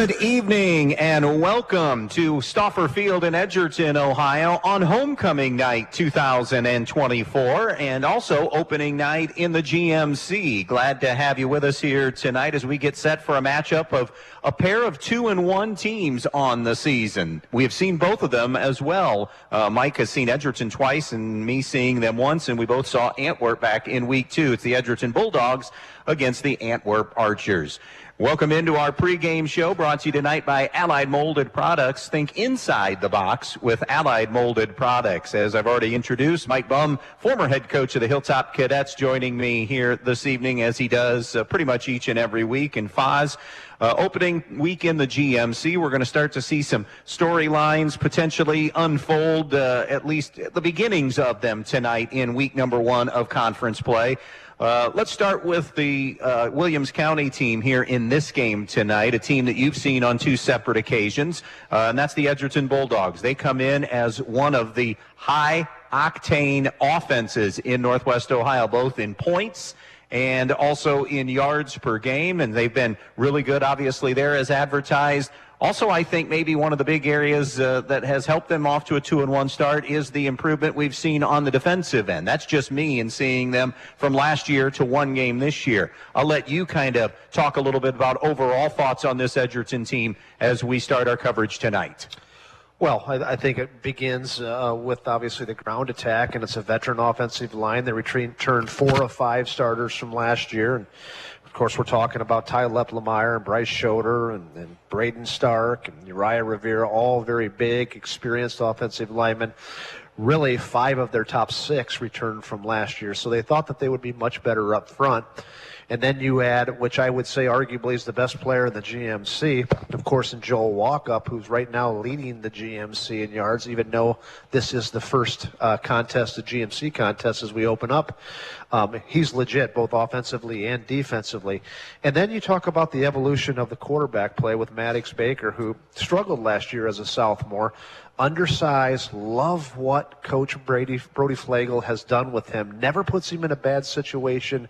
Good evening and welcome to Stauffer Field in Edgerton, Ohio on Homecoming Night 2024 and also opening night in the GMC. Glad to have you with us here tonight as we get set for a matchup of a pair of 2-1 teams on the season. We have seen both of them as well. Mike has seen Edgerton twice and me seeing them once, and we both saw Antwerp back in week 2. It's the Edgerton Bulldogs against the Antwerp Archers. Welcome into our pregame show brought to you tonight by Allied Molded Products. Think inside the box with Allied Molded Products. As I've already introduced, Mike Bumb, former head coach of the Hilltop Cadets, joining me here this evening as he does pretty much each and every week. And Foz, opening week in the GMC, we're going to start to see some storylines potentially unfold, at least the beginnings of them tonight in week number 1 of conference play. Let's start with the Williams County team here in this game tonight, a team that you've seen on 2 separate occasions, and that's the Edgerton Bulldogs. They come in as one of the high-octane offenses in Northwest Ohio, both in points and also in yards per game, and they've been really good, obviously, there as advertised. Also, I think maybe one of the big areas that has helped them off to a 2-1 start is the improvement we've seen on the defensive end. That's just me in seeing them from last year to 1 game this year. I'll let you kind of talk a little bit about overall thoughts on this Edgerton team as we start our coverage tonight. Well, I think it begins with obviously the ground attack, and it's a veteran offensive line. They returned 4 of 5 starters from last year. And of course, we're talking about Ty Leplemeyer and Bryce Schroeder and Braden Stark and Uriah Rivera, all very big, experienced offensive linemen. Really, 5 of their top 6 returned from last year, so they thought that they would be much better up front. And then you add, which I would say arguably is the best player in the GMC, of course, in Joel Walkup, who's right now leading the GMC in yards, even though this is the first contest, the GMC contest, as we open up. He's legit, both offensively and defensively. And then you talk about the evolution of the quarterback play with Maddox Baker, who struggled last year as a sophomore. Undersized, love what Coach Brody Flagle has done with him. Never puts him in a bad situation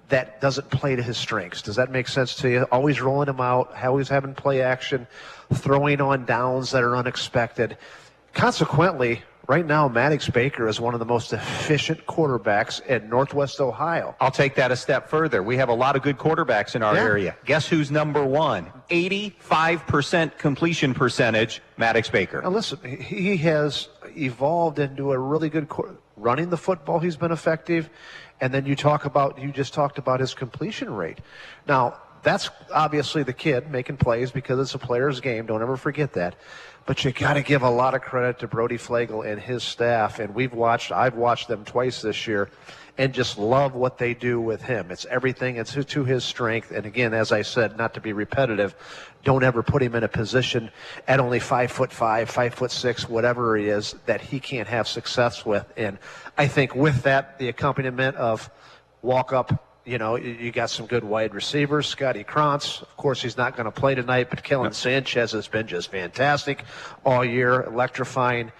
that doesn't play to his strengths. Does that make sense to you? Always rolling him out, always having play action, throwing on downs that are unexpected. Consequently, right now, Maddox Baker is one of the most efficient quarterbacks in Northwest Ohio. I'll take that a step further. We have a lot of good quarterbacks in our area. Guess who's number 1? 85% completion percentage, Maddox Baker. Now listen, he has evolved into a really good running the football. He's been effective. And then you just talked about his completion rate. Now, that's obviously the kid making plays because it's a player's game. Don't ever forget that. But you got to give a lot of credit to Brody Flagle and his staff. And I've watched them twice this year and just love what they do with him. It's everything. It's to his strength. And again, as I said, not to be repetitive, don't ever put him in a position at only 5'5", 5'6", whatever he is, that he can't have success with. And I think with that, the accompaniment of Walkup, you got some good wide receivers. Scotty Krantz, of course, he's not going to play tonight, but Kellen Sanchez has been just fantastic all year, electrifying.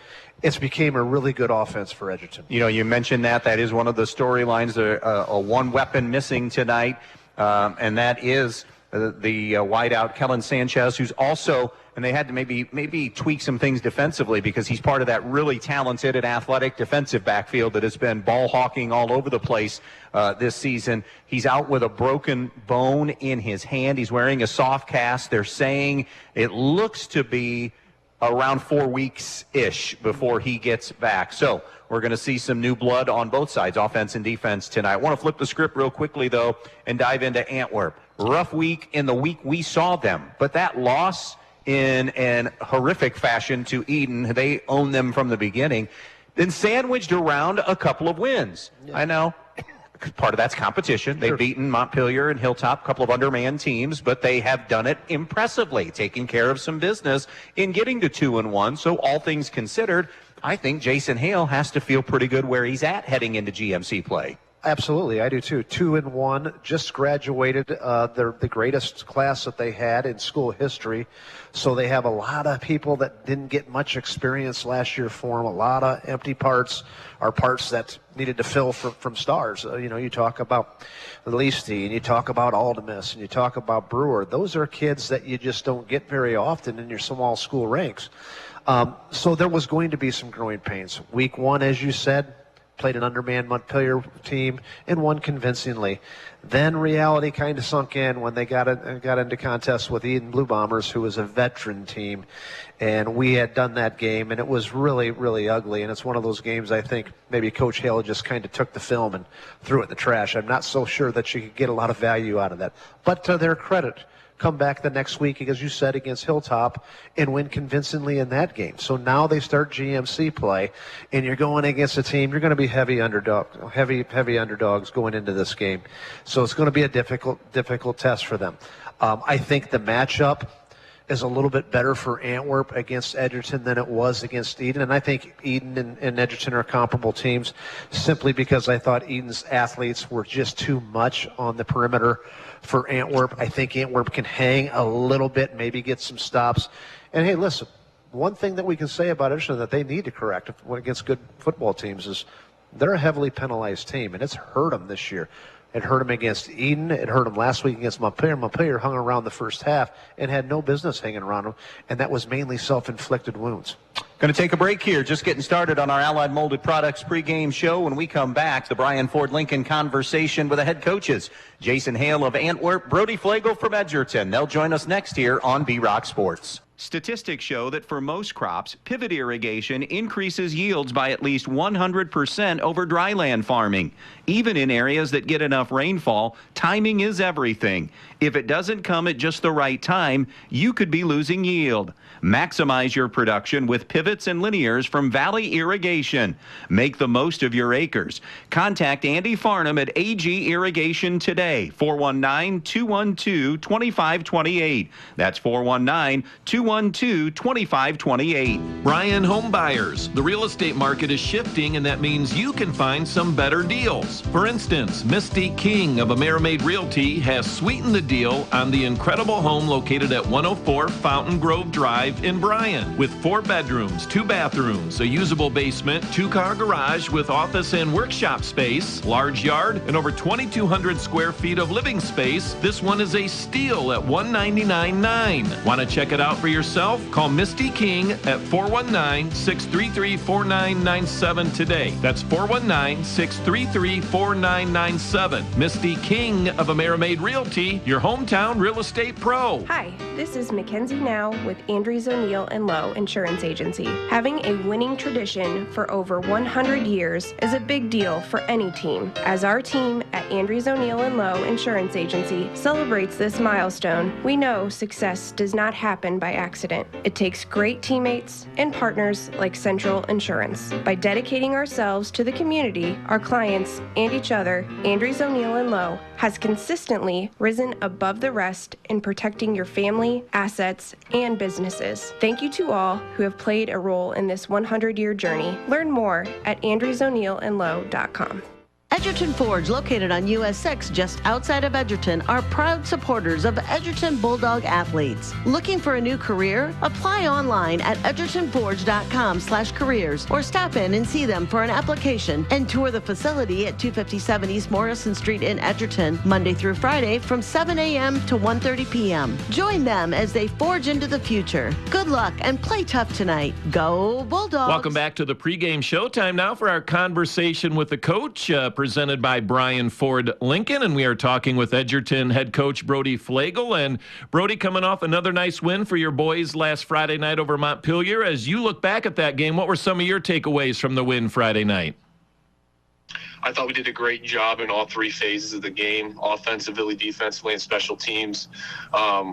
It's became a really good offense for Edgerton. You mentioned that is one of the storylines, a one weapon missing tonight, and that is the wideout Kellen Sanchez, who's also, and they had to maybe tweak some things defensively because he's part of that really talented and athletic defensive backfield that has been ball hawking all over the place this season. He's out with a broken bone in his hand. He's wearing a soft cast. They're saying it looks to be around 4 weeks-ish before he gets back. So we're going to see some new blood on both sides, offense and defense tonight. I want to flip the script real quickly, though, and dive into Antwerp. Rough week in the week we saw them, but that loss in an horrific fashion to Eden, they owned them from the beginning, then sandwiched around a couple of wins. Yeah. I know. Part of that's competition. They've beaten Montpelier and Hilltop, a couple of undermanned teams, but they have done it impressively, taking care of some business in getting to 2-1. So all things considered, I think Jason Hale has to feel pretty good where he's at heading into GMC play. Absolutely, I do too. 2-1, just graduated. They're the greatest class that they had in school history. So they have a lot of people that didn't get much experience last year for them. A lot of empty parts are parts that needed to fill from stars. You talk about Leasty, and you talk about Aldemus, and you talk about Brewer. Those are kids that you just don't get very often in your small school ranks. So there was going to be some growing pains. Week 1, as you said, played an undermanned Montpelier team and won convincingly. Then reality kind of sunk in when they got into contest with Eden Blue Bombers, who was a veteran team, and we had done that game, and it was really, really ugly. And it's one of those games I think maybe Coach Hale just kind of took the film and threw it in the trash. I'm not so sure that you could get a lot of value out of that. But to their credit, come back the next week, as you said, against Hilltop and win convincingly in that game. So now they start GMC play, and you're going against a team. You're going to be heavy underdogs going into this game. So it's going to be a difficult test for them. I think the matchup is a little bit better for Antwerp against Edgerton than it was against Eden. And I think Eden and Edgerton are comparable teams simply because I thought Eden's athletes were just too much on the perimeter for Antwerp. I think Antwerp can hang a little bit, maybe get some stops. And hey, listen, one thing that we can say about Edgerton that they need to correct against good football teams is they're a heavily penalized team, and it's hurt them this year. It hurt them against Eden. It hurt them last week against Montpelier. Montpelier hung around the first half and had no business hanging around them, and that was mainly self-inflicted wounds. Going to take a break here. Just getting started on our Allied Molded Products pregame show. When we come back, the Brian Ford Lincoln conversation with the head coaches, Jason Hale of Antwerp, Brody Flegel from Edgerton. They'll join us next here on B-Rock Sports. Statistics show that for most crops, pivot irrigation increases yields by at least 100% over dryland farming. Even in areas that get enough rainfall, timing is everything. If it doesn't come at just the right time, you could be losing yield. Maximize your production with pivots and linears from Valley Irrigation. Make the most of your acres. Contact Andy Farnham at AG Irrigation today, 419-212-2528. That's 419-212-2528. Brian Home Buyers. The real estate market is shifting, and that means you can find some better deals. For instance, Misty King of Amerimaid Realty has sweetened the deal on the incredible home located at 104 Fountain Grove Drive in Bryan, with 4 bedrooms, 2 bathrooms, a usable basement, 2-car garage with office and workshop space, large yard, and over 2,200 square feet of living space. This one is a steal at $199.9. Want to check it out for yourself? Call Misty King at 419-633-4997 today. That's 419-633-4997. Misty King of Amerimaid Realty, your hometown real estate pro. Hi, this is Mackenzie Now with Andrews O'Neill & Lowe Insurance Agency. Having a winning tradition for over 100 years is a big deal for any team. As our team at Andrews O'Neill & Lowe Insurance Agency celebrates this milestone, we know success does not happen by accident. It takes great teammates and partners like Central Insurance. By dedicating ourselves to the community, our clients, and each other, Andrews O'Neill & Lowe has consistently risen above the rest in protecting your family, assets, and businesses. Thank you to all who have played a role in this 100-year journey. Learn more at andrewsoneillandlowe.com. Edgerton Forge, located on US 6 just outside of Edgerton, are proud supporters of Edgerton Bulldog athletes. Looking for a new career? Apply online at edgertonforge.com/careers or stop in and see them for an application and tour the facility at 257 East Morrison Street in Edgerton, Monday through Friday from 7 a.m. to 1:30 p.m. Join them as they forge into the future. Good luck and play tough tonight. Go Bulldogs! Welcome back to the pregame show. Time now for our conversation with the coach, presented by Brian Ford Lincoln, and we are talking with Edgerton head coach Brody Flegel. And Brody, coming off another nice win for your boys last Friday night over Montpelier. As you look back at that game, what were some of your takeaways from the win Friday night? I thought we did a great job in all 3 phases of the game, offensively, defensively, and special teams.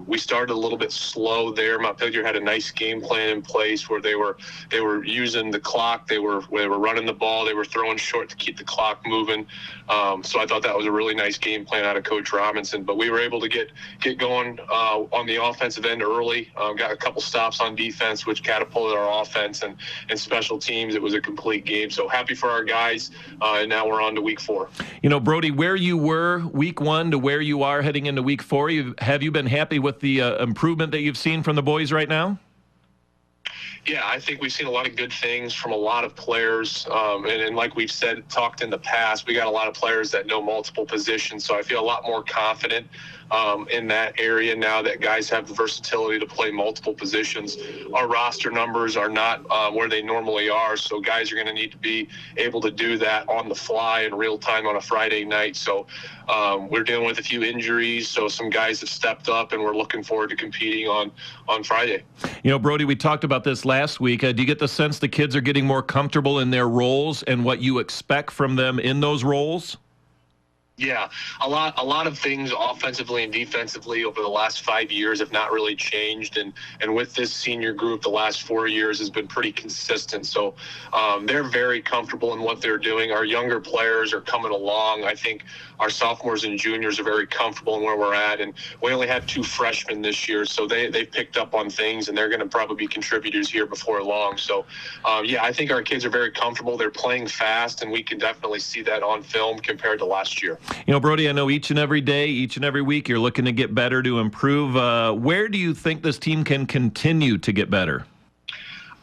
We started a little bit slow there. Montpelier had a nice game plan in place where they were using the clock. They were running the ball. They were throwing short to keep the clock moving. So I thought that was a really nice game plan out of Coach Robinson. But we were able to get going on the offensive end early. Got a couple stops on defense, which catapulted our offense and special teams. It was a complete game. So happy for our guys. And now we're we're on to week 4. You know, Brody, where you were week 1 to where you are heading into week 4, have you been happy with the improvement that you've seen from the boys right now? Yeah, I think we've seen a lot of good things from a lot of players. And like we've talked in the past, we got a lot of players that know multiple positions. So I feel a lot more confident in that area now that guys have the versatility to play multiple positions. Our roster numbers are not where they normally are. So guys are going to need to be able to do that on the fly in real time on a Friday night. So we're dealing with a few injuries. So some guys have stepped up, and we're looking forward to competing on Friday. You know, Brody, we talked about this last week. Do you get the sense the kids are getting more comfortable in their roles and what you expect from them in those roles? Yeah, a lot of things offensively and defensively over the last 5 years have not really changed, and with this senior group, the last 4 years has been pretty consistent. So they're very comfortable in what they're doing. Our younger players are coming along. I think our sophomores and juniors are very comfortable in where we're at, and we only have 2 freshmen this year, so they've picked up on things, and they're going to probably be contributors here before long. So yeah, I think our kids are very comfortable. They're playing fast, and we can definitely see that on film compared to last year. You know, Brody, I know each and every day, each and every week, you're looking to get better, to improve. Where do you think this team can continue to get better?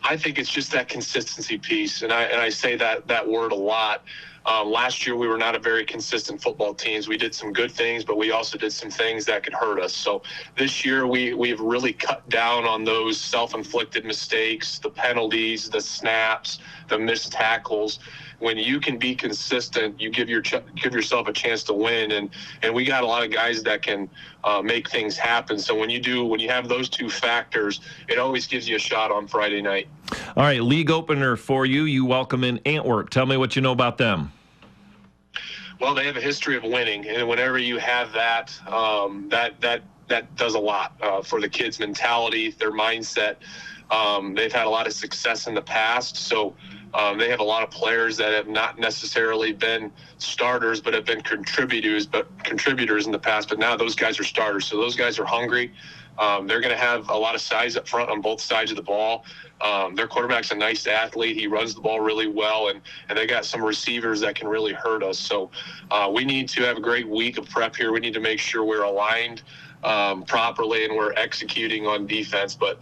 I think it's just that consistency piece, and I say that word a lot. Last year, we were not a very consistent football team. We did some good things, but we also did some things that could hurt us. So this year, we've really cut down on those self-inflicted mistakes, the penalties, the snaps, the missed tackles. When you can be consistent, you give yourself a chance to win, and we got a lot of guys that can make things happen. So when you have those 2 factors, it always gives you a shot on Friday night. All right, league opener for you. You welcome in Antwerp. Tell me what you know about them. Well, they have a history of winning, and whenever you have that, that does a lot for the kids' mentality, their mindset. They've had a lot of success in the past, so they have a lot of players that have not necessarily been starters, but have been contributors in the past. But now those guys are starters, so those guys are hungry. They're going to have a lot of size up front on both sides of the ball. Their quarterback's a nice athlete. He runs the ball really well, and they got some receivers that can really hurt us. So we need to have a great week of prep here. We need to make sure we're aligned properly and we're executing on defense, but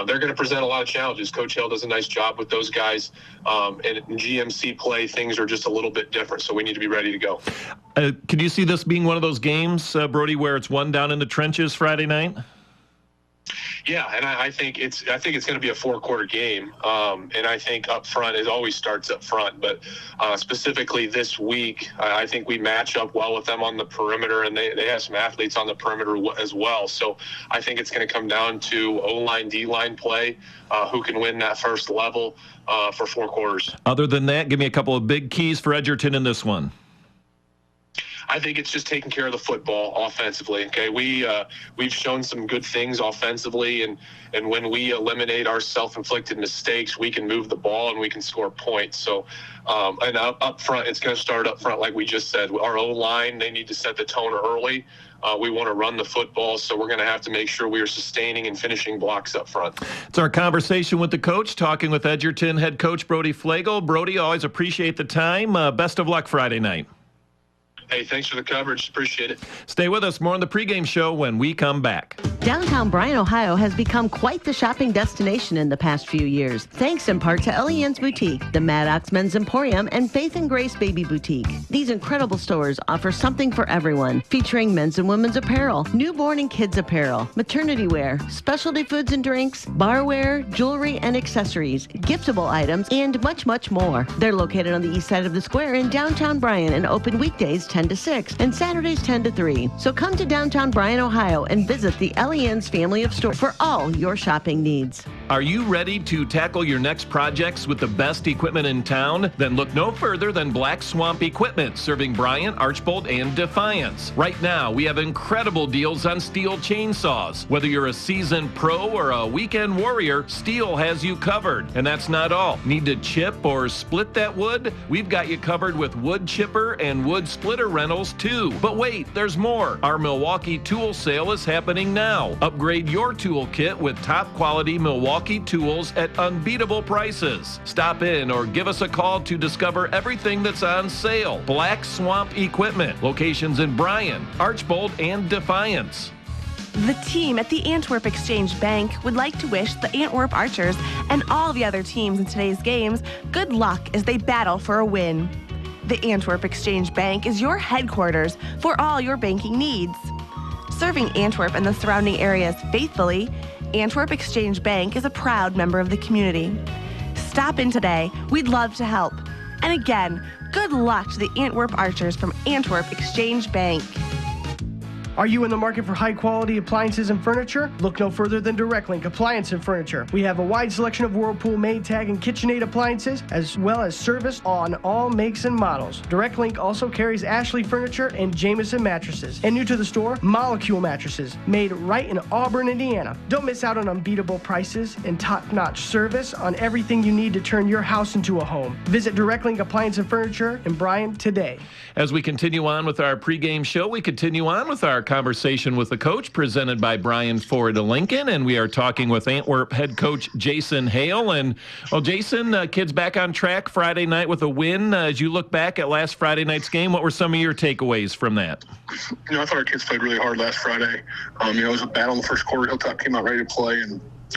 they're going to present a lot of challenges. Coach Hill does a nice job with those guys, and in GMC play, things are just a little bit different, so we need to be ready to go. Could you see this being one of those games, Brody, where it's one down in the trenches Friday night? Yeah, and I think it's going to be a 4-quarter game, and I think up front, it always starts up front. But specifically this week, I think we match up well with them on the perimeter, and they have some athletes on the perimeter as well. So I think it's going to come down to O-line, D-line play, who can win that first level for 4 quarters. Other than that, give me a couple of big keys for Edgerton in this one. I think it's just taking care of the football offensively. Okay, we've shown some good things offensively, and when we eliminate our self-inflicted mistakes, we can move the ball and we can score points. So, and up front, it's going to start up front, like we just said. Our O-line, they need to set the tone early. We want to run the football, so we're going to have to make sure we are sustaining and finishing blocks up front. It's our conversation with the coach, talking with Edgerton head coach Brody Flegel. Brody, always appreciate the time. Best of luck Friday night. Hey, thanks for the coverage. Appreciate it. Stay with us. More on the pregame show when we come back. Downtown Bryan, Ohio has become quite the shopping destination in the past few years, thanks in part to Elian's Boutique, the Maddox Men's Emporium, and Faith and Grace Baby Boutique. These incredible stores offer something for everyone, featuring men's and women's apparel, newborn and kids apparel, maternity wear, specialty foods and drinks, barware, jewelry and accessories, giftable items, and much, much more. They're located on the east side of the square in downtown Bryan and open weekdays 10 to 6 and Saturdays 10 to 3. So come to downtown Bryan, Ohio and visit the Elian's family of stores for all your shopping needs. Are you ready to tackle your next projects with the best equipment in town? Then look no further than Black Swamp Equipment, serving Bryan, Archbold, and Defiance. Right now, we have incredible deals on Steel chainsaws. Whether you're a seasoned pro or a weekend warrior, Steel has you covered. And that's not all. Need to chip or split that wood? We've got you covered with wood chipper and wood splitter rentals too. But wait, there's more. Our Milwaukee tool sale is happening now. Upgrade your tool kit with top quality Milwaukee Milwaukee tools at unbeatable prices. Stop in or give us a call to discover everything that's on sale. Black Swamp Equipment. Locations in Bryan, Archbold, and Defiance. The team at the Antwerp Exchange Bank would like to wish the Antwerp Archers and all the other teams in today's games good luck as they battle for a win. The Antwerp Exchange Bank is your headquarters for all your banking needs. Serving Antwerp and the surrounding areas faithfully, Antwerp Exchange Bank is a proud member of the community. Stop in today. We'd love to help. And again, good luck to the Antwerp Archers from Antwerp Exchange Bank. Are you in the market for high-quality appliances and furniture? Look no further than Direct Link Appliance and Furniture. We have a wide selection of Whirlpool, Maytag, and KitchenAid appliances, as well as service on all makes and models. Direct Link also carries Ashley Furniture and Jameson mattresses. And new to the store, Molecule mattresses, made right in Auburn, Indiana. Don't miss out on unbeatable prices and top-notch service on everything you need to turn your house into a home. Visit Direct Link Appliance and Furniture in Bryan today. As we continue on with our pregame show, we continue on with our conversation with the coach presented by Brian Ford Lincoln, and we are talking with Antwerp head coach Jason Hale. And, well, Jason, kids back on track Friday night with a win. As you look back at last Friday night's game, what were some of your takeaways from that? I thought our kids played really hard last Friday. It was a battle in the first quarter. Hilltop came out ready to play,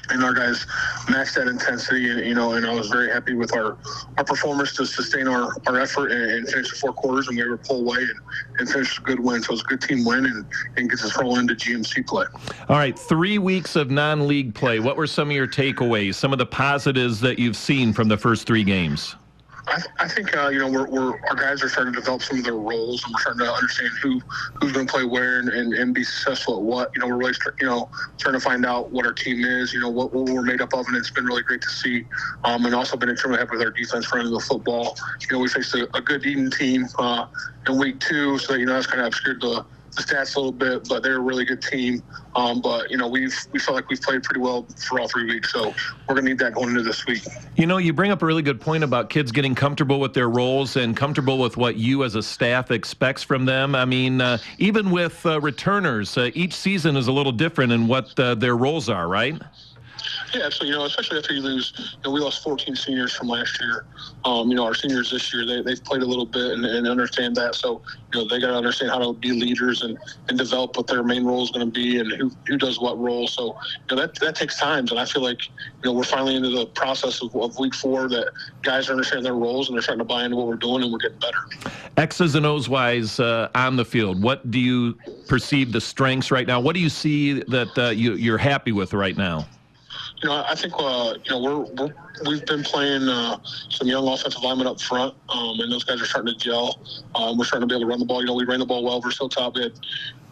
and our guys matched that intensity, and I was very happy with our performance to sustain our effort and finish the 4 quarters, and we were able to pull away and finish a good win. So it was a good team win and gets us rolling into GMC play. All right, 3 weeks of non-league play. What were some of your takeaways, some of the positives that you've seen from the first 3 games? I think our guys are starting to develop some of their roles, and we're starting to understand who's going to play where and be successful at what. We're really trying to find out what our team is, what we're made up of, and it's been really great to see. And also been extremely happy with our defense running the football. We faced a good Eden team in week 2, so that's kind of obscured the stats a little bit, but they're a really good team. But we felt like we've played pretty well for all 3 weeks, so we're going to need that going into this week. You bring up a really good point about kids getting comfortable with their roles and comfortable with what you as a staff expects from them. I mean, even with returners, each season is a little different in what their roles are, right? Yeah, absolutely. Especially after you lose, we lost 14 seniors from last year. Our seniors this year, they've played a little bit and understand that. So, they got to understand how to be leaders and develop what their main role is going to be and who does what role. So, that takes time. And I feel like, we're finally into the process of week 4 that guys are understanding their roles and they're starting to buy into what we're doing, and we're getting better. X's and O's wise on the field, what do you perceive the strengths right now? What do you see that you're happy with right now? I think, we've been playing some young offensive linemen up front, and those guys are starting to gel. We're starting to be able to run the ball. We ran the ball well versus Hilltop.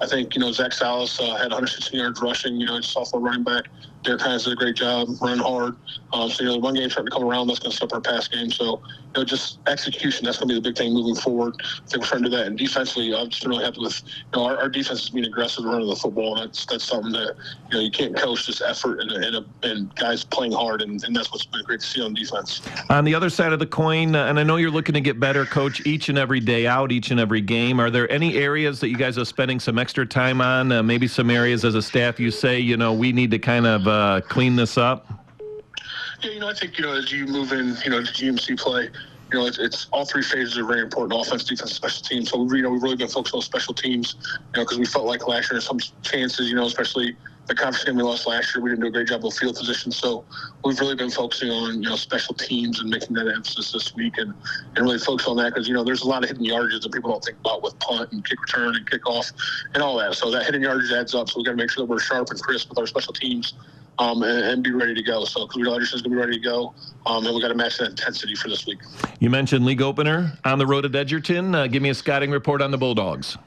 I think, Zach Salas had 116 yards rushing, he's a sophomore running back. Derek Hines did a great job, running hard. So, the run game's starting to come around. That's going to stop our pass game. So, just execution, that's going to be the big thing moving forward. I think we're trying to do that. And defensively, I've just been really happy with, our defense is being aggressive and running the football. And that's something that, you can't coach just effort and guys playing hard. And that's what's been great to see on defense. On the other side of the coin, and I know you're looking to get better, Coach, each and every day out, each and every game. Are there any areas that you guys are spending some extra time on? Maybe some areas as a staff you say, we need to kind of clean this up? Yeah, I think, as you move in, to GMC play, it's all 3 phases are very important: offense, defense, special teams. So, we've really been focused on special teams, because we felt like last year in some chances, especially the conference game we lost last year, we didn't do a great job of field position. So we've really been focusing on, special teams and making that emphasis this week and really focus on that because, there's a lot of hidden yardages that people don't think about with punt and kick return and kickoff and all that. So that hidden yardage adds up. So we've got to make sure that we're sharp and crisp with our special teams and be ready to go. So because we know Edgerton's going to be ready to go, and we got to match that intensity for this week. You mentioned league opener on the road at Edgerton. Give me a scouting report on the Bulldogs.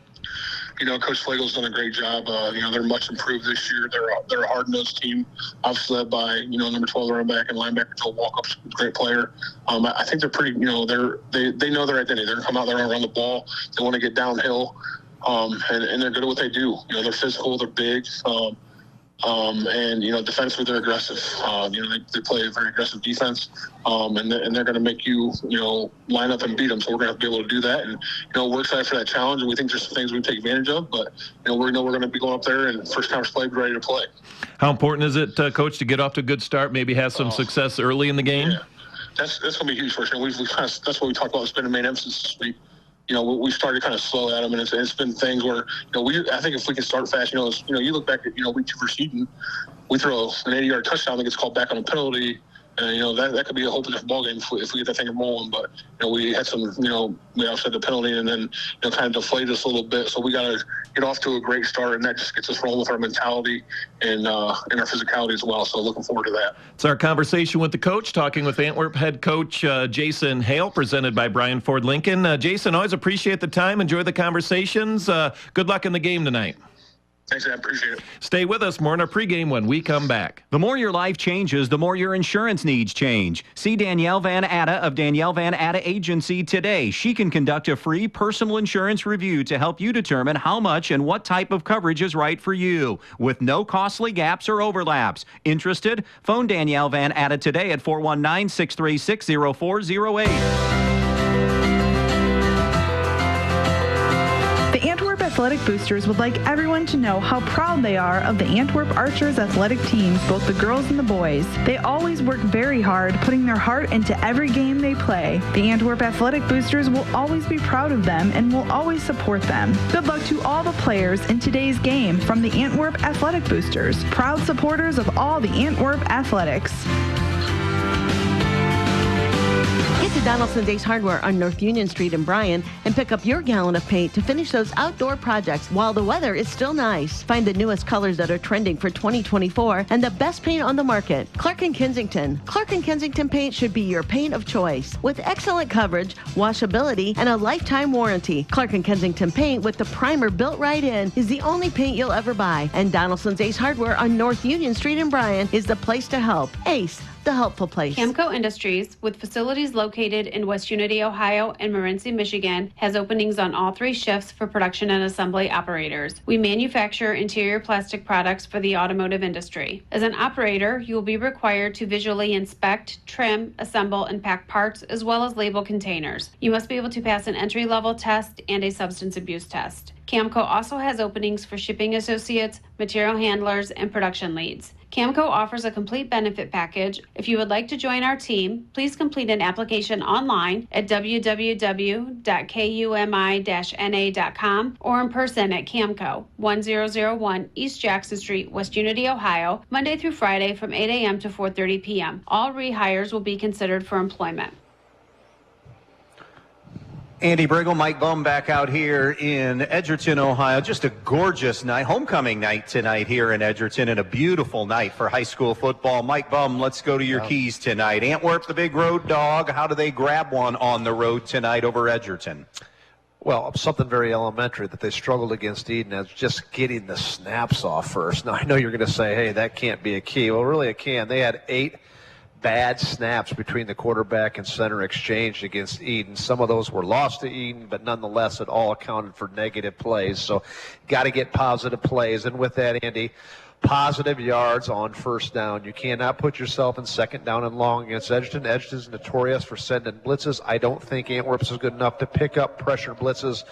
Coach Flagle's done a great job. They're much improved this year. They're a hard-nosed team, obviously led by, number 12 running back and linebacker Joel Walkup's a great player. I think they're pretty, they know their identity. They're going to come out there and run the ball. They want to get downhill, and they're good at what they do. They're physical, they're big. And, defensively, they're aggressive. They play a very aggressive defense, and they're going to make you, line up and beat them. So we're going to have to be able to do that. And, we're excited for that challenge, and we think there's some things we can take advantage of. But, we're going to be going up there and first conference play, be ready to play. How important is it, Coach, to get off to a good start, maybe have some success early in the game? Yeah, that's going to be huge for us. That's what we talked about. It's been the main emphasis this week. We started kind of slow at them, and it's been things where, I think if we can start fast, you look back at, week 2 for Edgerton, we throw an 80-yard touchdown that gets called back on a penalty. And, that could be a whole different ballgame if we get that thing rolling. But, we had some, we also had the penalty and then, kind of deflated us a little bit. So we got to get off to a great start, and that just gets us rolling with our mentality and our physicality as well. So looking forward to that. It's our conversation with the coach, talking with Antwerp head coach Jason Hale, presented by Brian Ford Lincoln. Jason, always appreciate the time. Enjoy the conversations. Good luck in the game tonight. Thanks, I appreciate it. Stay with us. More in our pregame when we come back. The more your life changes, the more your insurance needs change. See Danielle Van Atta of Danielle Van Atta Agency today. She can conduct a free personal insurance review to help you determine how much and what type of coverage is right for you, with no costly gaps or overlaps. Interested? Phone Danielle Van Atta today at 419-636-0408. The Antwerp Athletic Boosters would like everyone to know how proud they are of the Antwerp Archers athletic teams, both the girls and the boys. They always work very hard, putting their heart into every game they play. The Antwerp Athletic Boosters will always be proud of them and will always support them. Good luck to all the players in today's game from the Antwerp Athletic Boosters, proud supporters of all the Antwerp athletics. Get to Donaldson's Ace Hardware on North Union Street in Bryan and pick up your gallon of paint to finish those outdoor projects while the weather is still nice. Find the newest colors that are trending for 2024 and the best paint on the market. Clark & Kensington. Clark & Kensington paint should be your paint of choice. With excellent coverage, washability, and a lifetime warranty, Clark & Kensington paint with the primer built right in is the only paint you'll ever buy. And Donaldson's Ace Hardware on North Union Street in Bryan is the place to help. Ace, the helpful place. Camco Industries, with facilities located in West Unity, Ohio and Morenci, Michigan, has openings on all 3 shifts for production and assembly operators. We manufacture interior plastic products for the automotive industry. As an operator, you will be required to visually inspect, trim, assemble, and pack parts, as well as label containers. You must be able to pass an entry-level test and a substance abuse test. Camco also has openings for shipping associates, material handlers, and production leads. Camco offers a complete benefit package. If you would like to join our team, please complete an application online at www.kumi-na.com or in person at Camco, 1001 East Jackson Street, West Unity, Ohio, Monday through Friday from 8 a.m. to 4:30 p.m. All rehires will be considered for employment. Andy Brigle, Mike Bumb back out here in Edgerton, Ohio. Just a gorgeous night, homecoming night tonight here in Edgerton, and a beautiful night for high school football. Mike Bumb, let's go to your keys tonight. Antwerp, the big road dog. How do they grab one on the road tonight over Edgerton? Well, something very elementary that they struggled against Eden is just getting the snaps off first. Now, I know you're going to say, hey, that can't be a key. Well, really it can. They had 8 bad snaps between the quarterback and center exchanged against Eden. Some of those were lost to Eden, but nonetheless, it all accounted for negative plays. So got to get positive plays. And with that, Andy, positive yards on first down. You cannot put yourself in second down and long against Edgerton. Edgerton's notorious for sending blitzes. I don't think Antwerp's is good enough to pick up pressure blitzes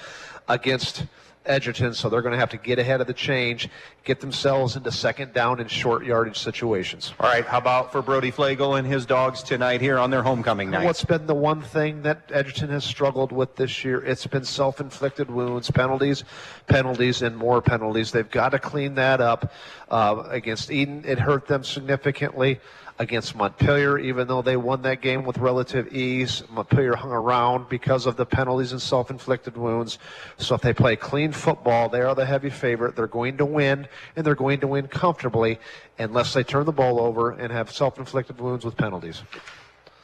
against Edgerton, so they're going to have to get ahead of the change, get themselves into second down and short yardage situations. All right, how about for Brody Flagel and his dogs tonight here on their homecoming night? What's been the one thing that Edgerton has struggled with this year? It's been self-inflicted wounds, penalties, and more penalties. They've got to clean that up. Against Eden, it hurt them significantly. Against Montpelier, even though they won that game with relative ease, Montpelier hung around because of the penalties and self-inflicted wounds. So if they play clean football, they are the heavy favorite. They're going to win, and they're going to win comfortably unless they turn the ball over and have self-inflicted wounds with penalties.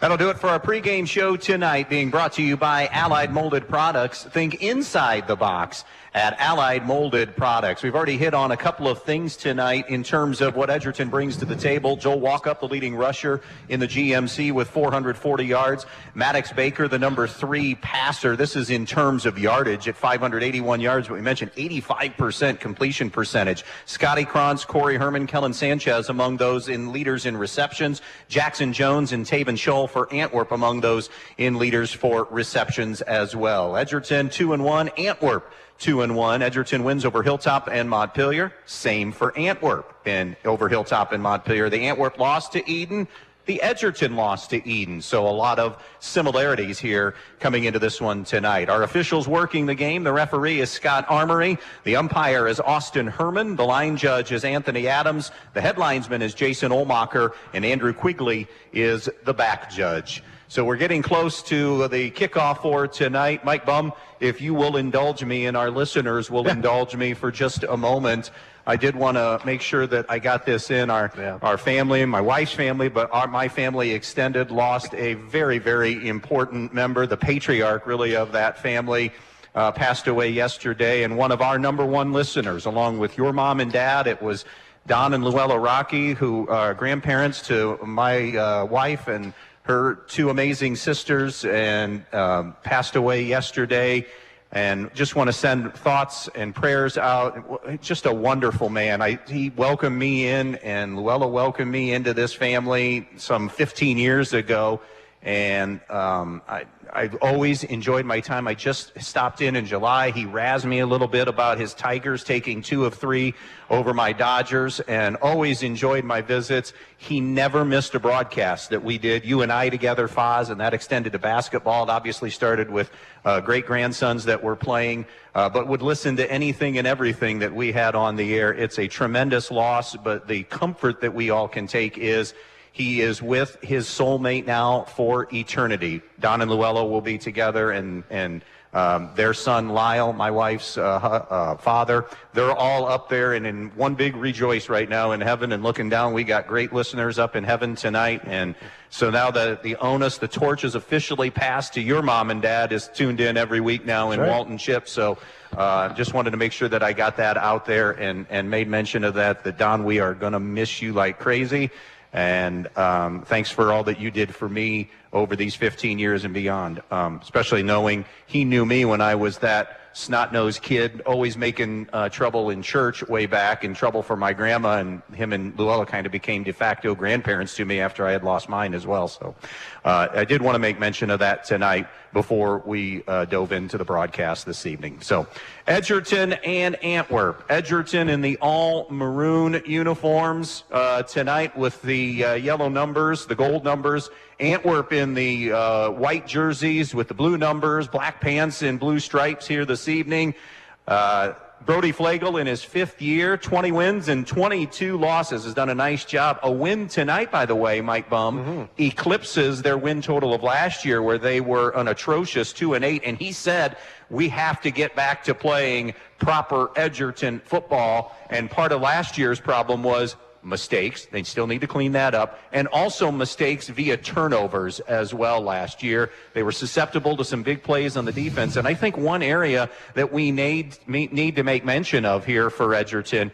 That'll do it for our pregame show tonight, being brought to you by Allied Molded Products. Think inside the box at Allied Molded Products. We've already hit on a couple of things tonight in terms of what Edgerton brings to the table. Joel Walkup, the leading rusher in the GMC with 440 yards. Maddox Baker, the number 3 passer. This is in terms of yardage at 581 yards, but we mentioned 85% completion percentage. Scotty Kranz, Corey Herman, Kellen Sanchez among those in leaders in receptions. Jackson Jones and Taven Scholl for Antwerp among those in leaders for receptions as well. Edgerton 2-1, Antwerp 2-1. Edgerton wins over Hilltop and Montpelier. Same for Antwerp and over Hilltop and Montpelier. The Antwerp lost to Eden. The Edgerton lost to Eden. So a lot of similarities here coming into this one tonight. Our officials working the game. The referee is Scott Armory. The umpire is Austin Herman. The line judge is Anthony Adams. The head linesman is Jason Olmacher. And Andrew Quigley is the back judge. So we're getting close to the kickoff for tonight. Mike Bumb, if you will indulge me and our listeners will indulge me for just a moment. I did want to make sure that I got this in. Our family, my wife's family, but my family extended, lost a very, very important member, the patriarch really of that family, passed away yesterday. And one of our number 1 listeners, along with your mom and dad, it was Don and Luella Rocky, who are grandparents to my wife and her 2 amazing sisters, and passed away yesterday. And just want to send thoughts and prayers out. Just a wonderful man. He welcomed me in, and Luella welcomed me into this family some 15 years ago. And I've always enjoyed my time. I just stopped in July. He razzed me a little bit about his Tigers taking 2 of 3 over my Dodgers, and always enjoyed my visits. He never missed a broadcast that we did, you and I together, Foz, and that extended to basketball. It obviously started with great-grandsons that were playing, but would listen to anything and everything that we had on the air. It's a tremendous loss, but the comfort that we all can take is he is with his soulmate now for eternity. Don and Luella will be together, and their son Lyle, my wife's father, they're all up there and in one big rejoice right now in heaven and looking down. We got great listeners up in heaven tonight. And so now the onus, the torch is officially passed to your mom and dad, is tuned in every week now in Walton Chip. So just wanted to make sure that I got that out there and made mention of that Don, we are going to miss you like crazy. And thanks for all that you did for me over these 15 years and beyond, especially knowing he knew me when I was that snot-nosed kid, always making trouble in church way back, and trouble for my grandma, and him and Luella kind of became de facto grandparents to me after I had lost mine as well. So I did want to make mention of that tonight before we dove into the broadcast this evening. So Edgerton and Antwerp. Edgerton in the all-maroon uniforms tonight with the yellow numbers, the gold numbers. Antwerp in the white jerseys with the blue numbers, black pants and blue stripes here this evening. Brody Flagel in his 5th year, 20 wins and 22 losses, has done a nice job. A win tonight, by the way, Mike Bumb, eclipses their win total of last year, where they were an atrocious 2-8. And he said, we have to get back to playing proper Edgerton football. And part of last year's problem was mistakes. They still need to clean that up. And also mistakes via turnovers as well last year. They were susceptible to some big plays on the defense. And I think one area that we need to make mention of here for Edgerton,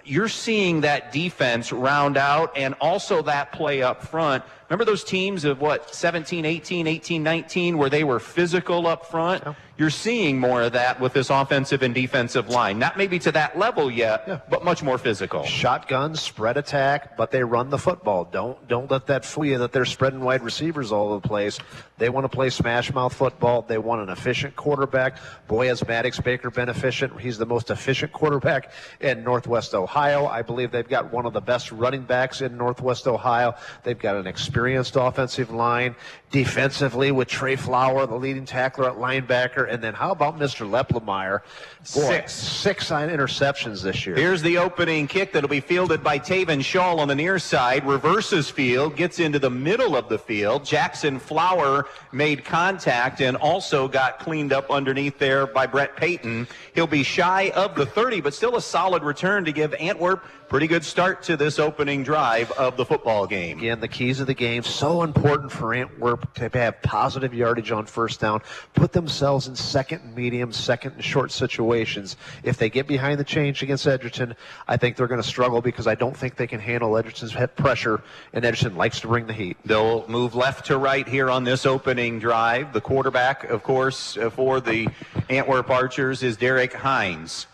you're seeing that defense round out, and also that play up front. Remember those teams of 17, 18, 18, 19, where they were physical up front? Yeah. You're seeing more of that with this offensive and defensive line. Not maybe to that level yet, but much more physical. Shotgun, spread attack, but they run the football. Don't let that fool you that they're spreading wide receivers all over the place. They want to play smash mouth football. They want an efficient quarterback. Boy, has Maddox Baker been efficient. He's the most efficient quarterback in Northwest Ohio. I believe they've got one of the best running backs in Northwest Ohio. They've got an experienced offensive line. Defensively with Trey Flower, the leading tackler at linebacker. And then how about Mr. Leplemeyer? Six interceptions this year. Here's the opening kick that'll be fielded by Taven Scholl on the near side. Reverses field, gets into the middle of the field. Jackson Flower made contact and also got cleaned up underneath there by Brett Payton. He'll be shy of the 30, but still a solid return to give Antwerp pretty good start to this opening drive of the football game. Again, the keys of the game, so important for Antwerp to have positive yardage on first down, put themselves in second and medium, second and short situations. If they get behind the change against Edgerton, I think they're going to struggle because I don't think they can handle Edgerton's pressure, and Edgerton likes to bring the heat. They'll move left to right here on this opening drive. The quarterback, of course, for the Antwerp Archers is Derek Hines.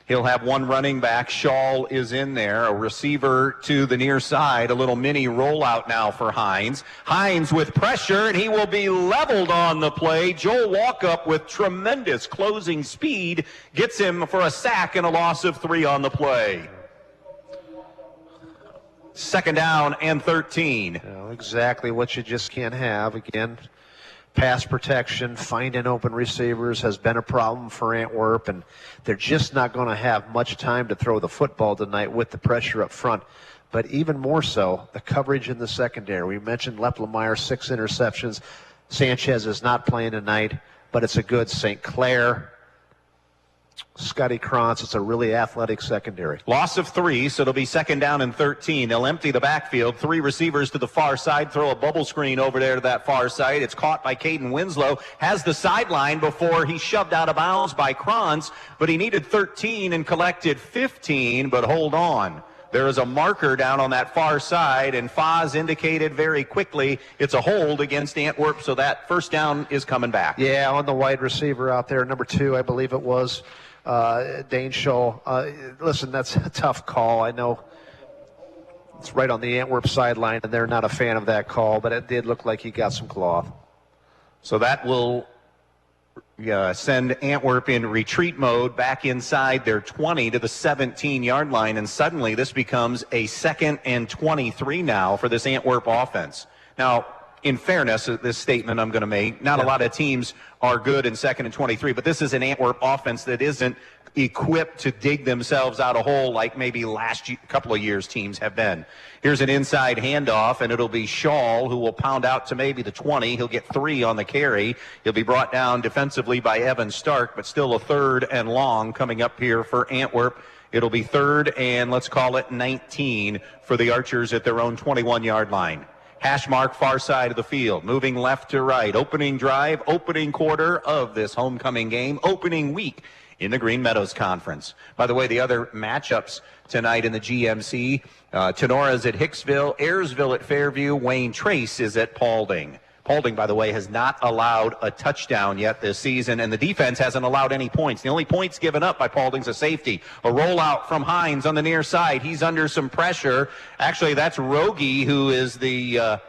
He'll have one running back. Shaw is in there. A receiver to the near side. A little mini rollout now for Hines. Hines with pressure, and he will be leveled on the play. Joel Walkup with tremendous closing speed gets him for a sack and a loss of 3 on the play. Second down and 13. Exactly what you just can't have. Again, pass protection, finding open receivers has been a problem for Antwerp, and they're just not going to have much time to throw the football tonight with the pressure up front. But even more so, the coverage in the secondary. We mentioned Leplemeyer, 6 interceptions. Sanchez is not playing tonight, but it's a good St. Clair, Scotty Krantz. It's a really athletic secondary. Loss of 3, so it'll be second down and 13. They'll empty the backfield. 3 receivers to the far side. Throw a bubble screen over there to that far side. It's caught by Caden Winslow. Has the sideline before he's shoved out of bounds by Krantz, but he needed 13 and collected 15, but hold on. There is a marker down on that far side, and Foz indicated very quickly it's a hold against Antwerp, so that first down is coming back. Yeah, on the wide receiver out there, number 2, I believe it was. Dane Shaw. Listen, that's a tough call. I know it's right on the Antwerp sideline, and they're not a fan of that call, but it did look like he got some cloth. So that will send Antwerp in retreat mode back inside their 20 to the 17-yard line, and suddenly this becomes a 2nd and 23 now for this Antwerp offense. Now, in fairness, this statement I'm going to make, not a lot of teams are good in 2nd and 23, but this is an Antwerp offense that isn't equipped to dig themselves out a hole like maybe last couple of years teams have been. Here's an inside handoff, and it'll be Shaw who will pound out to maybe the 20. He'll get 3 on the carry. He'll be brought down defensively by Evan Stark, but still a 3rd and long coming up here for Antwerp. It'll be 3rd and let's call it 19 for the Archers at their own 21-yard line. Hash mark far side of the field, moving left to right. Opening drive, opening quarter of this homecoming game, opening week in the Green Meadows Conference. By the way, the other matchups tonight in the GMC, Tenora's at Hicksville, Ayersville at Fairview, Wayne Trace is at Paulding. Paulding, by the way, has not allowed a touchdown yet this season, and the defense hasn't allowed any points. The only points given up by Paulding's a safety. A rollout from Hines on the near side. He's under some pressure. Actually, that's Rogie, who is the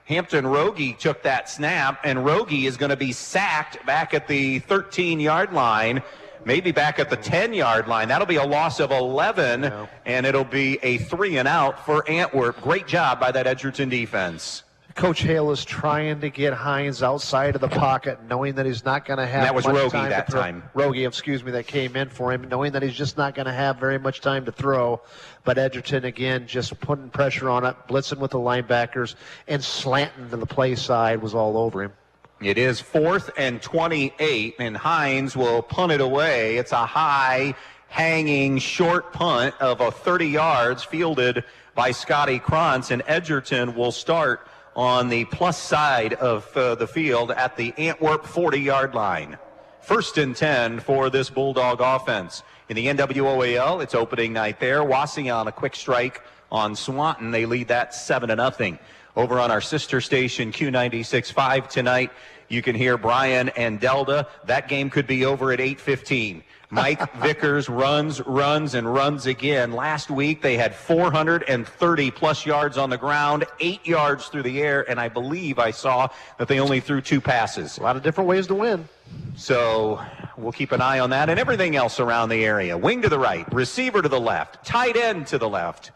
Hampton Rogie took that snap, and Rogie is going to be sacked back at the 13-yard line, maybe back at the 10-yard line. That'll be a loss of 11, and it'll be a 3-and-out for Antwerp. Great job by that Edgerton defense. Coach Hale is trying to get Hines outside of the pocket, knowing that he's not going to have much time to throw. That was Rogie that time. Rogie, that came in for him, knowing that he's just not going to have very much time to throw. But Edgerton, again, just putting pressure on it, blitzing with the linebackers, and slanting to the play side was all over him. It is 4th and 28, and Hines will punt it away. It's a high, hanging, short punt of 30 yards fielded by Scotty Krantz, and Edgerton will start on the plus side of the field at the Antwerp 40-yard line. 1st and 10 for this Bulldog offense. In the NWOAL, it's opening night there. Wassing a quick strike on Swanton. They lead that 7-0. Over on our sister station, Q96.5 tonight, you can hear Brian and Delta. That game could be over at 8:15. Mike Vickers runs again. Last week, they had 430-plus yards on the ground, 8 yards through the air, and I believe I saw that they only threw 2 passes. A lot of different ways to win. So we'll keep an eye on that and everything else around the area. Wing to the right, receiver to the left, tight end to the left.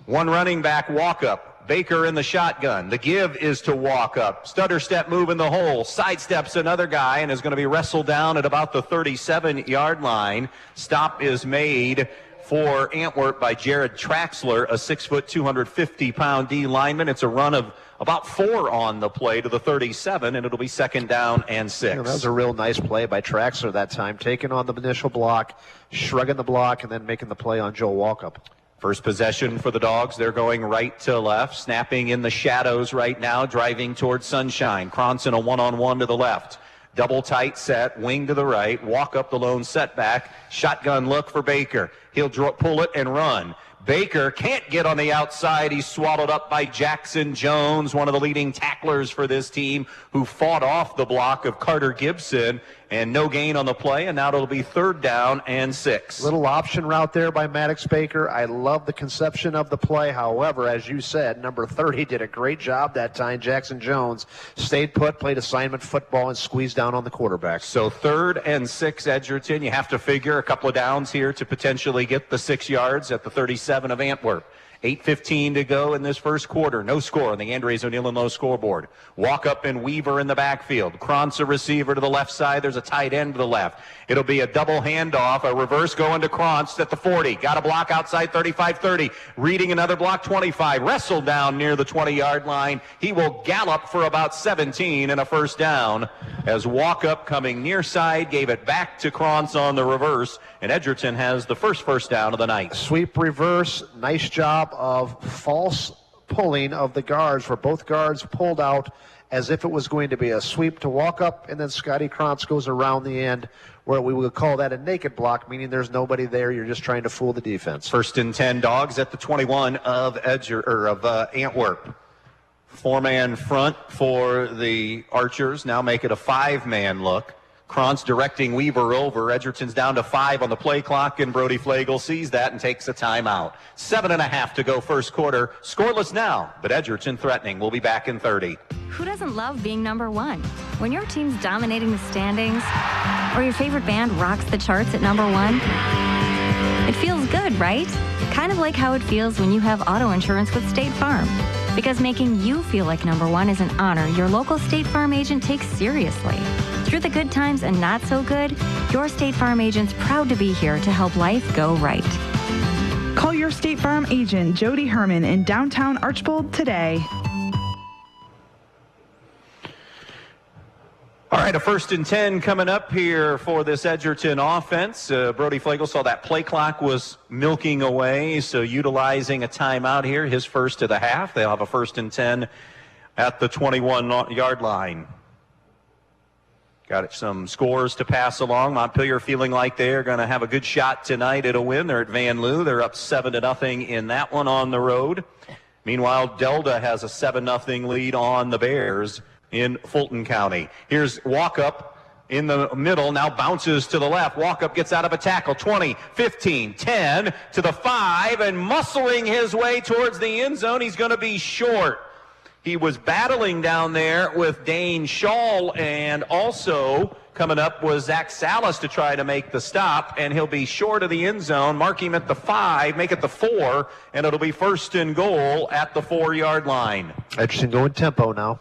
One running back walk-up. Baker in the shotgun. The give is to walk up. Stutter step move in the hole. Sidesteps another guy and is going to be wrestled down at about the 37-yard line. Stop is made for Antwerp by Jared Traxler, a 6-foot, 250-pound D lineman. It's a run of about 4 on the play to the 37, and it'll be 2nd down and 6. That was a real nice play by Traxler that time, taking on the initial block, shrugging the block, and then making the play on Joe Walkup. First possession for the Dogs. They're going right to left, snapping in the shadows right now, driving towards Sunshine. Cronson a one-on-one to the left. Double tight set, wing to the right, walk up the lone setback, shotgun look for Baker. He'll pull it and run. Baker can't get on the outside. He's swallowed up by Jackson Jones, one of the leading tacklers for this team, who fought off the block of Carter Gibson, and no gain on the play, and now it'll be 3rd down and 6. Little option route there by Maddox Baker. I love the conception of the play. However, as you said, number 30 did a great job that time. Jackson Jones stayed put, played assignment football, and squeezed down on the quarterback. So 3rd and 6, Edgerton. You have to figure a couple of downs here to potentially get the 6 yards at the 37 of Antwerp. 8:15 to go in this first quarter. No score on the Andres O'Neill and Low scoreboard. Walk up and Weaver in the backfield. Krantz a receiver to the left side. There's a tight end to the left. It'll be a double handoff, a reverse going to Krantz at the 40. Got a block outside 35-30. Reading another block 25. Wrestled down near the 20-yard line. He will gallop for about 17 and a first down as Walk Up coming near side gave it back to Krantz on the reverse, and Edgerton has the first down of the night. Sweep reverse. Nice job of false pulling of the guards, where both guards pulled out as if it was going to be a sweep to Walk Up, and then Scotty Krantz goes around the end, where we would call that a naked block, meaning there's nobody there. You're just trying to fool the defense. 1st and 10, Dogs at the 21 of Antwerp. 4-man front for the Archers. Now make it a 5-man look. Krantz directing Weaver over. Edgerton's down to 5 on the play clock, and Brody Flagel sees that and takes a timeout. 7.5 to go first quarter. Scoreless now, but Edgerton threatening. We'll be back in 30. Who doesn't love being number one? When your team's dominating the standings, or your favorite band rocks the charts at number 1, it feels good, right? Kind of like how it feels when you have auto insurance with State Farm. Because making you feel like number 1 is an honor your local State Farm agent takes seriously. Through the good times and not so good, your State Farm agent's proud to be here to help life go right. Call your State Farm agent, Jody Herman, in downtown Archbold today. All right, a 1st and 10 coming up here for this Edgerton offense. Brody Flagel saw that play clock was milking away, so utilizing a timeout here, his first of the half. They'll have a 1st and 10 at the 21-yard line. Got some scores to pass along. Montpelier feeling like they're going to have a good shot tonight at a win. They're at Van Loo. They're up 7-0 in that one on the road. Meanwhile, Delta has a 7-0 lead on the Bears in Fulton County. Here's Walk Up in the middle, now bounces to the left. Walk Up gets out of a tackle. 20, 15, 10 to the 5, and muscling his way towards the end zone. He's going to be short. He was battling down there with Dane Shaw, and also coming up was Zach Salas to try to make the stop, and he'll be short of the end zone. Mark him at the 5, make it the 4, and it'll be 1st and goal at the 4-yard line. Edgerton going tempo now.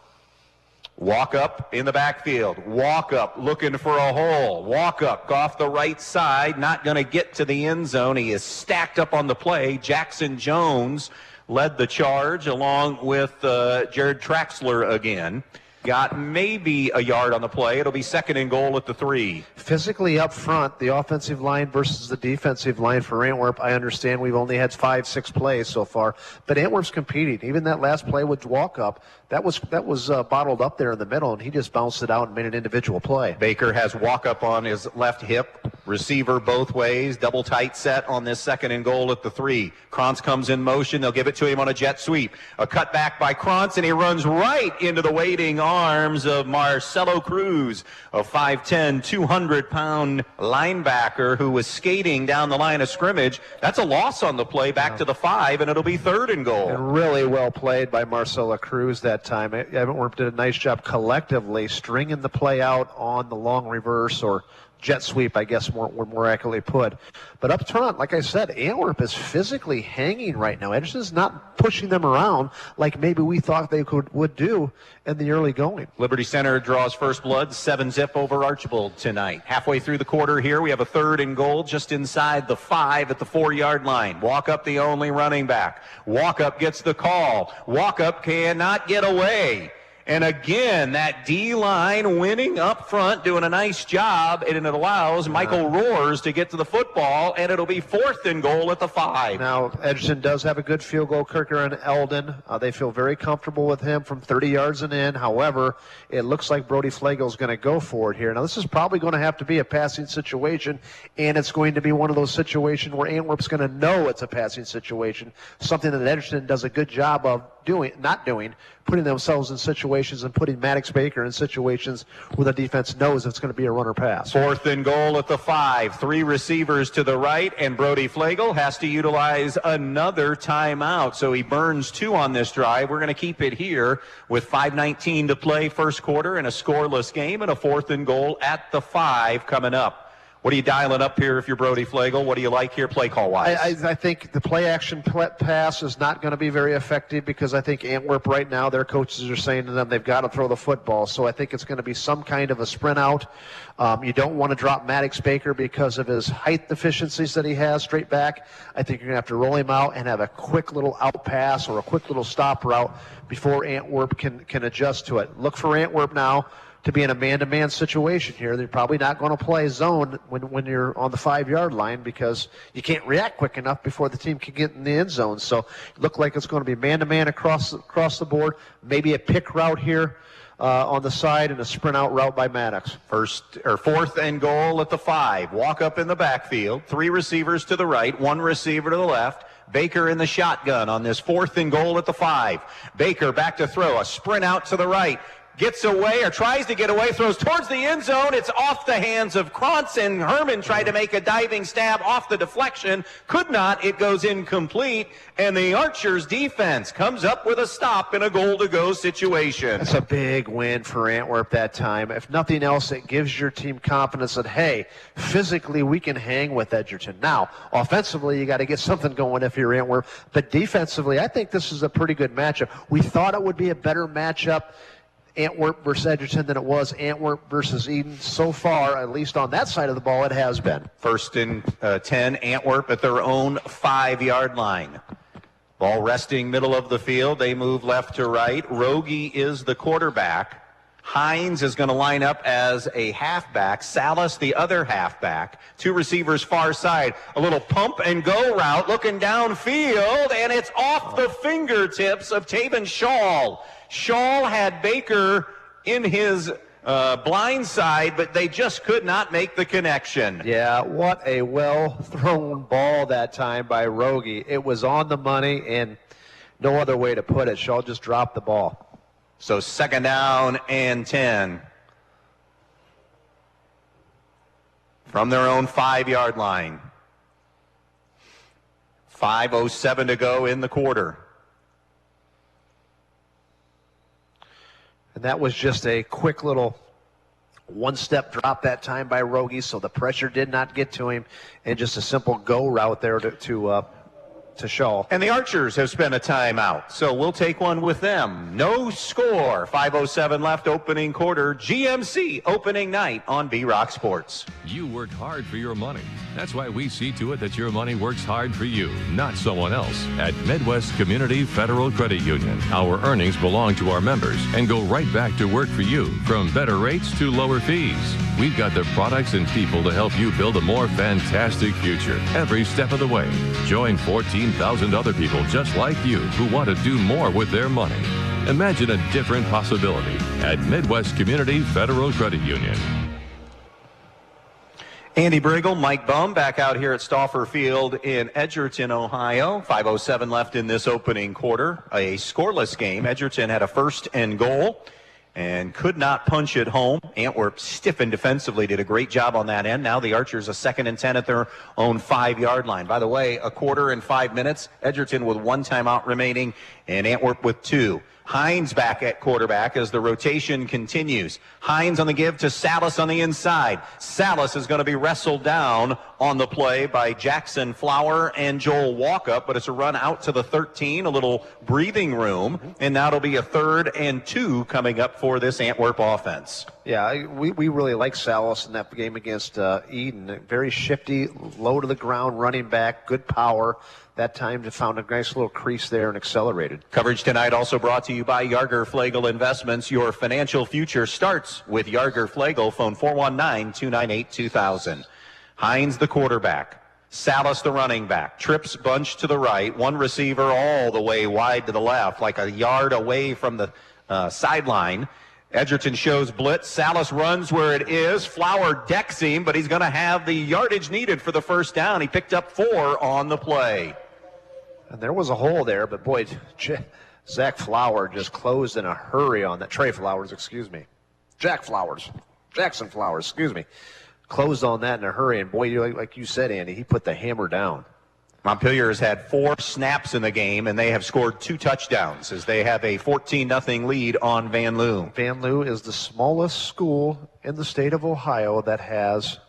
Walk Up in the backfield. Walk Up looking for a hole. Walk Up off the right side, not going to get to the end zone. He is stacked up on the play. Jackson Jones led the charge along with Jared Traxler again. Got maybe a yard on the play. It'll be 2nd and goal at the 3. Physically up front, the offensive line versus the defensive line for Antwerp. I understand we've only had 5-6 plays so far, but Antwerp's competing. Even that last play with Walk Up, that was bottled up there in the middle, and he just bounced it out and made an individual play. Baker has Walk Up on his left hip, receiver both ways, double tight set on this 2nd and goal at the 3. Krantz comes in motion. They'll give it to him on a jet sweep. A cutback by Krantz, and he runs right into the waiting arms of Marcelo Cruz, a 5'10", 200-pound linebacker who was skating down the line of scrimmage. That's a loss on the play back to the 5, and it'll be 3rd and goal. And really well played by Marcelo Cruz that time. Antwerp did a nice job collectively stringing the play out on the long reverse, or jet sweep, I guess more accurately put. But up front, like I said, Antwerp is physically hanging right now. Edgerton's not pushing them around like maybe we thought they would do in the early going. Liberty Center draws first blood, 7-0 over Archbold tonight. Halfway through the quarter here, we have a 3rd and goal just inside the 5 at the 4-yard line. Walk Up the only running back. Walk Up gets the call. Walk Up cannot get away. And again, that D-line winning up front, doing a nice job, and it allows Michael Roars to get to the football, and it'll be 4th and goal at the 5. Now, Edgerton does have a good field goal kicker in Eldon. They feel very comfortable with him from 30 yards and in. However, it looks like Brody Flegel is going to go for it here. Now, this is probably going to have to be a passing situation, and it's going to be one of those situations where Antwerp's going to know it's a passing situation, something that Edgerton does a good job of putting themselves in situations and putting Maddox Baker in situations where the defense knows it's going to be a runner pass. 4th and goal at the 5. 3 receivers to the right, and Brody Flegel has to utilize another timeout. So he burns 2 on this drive. We're going to keep it here with 5:19 to play first quarter and a scoreless game, and a 4th and goal at the 5 coming up. What are you dialing up here if you're Brody Flegel? What do you like here play call-wise? I think the play-action pass is not going to be very effective because I think Antwerp right now, their coaches are saying to them they've got to throw the football. So I think it's going to be some kind of a sprint out. You don't want to drop Maddox Baker because of his height deficiencies that he has straight back. I think you're going to have to roll him out and have a quick little out pass or a quick little stop route before Antwerp can adjust to it. Look for Antwerp now to be in a man-to-man situation here. They're probably not going to play zone when you're on the 5-yard line because you can't react quick enough before the team can get in the end zone. So it looked like it's going to be man-to-man across the board. Maybe a pick route here on the side and a sprint out route by Maddox. 4th and goal at the 5. Walk up in the backfield. 3 receivers to the right, 1 receiver to the left. Baker in the shotgun on this 4th and goal at the 5. Baker back to throw. A sprint out to the right. Gets away or tries to get away, throws towards the end zone. It's off the hands of Krantz, and Herman tried to make a diving stab off the deflection. Could not. It goes incomplete, and the Archers defense comes up with a stop in a goal-to-go situation. That's a big win for Antwerp that time. If nothing else, it gives your team confidence that, hey, physically we can hang with Edgerton. Now, offensively, you got to get something going if you're Antwerp, but defensively, I think this is a pretty good matchup. We thought it would be a better matchup, Antwerp versus Edgerton, than it was Antwerp versus Eden. So far, at least on that side of the ball, it has been. 1st and 10, Antwerp at their own 5-yard line. Ball resting middle of the field. They move left to right. Rogie is the quarterback. Hines is going to line up as a halfback. Salas, the other halfback. 2 receivers far side. A little pump and go route looking downfield, and it's off the fingertips of Taven Shaw. Shaw had Baker in his blind side, but they just could not make the connection. Yeah, what a well-thrown ball that time by Rogie. It was on the money, and no other way to put it. Shaw just dropped the ball. So 2nd down and 10. From their own 5-yard line. 5:07 to go in the quarter. And that was just a quick little one-step drop that time by Rogie, so the pressure did not get to him, and just a simple go route there to Shaw. And the Archers have spent a timeout, so we'll take one with them. No score. 5:07 left, opening quarter. GMC opening night on B-Rock Sports. You work hard for your money. That's why we see to it that your money works hard for you, not someone else. At Midwest Community Federal Credit Union, our earnings belong to our members and go right back to work for you, from better rates to lower fees. We've got the products and people to help you build a more fantastic future every step of the way. Join 14,000 other people just like you who want to do more with their money. Imagine a different possibility at Midwest Community Federal Credit Union. Andy Brigle, Mike Bumb back out here at Stauffer Field in Edgerton, Ohio. 5:07 left in this opening quarter. A scoreless game. Edgerton had a 1st and goal and could not punch it home. Antwerp stiffened defensively, did a great job on that end. Now the Archers a 2nd and 10 at their own 5-yard line. By the way, a quarter and 5 minutes. Edgerton with 1 timeout remaining and Antwerp with 2. Hines back at quarterback as the rotation continues. Hines on the give to Salas on the inside. Salas is going to be wrestled down on the play by Jackson Flower and Joel Walkup, but it's a run out to the 13, a little breathing room, and now it'll be a 3rd and 2 coming up for this Antwerp offense. Yeah, we really like Salas in that game against Eden. Very shifty, low to the ground, running back, good power. That time they found a nice little crease there and accelerated. Coverage tonight also brought to you by Yarger Flegel Investments. Your financial future starts with Yarger Flegel. Phone 419-298-2000. Hines, the quarterback. Salas, the running back. Trips bunch to the right. One receiver all the way wide to the left, like a yard away from the sideline. Edgerton shows blitz. Salas runs where it is. Flower decks him, but he's going to have the yardage needed for the first down. He picked up 4 on the play. And there was a hole there, but boy, Zach Flower just closed in a hurry on that. Trey Flowers, excuse me. Jackson Flowers, excuse me. Closed on that in a hurry, and boy, like you said, Andy, he put the hammer down. Montpelier has had 4 snaps in the game, and they have scored 2 touchdowns as they have a 14-0 lead on Van Loo. Van Loo is the smallest school in the state of Ohio that has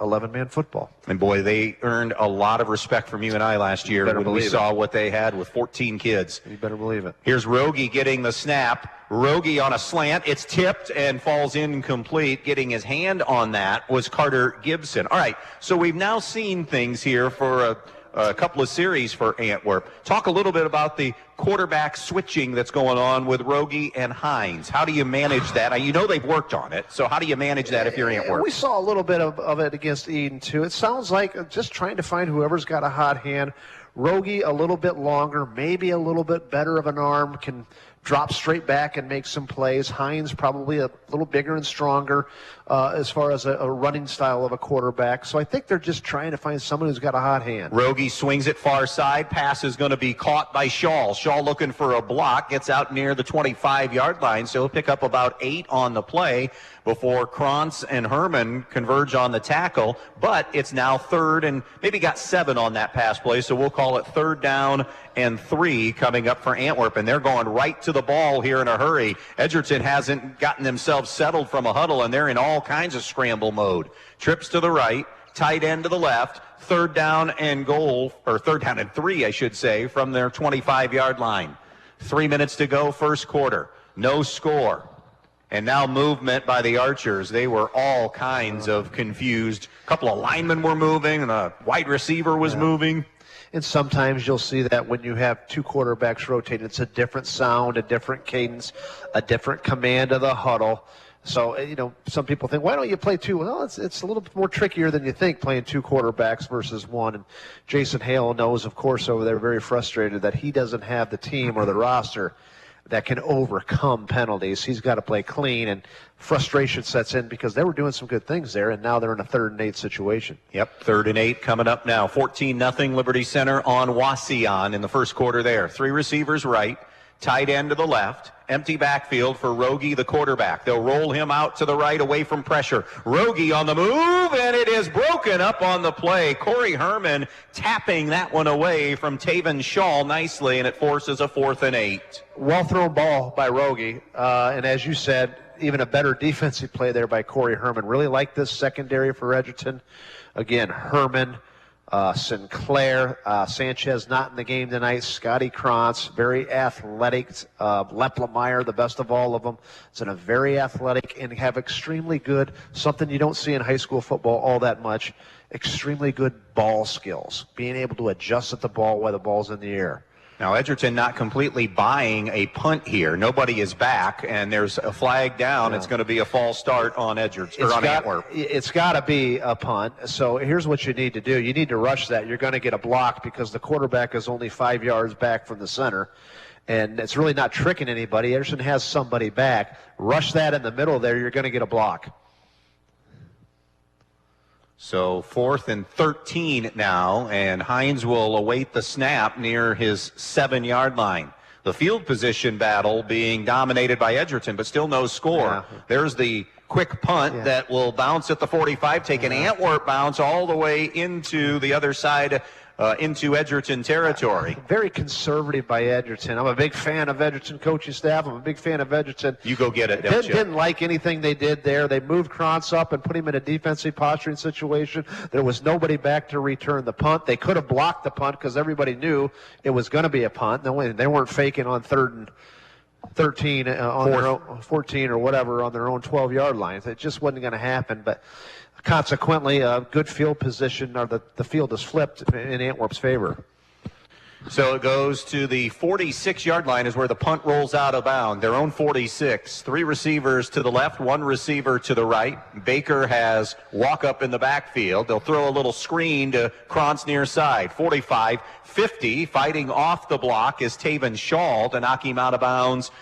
11-man football. And boy, they earned a lot of respect from you and I last year when we saw what they had with 14 kids. You better believe it. Here's Rogie getting the snap. Rogie on a slant. It's tipped and falls incomplete. Getting his hand on that was Carter Gibson. All right, so we've now seen things here for a couple of series for Antwerp. Talk a little bit about the quarterback switching that's going on with Rogie and Hines. How do you manage that? You know they've worked on it, so how do you manage that if you're Antwerp? We saw a little bit of it against Eden, too. It sounds like just trying to find whoever's got a hot hand. Rogie a little bit longer, maybe a little bit better of an arm, can drop straight back and make some plays. Hines probably a little bigger and stronger as far as a running style of a quarterback. So I think they're just trying to find someone who's got a hot hand. Rogie swings it far side. Pass is going to be caught by Shaw. Shaw looking for a block. Gets out near the 25-yard line, so he'll pick up about 8 on the play before Krantz and Herman converge on the tackle. But it's now 3rd and maybe got 7 on that pass play, so we'll call it 3rd down and 3 coming up for Antwerp. And they're going right to the ball here in a hurry. Edgerton hasn't gotten themselves settled from a huddle, and they're in all kinds of scramble mode. Trips to the right, tight end to the left, 3rd down and goal, or 3rd down and 3, I should say, from their 25-yard line. 3 minutes to go, first quarter. No score. And now movement by the Archers. They were all kinds of confused. A couple of linemen were moving, and a wide receiver was moving. And sometimes you'll see that when you have 2 quarterbacks rotate, it's a different sound, a different cadence, a different command of the huddle. So, some people think, why don't you play 2? Well, it's a little bit more trickier than you think playing 2 quarterbacks versus 1. And Jason Hale knows, of course, over there, very frustrated that he doesn't have the team or the roster that can overcome penalties. He's got to play clean, and frustration sets in because they were doing some good things there, and now they're in a 3rd and 8 situation. Yep, 3rd and 8 coming up now. 14-0 Liberty Center on Wasion in the first quarter there. 3 receivers right, tight end to the left, empty backfield for Rogie, the quarterback. They'll roll him out to the right away from pressure. Rogie on the move, and it is broken up on the play. Corey Herman tapping that one away from Taven Shaw nicely, and it forces a 4th and 8. Well thrown ball by Rogie, and as you said, even a better defensive play there by Corey Herman. Really like this secondary for Edgerton. Again, Herman, Sinclair, Sanchez not in the game tonight. Scotty Krantz, very athletic. Leplemeyer, the best of all of them. It's in a very athletic and have extremely good, something you don't see in high school football all that much, extremely good ball skills. Being able to adjust at the ball while the ball's in the air. Now, Edgerton not completely buying a punt here. Nobody is back, and there's a flag down. Yeah. It's going to be a false start on Edgerton, or on Antwerp. It's got to be a punt. So here's what you need to do. You need to rush that. You're going to get a block because the quarterback is only 5 yards back from the center. And it's really not tricking anybody. Edgerton has somebody back. Rush that in the middle there. You're going to get a block. So 4th and 13 now, and Hines will await the snap near his 7-yard line. The field position battle being dominated by Edgerton, but still no score. Yeah. There's the quick punt that will bounce at the 45, take an Antwerp bounce all the way into the other side into Edgerton territory. Very conservative by Edgerton. I'm a big fan of Edgerton coaching staff. I'm a big fan of Edgerton. You go get it, don't you? Didn't like anything they did there. They moved Krantz up and put him in a defensive posturing situation. There was nobody back to return the punt. They could have blocked the punt because everybody knew it was going to be a punt. They weren't faking on 3rd and 13 on their own, 14 or whatever on their own 12-yard lines. It just wasn't going to happen. But consequently, a good field position, or the field is flipped in Antwerp's favor. So it goes to the 46-yard line is where the punt rolls out of bounds. Their own 46. 3 receivers to the left, 1 receiver to the right. Baker has walk up in the backfield. They'll throw a little screen to Krantz near side. 45, 50. Fighting off the block is Taven Shaw to knock him out of bounds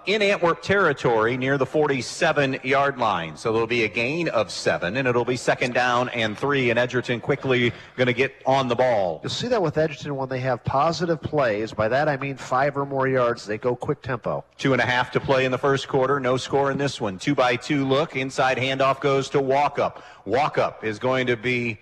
in Antwerp territory near the 47-yard line. So there'll be a gain of 7, and it'll be 2nd down and 3, and Edgerton quickly going to get on the ball. You'll see that with Edgerton when they have positive plays. By that I mean 5 or more yards. They go quick tempo. 2.5 to play in the first quarter. No score in this one. 2-by-2 look. Inside handoff goes to Walkup. Walkup is going to be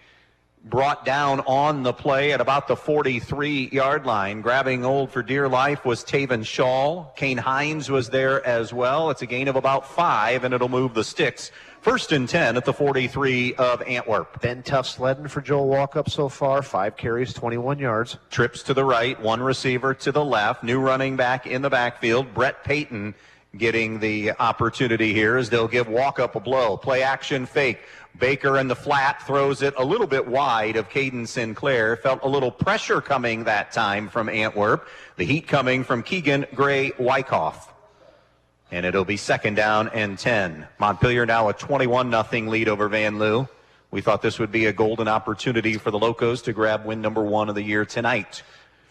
brought down on the play at about the 43-yard line. Grabbing hold for dear life was Taven Shaw. Kane Hines was there as well. It's a gain of about 5, and it'll move the sticks. 1st and 10 at the 43 of Antwerp. Been tough sledding for Joe Walkup so far. 5 carries, 21 yards. Trips to the right, 1 receiver to the left. New running back in the backfield. Brett Payton getting the opportunity here as they'll give Walkup a blow. Play action fake. Baker in the flat throws it a little bit wide of Caden Sinclair. Felt a little pressure coming that time from Antwerp. The heat coming from Keegan Gray-Wyckoff. And it'll be 2nd down and 10. Montpelier now a 21-0 lead over Van Loo. We thought this would be a golden opportunity for the Locos to grab win number 1 of the year tonight.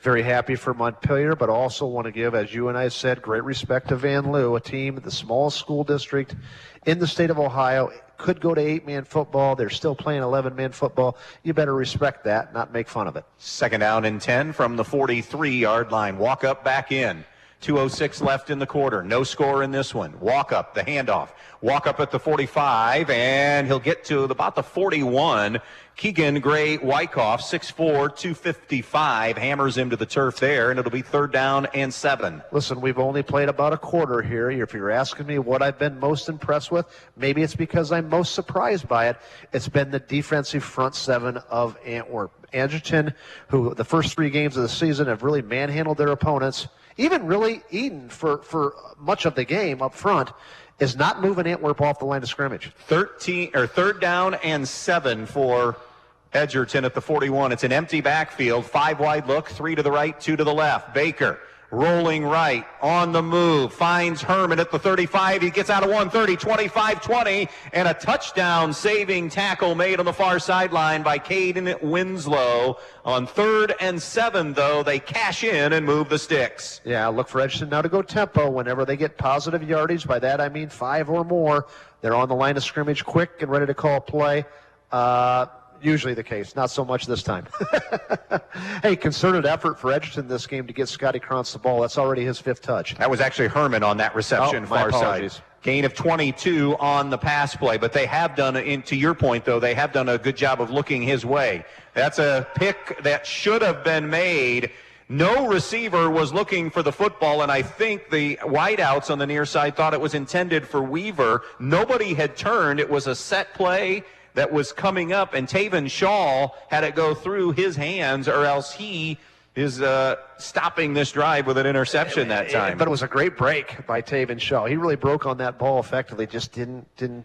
Very happy for Montpelier, but also want to give, as you and I said, great respect to Van Loo, a team, the smallest school district in the state of Ohio. Could go to 8-man football. They're still playing 11-man football. You better respect that, not make fun of it. 2nd down and 10 from the 43-yard line. Walk up back in. 2:06 left in the quarter. No score in this one. Walk up, the handoff. Walk up at the 45, and he'll get to about the 41. Keegan Gray-Wyckoff, 6'4", 255, hammers him to the turf there, and it'll be 3rd down and 7. Listen, we've only played about a quarter here. If you're asking me what I've been most impressed with, maybe it's because I'm most surprised by it. It's been the defensive front 7 of Antwerp. Edgerton, who the first 3 games of the season have really manhandled their opponents, even really Eden for much of the game up front, is not moving Antwerp off the line of scrimmage. 3rd down and 7 for Edgerton at the 41. It's an empty backfield. 5 wide look, 3 to the right, 2 to the left. Baker rolling right, on the move, finds Herman at the 35. He gets out of 130, 25, 20, and a touchdown saving tackle made on the far sideline by Caden Winslow. On 3rd and 7, though, they cash in and move the sticks. Yeah, look for Edgerton now to go tempo whenever they get positive yardage. By that I mean 5 or more. They're on the line of scrimmage quick and ready to call play. Usually the case, not so much this time. Hey, concerted effort for Edgerton this game to get Scotty Krantz the ball. That's already his 5th touch. That was actually Herman on that reception, far side. Gain of 22 on the pass play, but they have done, to your point, though, they have done a good job of looking his way. That's a pick that should have been made. No receiver was looking for the football, and I think the wideouts on the near side thought it was intended for Weaver. Nobody had turned. It was a set play that was coming up, and Taven Shaw had it go through his hands, or else he is stopping this drive with an interception that time. But it was a great break by Taven Shaw. He really broke on that ball effectively, just didn't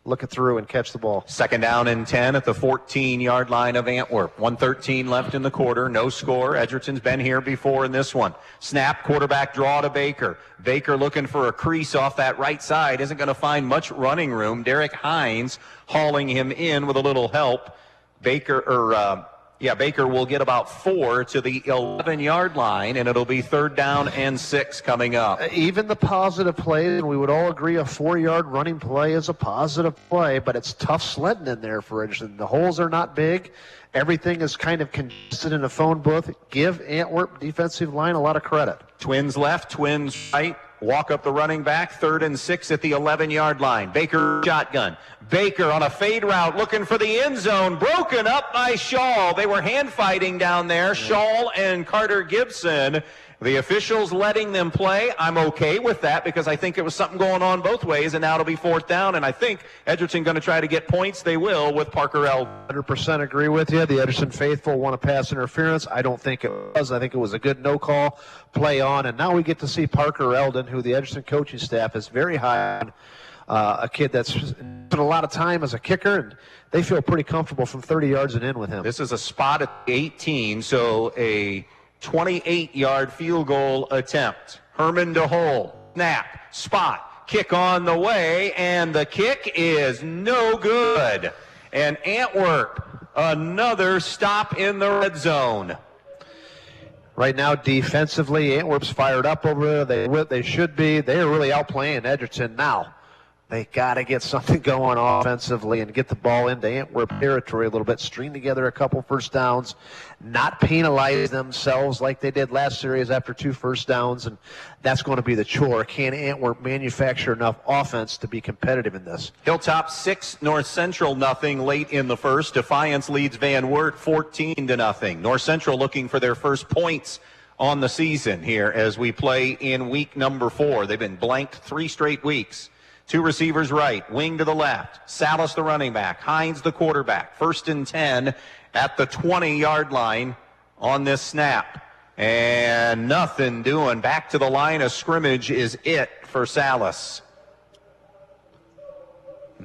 look it through and catch the ball. 2nd down and 10 at the 14-yard line of Antwerp. 1:13 left in the quarter. No score. Edgerton's been here before in this one. Snap, quarterback draw to Baker. Baker looking for a crease off that right side. Isn't going to find much running room. Derek Hines hauling him in with a little help. Baker will get about 4 to the 11-yard line, and it'll be 3rd down and 6 coming up. Even the positive play, and we would all agree a 4-yard running play is a positive play, but it's tough sledding in there for Edgerton. The holes are not big. Everything is kind of congested in a phone booth. Give Antwerp defensive line a lot of credit. Twins left, twins right. walk up the running back, 3rd and 6 at the 11-yard line. Baker shotgun. Baker on a fade route looking for the end zone, broken up by Shaw. They were hand fighting down there, Shaw and Carter Gibson. The officials letting them play. I'm okay with that because I think it was something going on both ways, and now it'll be 4th down, and I think Edgerton going to try to get points. They will with Parker Eldon. 100% agree with you. The Edgerton faithful want a pass interference. I don't think it was. I think it was a good no-call play on, and now we get to see Parker Eldon, who the Edgerton coaching staff is very high on, a kid that's spent a lot of time as a kicker, and they feel pretty comfortable from 30 yards and in with him. This is a spot at 18, so a 28-yard field goal attempt. Herman to hole. Snap. Spot. Kick on the way, and the kick is no good. And Antwerp, another stop in the red zone. Right now, defensively, Antwerp's fired up over there. They should be. They are really outplaying Edgerton now. They got to get something going offensively and get the ball into Antwerp territory a little bit, string together a couple first downs, not penalize themselves like they did last series after 2 first downs, and that's going to be the chore. Can Antwerp manufacture enough offense to be competitive in this? Hilltop 6, North Central nothing late in the first. Defiance leads Van Wert 14-0. North Central looking for their first points on the season here as we play in week number 4. They've been blanked 3 straight weeks. 2 receivers right, wing to the left. Salas the running back, Hines the quarterback. 1st and 10 at the 20-yard line on this snap. And nothing doing. Back to the line of scrimmage is it for Salas.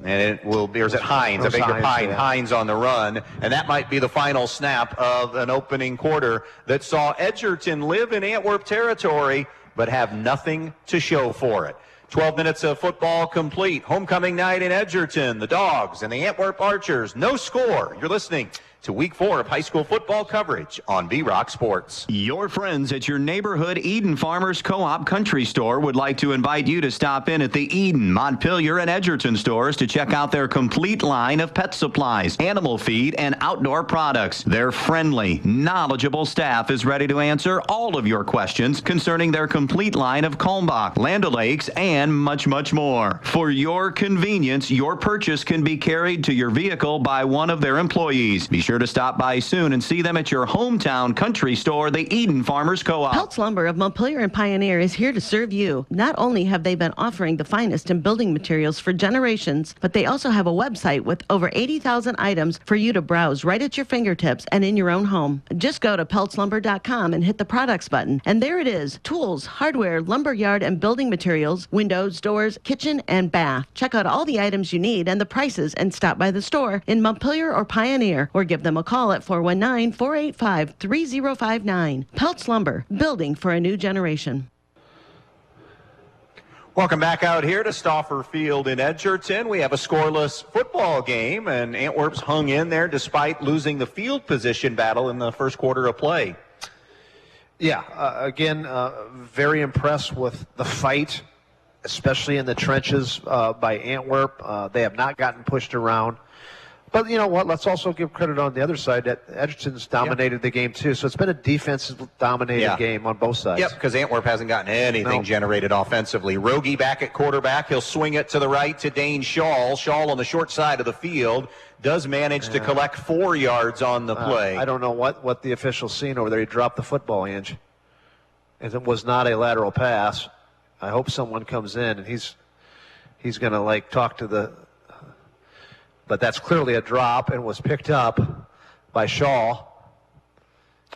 And it will be, or is it Hines? I beg your pardon, Hines on the run. And that might be the final snap of an opening quarter that saw Edgerton live in Antwerp territory but have nothing to show for it. 12 minutes of football complete. Homecoming night in Edgerton. The Dogs and the Antwerp Archers. No score. You're listening to Week 4 of high school football coverage on B-Rock Sports. Your friends at your neighborhood Eden Farmers Co-op Country Store would like to invite you to stop in at the Eden, Montpelier, and Edgerton stores to check out their complete line of pet supplies, animal feed, and outdoor products. Their friendly, knowledgeable staff is ready to answer all of your questions concerning their complete line of Kalmbach, Land O'Lakes, and much, much more. For your convenience, your purchase can be carried to your vehicle by one of their employees. Be sure to stop by soon and see them at your hometown country store, the Eden Farmers Co-op. Peltz Lumber of Montpelier and Pioneer is here to serve you. Not only have they been offering the finest in building materials for generations, but they also have a website with over 80,000 items for you to browse right at your fingertips and in your own home. Just go to peltzlumber.com and hit the products button, and there it is. Tools, hardware, lumberyard, and building materials, windows, doors, kitchen, and bath. Check out all the items you need and the prices and stop by the store in Montpelier or Pioneer, or give them a call at 419-485-3059. Peltz Lumber, building for a new generation. Welcome back out here to Stauffer Field in Edgerton. We have a scoreless football game, and Antwerp's hung in there despite losing the field position battle in the first quarter of play. Yeah, again, very impressed with the fight, especially in the trenches by Antwerp. They have not gotten pushed around. But you know what? Let's also give credit on the other side that Edgerton's dominated the game too. So it's been a defensive-dominated game on both sides. Yep, because Antwerp hasn't gotten anything generated offensively. Rogie back at quarterback. He'll swing it to the right to Dane Shaw. Shaw on the short side of the field does manage to collect 4 yards on the play. I don't know what the official's seen over there. He dropped the football, Ange. And it was not a lateral pass. I hope someone comes in and he's going to talk to the... But that's clearly a drop and was picked up by Shaw.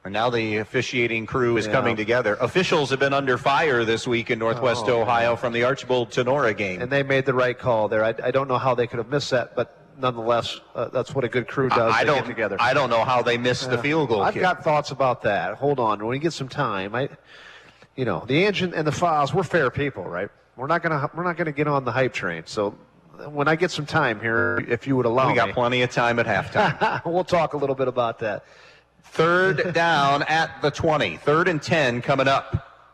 And now the officiating crew is coming together. Officials have been under fire this week in Northwest Ohio from the Archibald Tenora game. And they made the right call there. I don't know how they could have missed that, but nonetheless, that's what a good crew does. They get together. I don't know how they missed the field goal I've kick. got thoughts about that. Hold on. When we get some time, the engine and the files, we're fair people, right? We're not gonna get on the hype train. So when I get some time here, if you would allow me. We got plenty of time at halftime. We'll talk a little bit about that. 3rd down at the 20. 3rd and 10 coming up.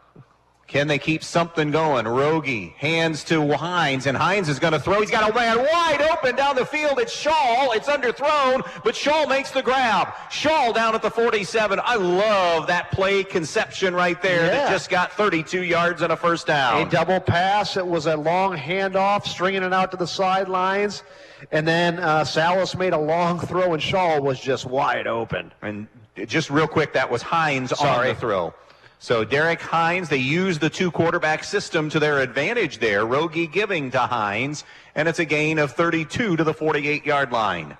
Can they keep something going? Rogie hands to Hines, and Hines is going to throw. He's got a man wide open down the field. It's Shaw. It's underthrown, but Shaw makes the grab. Shaw down at the 47. I love that play conception right there that just got 32 yards and a first down. A double pass. It was a long handoff, stringing it out to the sidelines. And then Salas made a long throw, and Shaw was just wide open. And just real quick, that was Hines on the throw. So Derek Hines, they use the two-quarterback system to their advantage there. Rogie giving to Hines, and it's a gain of 32 to the 48-yard line.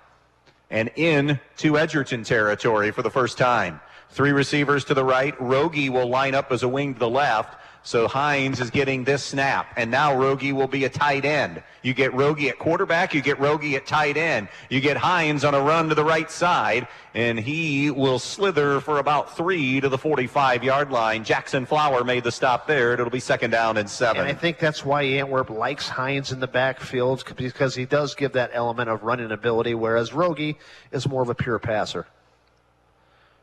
And in to Edgerton territory for the first time. 3 receivers to the right. Rogie will line up as a wing to the left. So Hines is getting this snap, and now Rogie will be a tight end. You get Rogie at quarterback, you get Rogie at tight end. You get Hines on a run to the right side, and he will slither for about 3 to the 45-yard line. Jackson Flower made the stop there. It'll be 2nd down and 7. And I think that's why Antwerp likes Hines in the backfield, because he does give that element of running ability, whereas Rogie is more of a pure passer.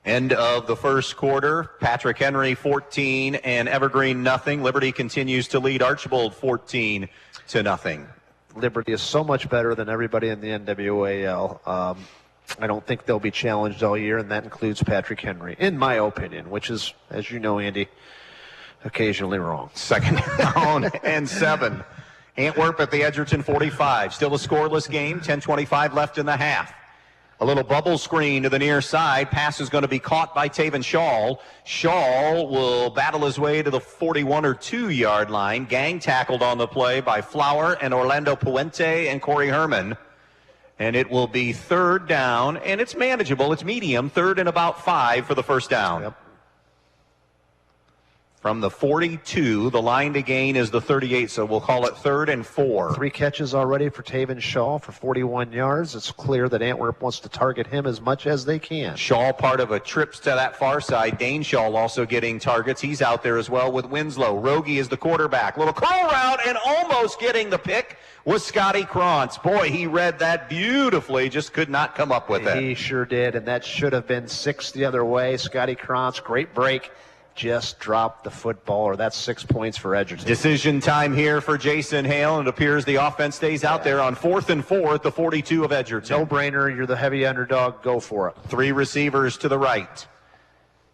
End of the first quarter. Patrick Henry 14 and Evergreen nothing. Liberty continues to lead Archbold 14 to nothing. Liberty is so much better than everybody in the NWAL. I don't think they'll be challenged all year, and that includes Patrick Henry, in my opinion, which is, as you know, Andy, occasionally wrong. 2nd down and 7. Antwerp at the Edgerton 45. Still a scoreless game. 10:25 left in the half. A little bubble screen to the near side. Pass is going to be caught by Taven Shaw. Shaw will battle his way to the 41 or 2-yard line. Gang tackled on the play by Flower and Orlando Puente and Corey Herman. And it will be 3rd down, and it's manageable. It's medium. 3rd and about 5 for the first down. Yep. From the 42, the line to gain is the 38, so we'll call it 3rd and 4. 3 catches already for Taven Shaw for 41 yards. It's clear that Antwerp wants to target him as much as they can. Shaw part of a trip to that far side. Dane Shaw also getting targets. He's out there as well with Winslow. Rogie is the quarterback. Little curl route and almost getting the pick was Scotty Krantz. Boy, he read that beautifully, just could not come up with it. He sure did, and that should have been 6 the other way. Scotty Krantz, great break. Just dropped the football, or that's 6 points for Edgerton. Decision time here for Jason Hale, and it appears the offense stays out there on 4th and 4 at the 42 of Edgerton. No-brainer. You're the heavy underdog. Go for it. 3 receivers to the right.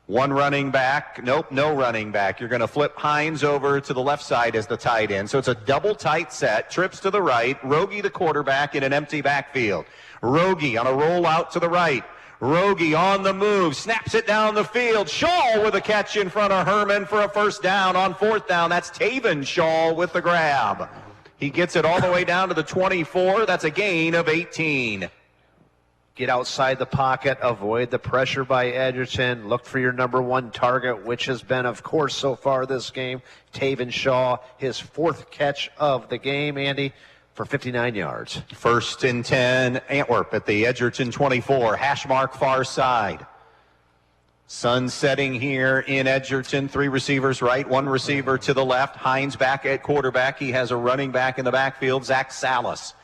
1 running back. Nope, no running back. You're going to flip Hines over to the left side as the tight end. So it's a double tight set. Trips to the right. Rogie the quarterback in an empty backfield. Rogie on a roll out to the right. Rogie on the move, snaps it down the field. Shaw with a catch in front of Herman for a first down on 4th down. That's Taven Shaw with the grab. He gets it all the way down to the 24. That's a gain of 18. Get outside the pocket, avoid the pressure by Edgerton. Look for your number 1 target, which has been, of course, so far this game, Taven Shaw, his 4th catch of the game, Andy, for 59 yards. 1st and 10, Antwerp at the Edgerton 24, hash mark far side. Sun setting here in Edgerton. 3 receivers right, 1 receiver to the left. Hines back at quarterback. He has a running back in the backfield, Zach Salas.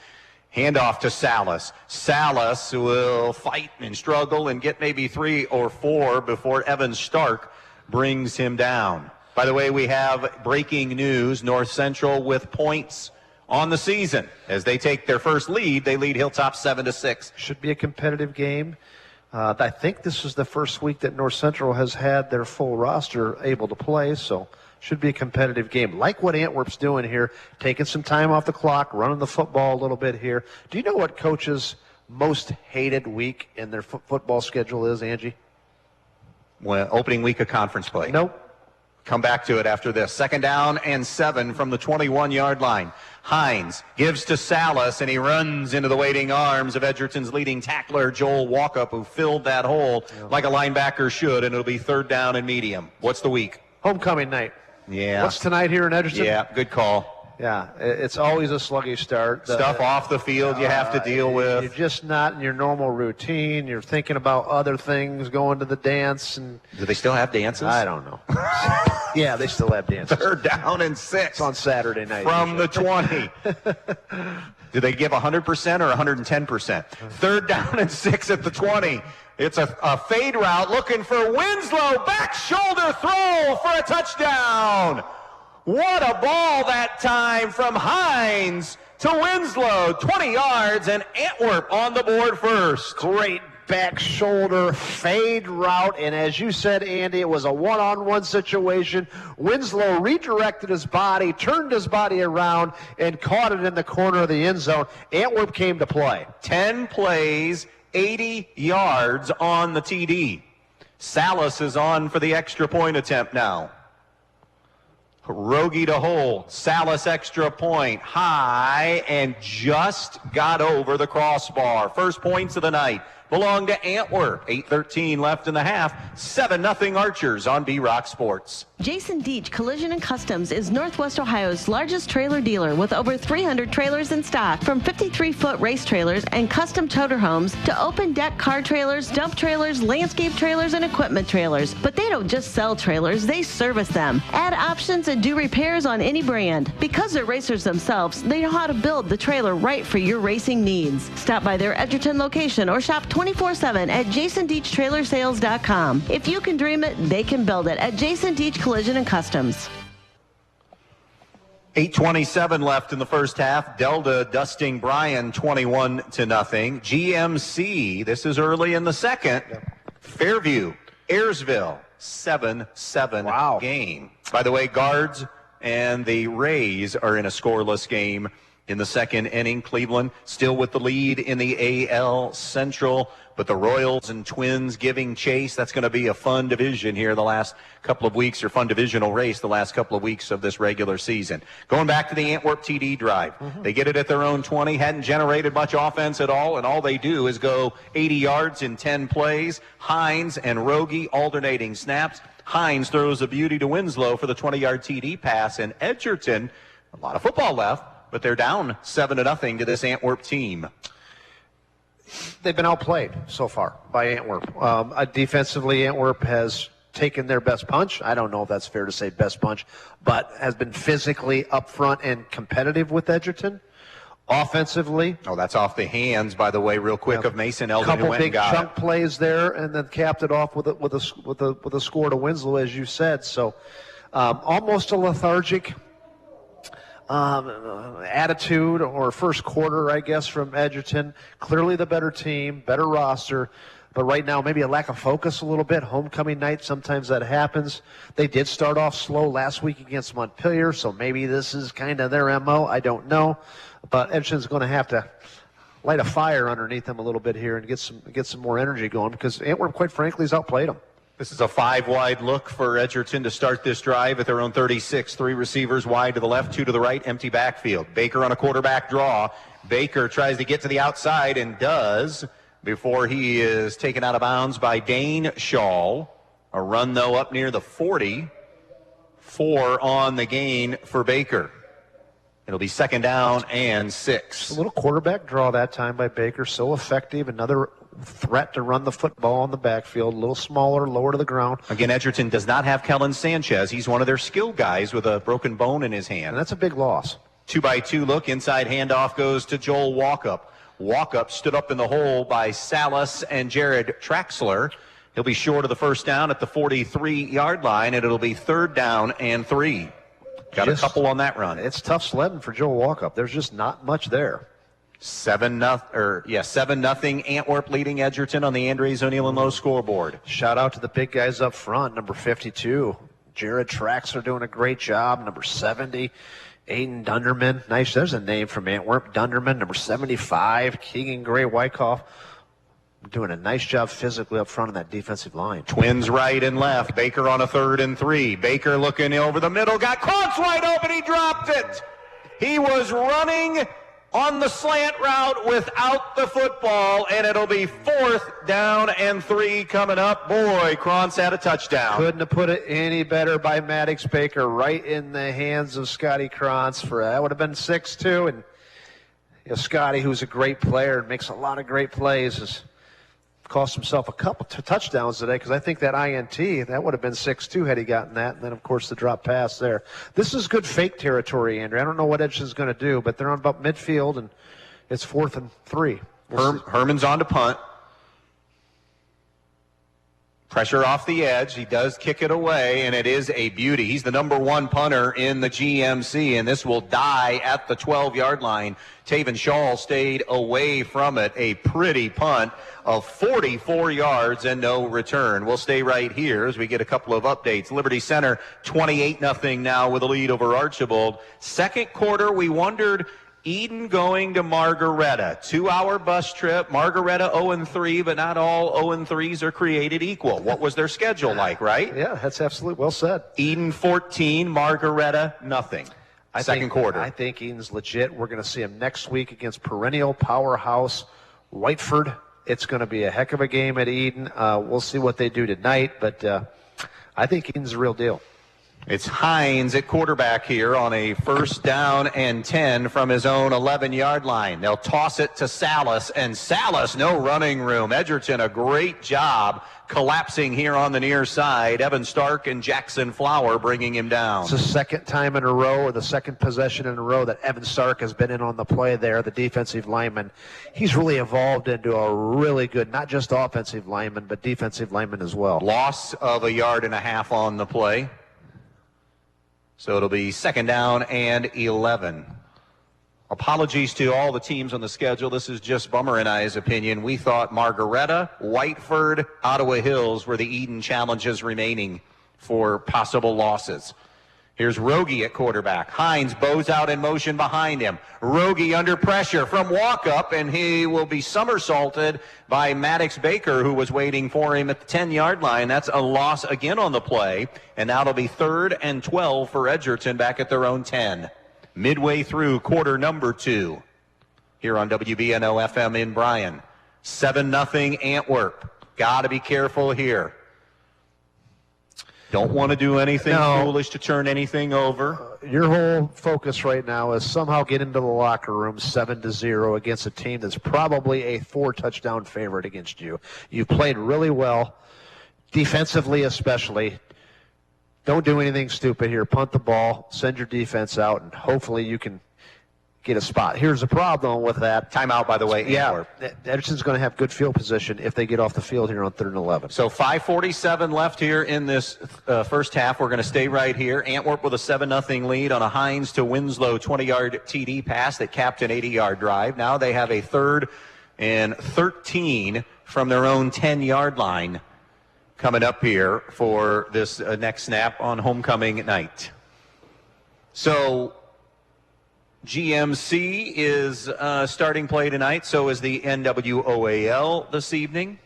Handoff to Salas. Salas will fight and struggle and get maybe 3 or 4 before Evan Stark brings him down. By the way, we have breaking news. North Central with points on the season. As they take their first lead, they lead Hilltop 7-6. Should be a competitive game. I think this is the first week that North Central has had their full roster able to play, so should be a competitive game. Like what Antwerp's doing here, taking some time off the clock, running the football a little bit here. Do you know what coach's most hated week in their football schedule is, Angie? Well, opening week of conference play. Nope. Come back to it after this. 2nd down and 7 from the 21-yard line. Hines gives to Salas, and he runs into the waiting arms of Edgerton's leading tackler, Joel Walkup, who filled that hole like a linebacker should, and it'll be 3rd down and medium. What's the week? Homecoming night. Yeah. What's tonight here in Edgerton? Yeah, good call. Yeah, it's always a sluggish start. Stuff off the field you have to deal with. You're just not in your normal routine. You're thinking about other things, going to the dance. And do they still have dances? I don't know. Yeah, they still have dances. 3rd down and 6. It's on Saturday night. From the 20. Do they give 100% or 110%? 3rd down and 6 at the 20. It's a fade route looking for Winslow. Back shoulder throw for a touchdown. What a ball that time from Hines to Winslow. 20 yards, and Antwerp on the board first. Great back shoulder fade route, and as you said, Andy, it was a one-on-one situation. Winslow redirected his body, turned his body around, and caught it in the corner of the end zone. Antwerp came to play. 10 plays, 80 yards on the TD. Salas is on for the extra point attempt now. Rogie to hold. Salas extra point. High, and just got over the crossbar. First points of the night belong to Antwerp. 8:13 left in the half. 7-0 Archers on B-Rock Sports. Jason Deach Collision and Customs is Northwest Ohio's largest trailer dealer with over 300 trailers in stock. From 53-foot race trailers and custom toter homes to open deck car trailers, dump trailers, landscape trailers, and equipment trailers. But they don't just sell trailers, they service them. Add options and do repairs on any brand. Because they're racers themselves, they know how to build the trailer right for your racing needs. Stop by their Edgerton location or shop 24/7 at jasondeachtrailersales.com. If you can dream it, they can build it at Jason Deach Collision and Customs. 8:27 left in the first half. Delta dusting Bryan 21-0. GMC, this is early in the second. Fairview, Ayersville, 7-7 game. By the way, Guards and the Rays are in a scoreless game in the second inning. Cleveland still with the lead in the AL Central, but the Royals and Twins giving chase. That's going to be a fun division here the last couple of weeks, or fun divisional race the last couple of weeks of this regular season. Going back to the Antwerp TD drive. They get it at their own 20, hadn't generated much offense at all, and all they do is go 80 yards in 10 plays. Hines and Rogie alternating snaps. Hines throws a beauty to Winslow for the 20-yard TD pass, and Edgerton, a lot of football left, but they're down 7-0 to this Antwerp team. They've been outplayed so far by Antwerp. Defensively, Antwerp has taken their best punch. I don't know if that's fair to say best punch, but has been physically up front and competitive with Edgerton. Offensively, that's off the hands, by the way, real quick, of Mason Eldon. Couple big chunk plays there, and then capped it off with a score to Winslow, as you said. So almost a lethargic attitude or first quarter, I guess, from Edgerton. Clearly the better team, better roster, but right now maybe a lack of focus a little bit. Homecoming night, sometimes that happens. They did start off slow last week against Montpelier, so maybe this is kind of their MO. I don't know, but Edgerton's going to have to light a fire underneath them a little bit here and get some more energy going, because Antwerp, quite frankly, has outplayed them. This is a 5-wide look for Edgerton to start this drive at their own 36. 3 receivers wide to the left, 2 to the right, empty backfield. Baker on a quarterback draw. Baker tries to get to the outside and does before he is taken out of bounds by Dane Shaw. A run, though, up near the 40. 4 on the gain for Baker. It'll be second down and 6. A little quarterback draw that time by Baker, so effective. Another threat to run the football in the backfield, a little smaller, lower to the ground. Again, Edgerton does not have Kellen Sanchez. He's one of their skill guys with a broken bone in his hand. And that's a big loss. 2-by-2 look. Inside handoff goes to Joel Walkup. Walkup stood up in the hole by Salas and Jared Traxler. He'll be short of the first down at the 43-yard line, and it'll be third down and 3. Got a couple on that run. It's tough sledding for Joel Walkup. There's just not much there. 7-0 Antwerp leading Edgerton on the Andres O'Neill and Lowe scoreboard. Shout out to the big guys up front. Number 52, Jared Traxler, doing a great job. Number 70, Aiden Dunderman. Nice. There's a name from Antwerp. Dunderman. Number 75, Keegan Gray Wyckoff. Doing a nice job physically up front on that defensive line. Twins right and left. Baker on a 3rd and 3. Baker looking over the middle. Got Krantz wide open. He dropped it. He was running on the slant route without the football, and it'll be 4th down and 3 coming up. Boy, Krantz had a touchdown. Couldn't have put it any better by Maddox Baker, right in the hands of Scotty Krantz. That would have been 6-2. And Scotty, who's a great player and makes a lot of great plays, has cost himself a couple touchdowns today, because I think that INT, that would have been 6-2 had he gotten that. And then, of course, the drop pass there. This is good fake territory, Andrew. I don't know what Edgerton's going to do, but they're on about midfield, and it's 4th and 3. Herman's on to punt. Pressure off the edge. He does kick it away, and it is a beauty. He's the number 1 punter in the GMC, and this will die at the 12-yard line. Taven Shaw stayed away from it. A pretty punt of 44 yards and no return. We'll stay right here as we get a couple of updates. Liberty Center 28-0 now with a lead over Archibald. Second quarter, we wondered, Eden going to Margaretta. 2-hour bus trip. Margaretta 0-3, but not all 0-3s are created equal. What was their schedule like, right? Yeah, that's absolutely well said. Eden 14, Margaretta nothing. Second quarter. I think Eden's legit. We're going to see him next week against perennial powerhouse Whiteford. It's going to be a heck of a game at Eden. We'll see what they do tonight, but I think Eden's the real deal. It's Hines at quarterback here on a 1st down and 10 from his own 11-yard line. They'll toss it to Salas, and Salas, no running room. Edgerton, a great job collapsing here on the near side. Evan Stark and Jackson Flower bringing him down. It's the second time in a row, or the second possession in a row, that Evan Stark has been in on the play there, the defensive lineman. He's really evolved into a really good, not just offensive lineman, but defensive lineman as well. Loss of 1.5 yards on the play. So it'll be 2nd down and 11. Apologies to all the teams on the schedule. This is just Bummer and I's opinion. We thought Margaretta, Whiteford, Ottawa Hills were the Eden challenges remaining for possible losses. Here's Rogie at quarterback. Hines bows out in motion behind him. Rogie under pressure from walk-up, and he will be somersaulted by Maddox Baker, who was waiting for him at the 10-yard line. That's a loss again on the play, and now it'll be 3rd and 12 for Edgerton back at their own 10. Midway through quarter number 2 here on WBNO FM in Bryan. 7-0 Antwerp. Got to be careful here. Don't want to do anything foolish to turn anything over. Your whole focus right now is somehow get into the locker room 7-0 against a team that's probably a 4-touchdown favorite against you. You've played really well, defensively especially. Don't do anything stupid here. Punt the ball, send your defense out, and hopefully you can get a spot. Here's the problem with that. Timeout, by the way. Yeah, Edgerton's going to have good field position if they get off the field here on 3rd and 11. So 5:47 left here in this first half. We're going to stay right here. Antwerp with a 7-0 lead on a Hines to Winslow 20-yard TD pass that capped an 80-yard drive. Now they have a 3rd and 13 from their own 10-yard line coming up here for this next snap on homecoming night. So GMC is starting play tonight. So is the NWOAL this evening.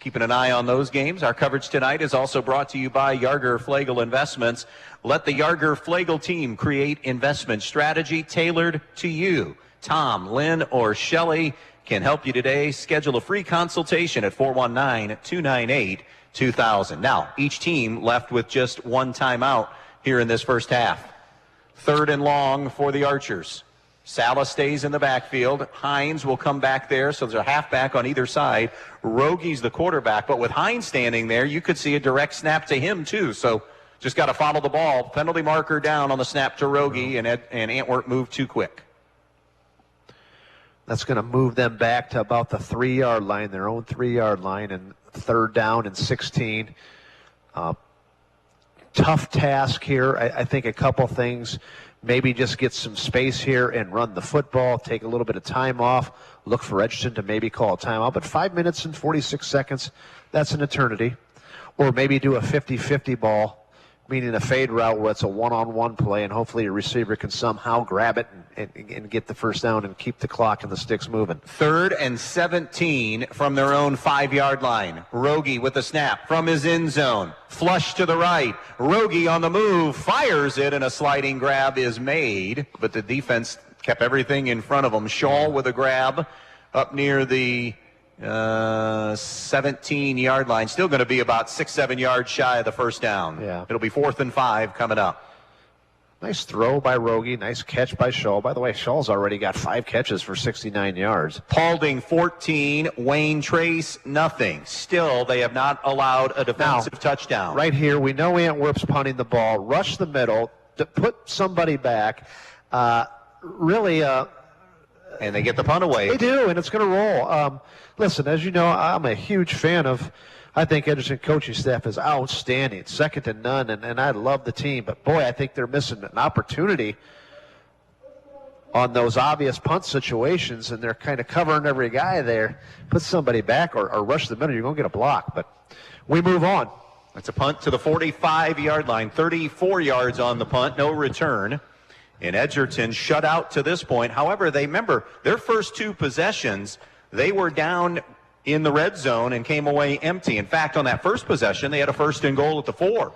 Keeping an eye on those games. Our coverage tonight is also brought to you by Yarger Flegel Investments. Let the Yarger Flegel team create investment strategy tailored to you. Tom, Lynn, or Shelley can help you today. Schedule a free consultation at 419-298-2000. Now, each team left with just one timeout here in this first half. 3rd and long for the Archers. Salah stays in the backfield. Hines will come back there, so there's a halfback on either side. Rogie's the quarterback, but with Hines standing there, you could see a direct snap to him too. So just got to follow the ball. Penalty marker down on the snap to Rogie, and Antwerp moved too quick. That's going to move them back to about the 3-yard line, their own 3-yard line, and 3rd down and 16. Tough task here. I think a couple things. Maybe just get some space here and run the football, take a little bit of time off, look for Edgerton to maybe call a timeout. But 5 minutes and 46 seconds, that's an eternity. Or maybe do a 50-50 ball, meaning a fade route where it's a one-on-one play, and hopefully your receiver can somehow grab it and get the first down and keep the clock and the sticks moving. 3rd and 17 from their own 5-yard line. Rogie with the snap from his end zone. Flush to the right. Rogie on the move, fires it, and a sliding grab is made, but the defense kept everything in front of them. Shaw with a grab up near the 17-yard line. Still going to be about 6-7 yards shy of the first down. Yeah. It'll be 4th and 5 coming up. Nice throw by Rogie. Nice catch by Shaw. By the way, Shaw's already got 5 catches for 69 yards. Paulding 14, Wayne Trace nothing. Still, they have not allowed a defensive touchdown. Right here, we know Antwerp's punting the ball. Rush the middle, to put somebody back. And they get the punt away. They do, and it's going to roll. Listen, as you know, I'm a huge fan of I think Edgerton coaching staff is outstanding, second to none, and I love the team. But, boy, I think they're missing an opportunity on those obvious punt situations, and they're kind of covering every guy there. Put somebody back or rush the middle, you're going to get a block. But we move on. It's a punt to the 45-yard line, 34 yards on the punt, no return. And Edgerton shut out to this point. However, they remember their first two possessions, they were down in the red zone and came away empty. In fact, on that first possession, they had a first and goal at the 4.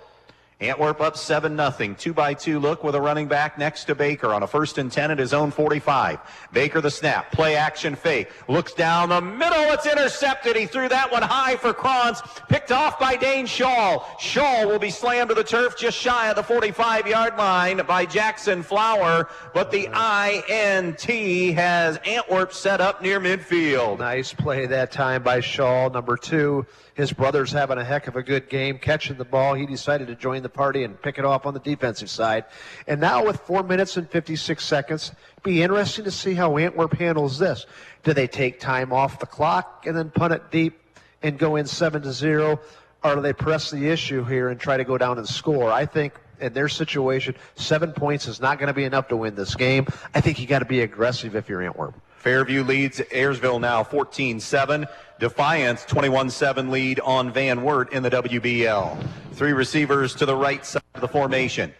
Antwerp up 7-0. 2-by-2 look with a running back next to Baker on a 1st and 10 at his own 45. Baker the snap, play action fake, looks down the middle, it's intercepted. He threw that one high for Krantz, picked off by Dane Shaw. Shaw will be slammed to the turf just shy of the 45-yard line by Jackson Flower, but the INT has Antwerp set up near midfield. Nice play that time by Shaw, number 2. His brother's having a heck of a good game, catching the ball. He decided to join the party and pick it off on the defensive side. And now with 4 minutes and 56 seconds, be interesting to see how Antwerp handles this. Do they take time off the clock and then punt it deep and go in 7-0? Or do they press the issue here and try to go down and score? I think in their situation, 7 points is not going to be enough to win this game. I think you got to be aggressive if you're Antwerp. Fairview leads Ayersville now 14-7. Defiance 21-7 lead on Van Wert in the WBL. 3 receivers to the right side of the formation.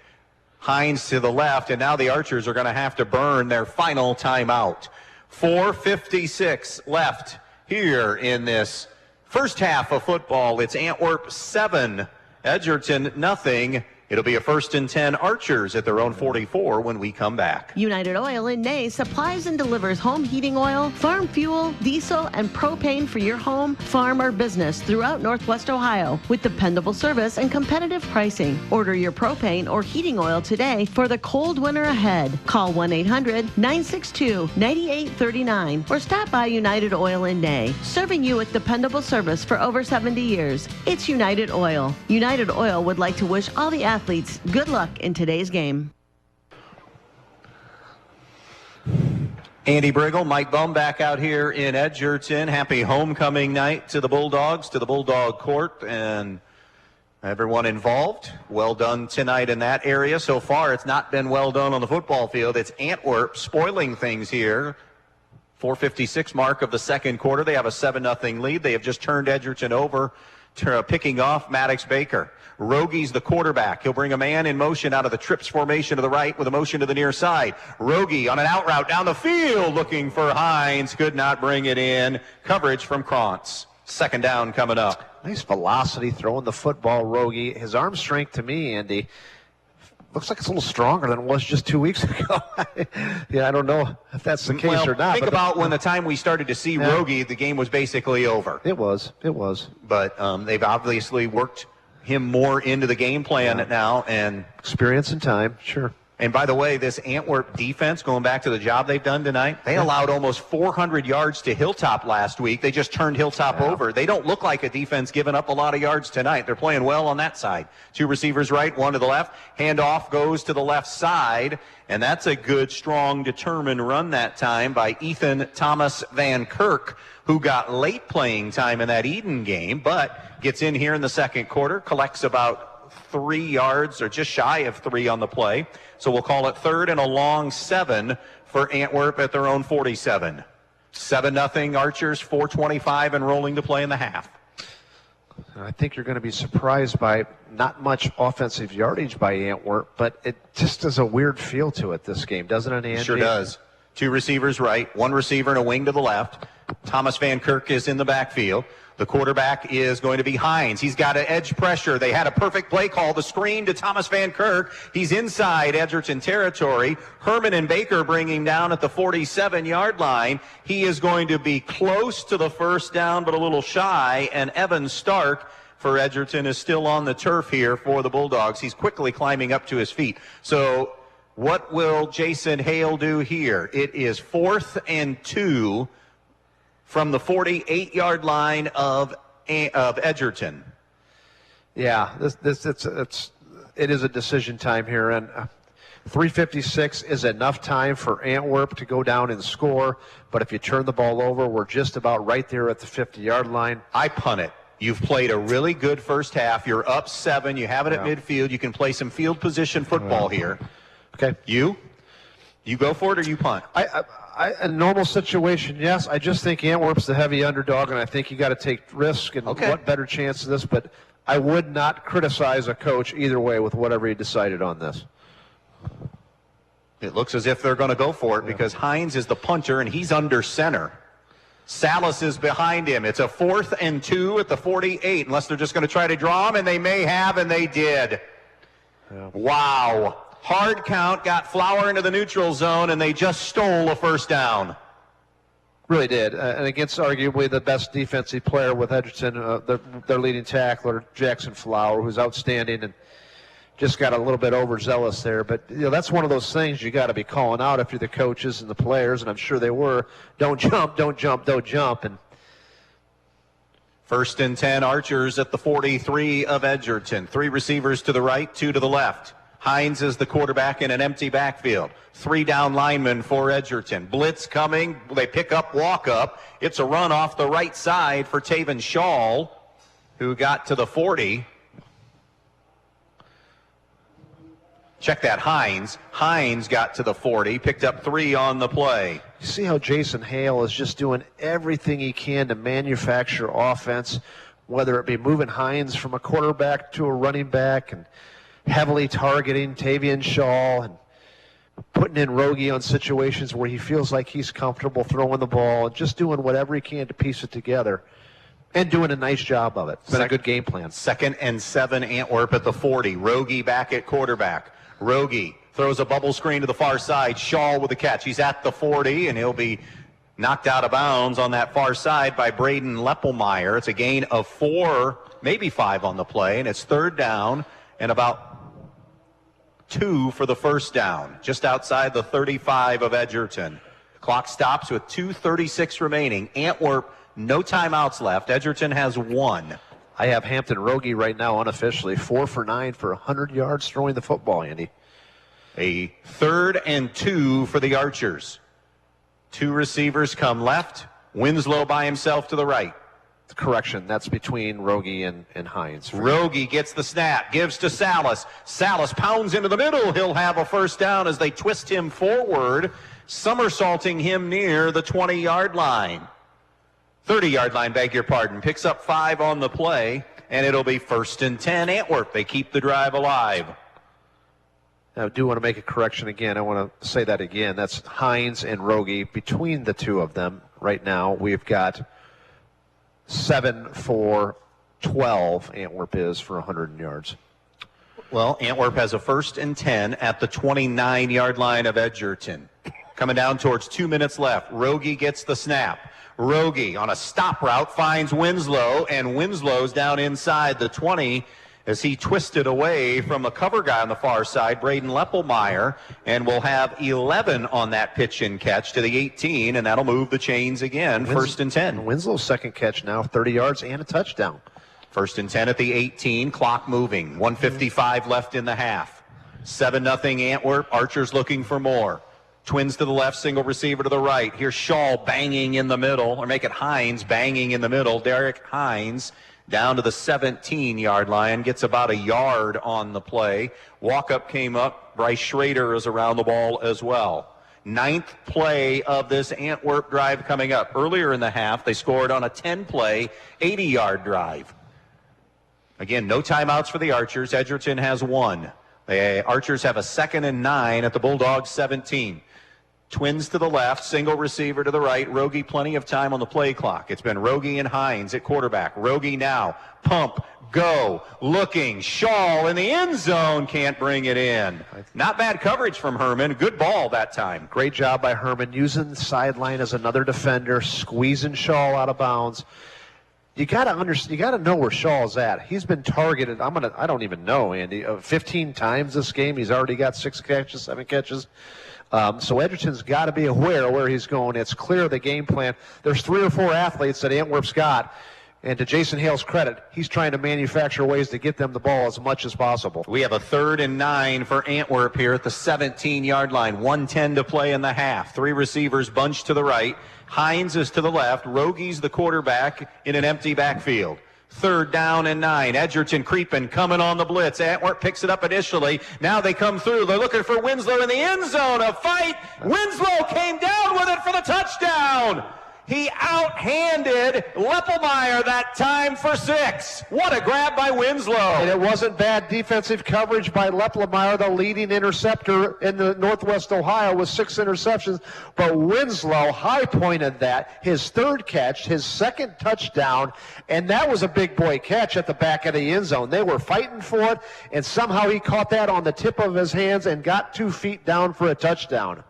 Hines to the left, and now the Archers are going to have to burn their final timeout. 4:56 left here in this first half of football. It's Antwerp 7, Edgerton nothing. It'll be a 1st and 10 Archers at their own 44 when we come back. United Oil in Ney supplies and delivers home heating oil, farm fuel, diesel, and propane for your home, farm, or business throughout Northwest Ohio with dependable service and competitive pricing. Order your propane or heating oil today for the cold winter ahead. Call 1-800-962-9839 or stop by United Oil in Ney, serving you with dependable service for over 70 years. It's United Oil. United Oil would like to wish all the athletes good luck in today's game. Andy Brigle, Mike Bumb back out here in Edgerton. Happy homecoming night to the Bulldogs, to the Bulldog Court, and everyone involved. Well done tonight in that area. So far, it's not been well done on the football field. It's Antwerp spoiling things here. 4:56 mark of the second quarter. They have a 7-0 lead. They have just turned Edgerton over, picking off Maddox Baker. Rogi's the quarterback. He'll bring a man in motion out of the trips formation to the right with a motion to the near side. Rogi on an out route down the field looking for Hines. Could not bring it in. Coverage from Krantz. 2nd down coming up. Nice velocity throwing the football, Rogi. His arm strength to me, Andy, looks like it's a little stronger than it was just 2 weeks ago. Yeah, I don't know if that's the case or not. Think about when the time we started to see Rogi, the game was basically over. It was. But they've obviously worked him more into the game plan now, and experience and time, sure. And by the way, this Antwerp defense, going back to the job they've done tonight, they allowed almost 400 yards to Hilltop last week. They just turned Hilltop over. They don't look like a defense giving up a lot of yards tonight. They're playing well on that side. 2 receivers right, 1 to the left. Handoff goes to the left side, and that's a good, strong, determined run that time by Ethan Thomas Van Kirk, who got late playing time in that Eden game, but gets in here in the second quarter, collects about 3 yards or just shy of 3 on the play. So we'll call it 3rd and a long 7 for Antwerp at their own 47. 7-0 Archers, 4:25 and rolling to play in the half. I think you're going to be surprised by not much offensive yardage by Antwerp, but it just has a weird feel to it, this game, doesn't it, Andy? Sure does. 2 receivers right, 1 receiver and a wing to the left. Thomas Van Kirk is in the backfield. The quarterback is going to be Hines. He's got an edge pressure. They had a perfect play call. The screen to Thomas Van Kirk. He's inside Edgerton territory. Herman and Baker bring him down at the 47-yard line. He is going to be close to the first down, but a little shy. And Evan Stark for Edgerton is still on the turf here for the Bulldogs. He's quickly climbing up to his feet. So what will Jason Hale do here? It is 4th and 2 from the 48-yard line of Edgerton. Yeah, it is a decision time here, and 3:56 is enough time for Antwerp to go down and score. But if you turn the ball over, we're just about right there at the 50-yard line. I punt it. You've played a really good first half. You're up 7. You have it at midfield. You can play some field position football here. Okay. You go for it or you punt? A normal situation, yes. I just think Antwerp's the heavy underdog, and I think you got to take risk. And what better chance of this? But I would not criticize a coach either way with whatever he decided on this. It looks as if they're going to go for it because Hines is the punter and he's under center. Salas is behind him. It's a 4th and 2 at the 48, unless they're just going to try to draw him, and they may have, and they did. Yeah. Wow. Hard count, got Flower into the neutral zone, and they just stole a first down. Really did. And against arguably the best defensive player with Edgerton, their leading tackler, Jackson Flower, who's outstanding and just got a little bit overzealous there. But that's one of those things you got to be calling out if you're the coaches and the players, and I'm sure they were. Don't jump, don't jump, don't jump. And 1st and 10, Archers at the 43 of Edgerton. 3 receivers to the right, 2 to the left. Hines is the quarterback in an empty backfield. 3 down linemen for Edgerton. Blitz coming. They pick up, walk up. It's a run off the right side for Taven Shaw, who got to the 40. Check that, Hines. Hines got to the 40, picked up 3 on the play. You see how Jason Hale is just doing everything he can to manufacture offense, whether it be moving Hines from a quarterback to a running back and heavily targeting Tavian Shaw and putting in Rogie on situations where he feels like he's comfortable throwing the ball and just doing whatever he can to piece it together and doing a nice job of it. It's been a good game plan. 2nd and 7, Antwerp at the 40. Rogie back at quarterback. Rogie throws a bubble screen to the far side. Shaw with the catch. He's at the 40, and he'll be knocked out of bounds on that far side by Braden Leppelmeyer. It's a gain of 4, maybe 5 on the play, and it's 3rd down and about 2 for the first down, just outside the 35 of Edgerton. Clock stops with 2:36 remaining. Antwerp, no timeouts left. Edgerton has 1. I have Hampton Rogie right now unofficially 4 for 9 for 100 yards throwing the football, Andy. A 3rd and 2 for the Archers. 2 receivers come left. Winslow by himself to the right. Correction, that's between Rogie and Hines. Rogie gets the snap, gives to Salas. Salas pounds into the middle. He'll have a first down as they twist him forward, somersaulting him near the 20-yard line. 30-yard line, beg your pardon. Picks up 5 on the play, and it'll be 1st and 10, Antwerp. They keep the drive alive. I do want to make a correction again. I want to say that again. That's Hines and Rogie. Between the two of them right now, we've got 7 for 12, Antwerp is, for 100 yards. Well, Antwerp has a 1st and 10 at the 29-yard line of Edgerton. Coming down towards 2 minutes left. Rogie gets the snap. Rogie on a stop route finds Winslow, and Winslow's down inside the 20 as he twisted away from a cover guy on the far side, Braden Leppelmeyer, and we'll have 11 on that pitch and catch to the 18, and that'll move the chains again. 1st and 10. Winslow's second catch now, 30 yards and a touchdown. 1st and 10 at the 18, clock moving, 1:55 left in the half. 7-0 Antwerp, Archers looking for more. Twins to the left, single receiver to the right. Here's Shaw banging in the middle, or make it Hines banging in the middle. Derek Hines down to the 17-yard line, gets about a yard on the play. Walk-up came up. Bryce Schrader is around the ball as well. 9th play of this Antwerp drive coming up. Earlier in the half, they scored on a 10-play, 80-yard drive. Again, no timeouts for the Archers. Edgerton has 1. The Archers have a 2nd and 9 at the Bulldogs' 17. Twins to the left, single receiver to the right. Rogie plenty of time on the play clock. It's been Rogie and Hines at quarterback. Rogie now, pump, go, looking. Shaw in the end zone, can't bring it in. Not bad coverage from Herman. Good ball that time. Great job by Herman, using the sideline as another defender, squeezing Shaw out of bounds. You got to know where Shaw's at. He's been targeted. I don't even know, Andy. 15 times this game. He's already got 6 catches, 7 catches. So Edgerton's got to be aware of where he's going. It's clear the game plan. There's 3 or 4 athletes that Antwerp's got, and to Jason Hale's credit, he's trying to manufacture ways to get them the ball as much as possible. We have a 3rd and 9 for Antwerp here at the 17-yard line. 1:10 to play in the half. 3 receivers bunched to the right. Hines is to the left. Rogie's the quarterback in an empty backfield. 3rd down and 9. Edgerton creeping, coming on the blitz. Antwerp picks it up initially. Now they come through. They're looking for Winslow in the end zone. A fight. Winslow came down with it for the touchdown. He outhanded Leppelmeyer that time for 6. What a grab by Winslow. And it wasn't bad defensive coverage by Leppelmeyer, the leading interceptor in the Northwest Ohio with 6 interceptions. But Winslow high-pointed that, his 3rd catch, his 2nd touchdown, and that was a big boy catch at the back of the end zone. They were fighting for it, and somehow he caught that on the tip of his hands and got 2 feet down for a touchdown.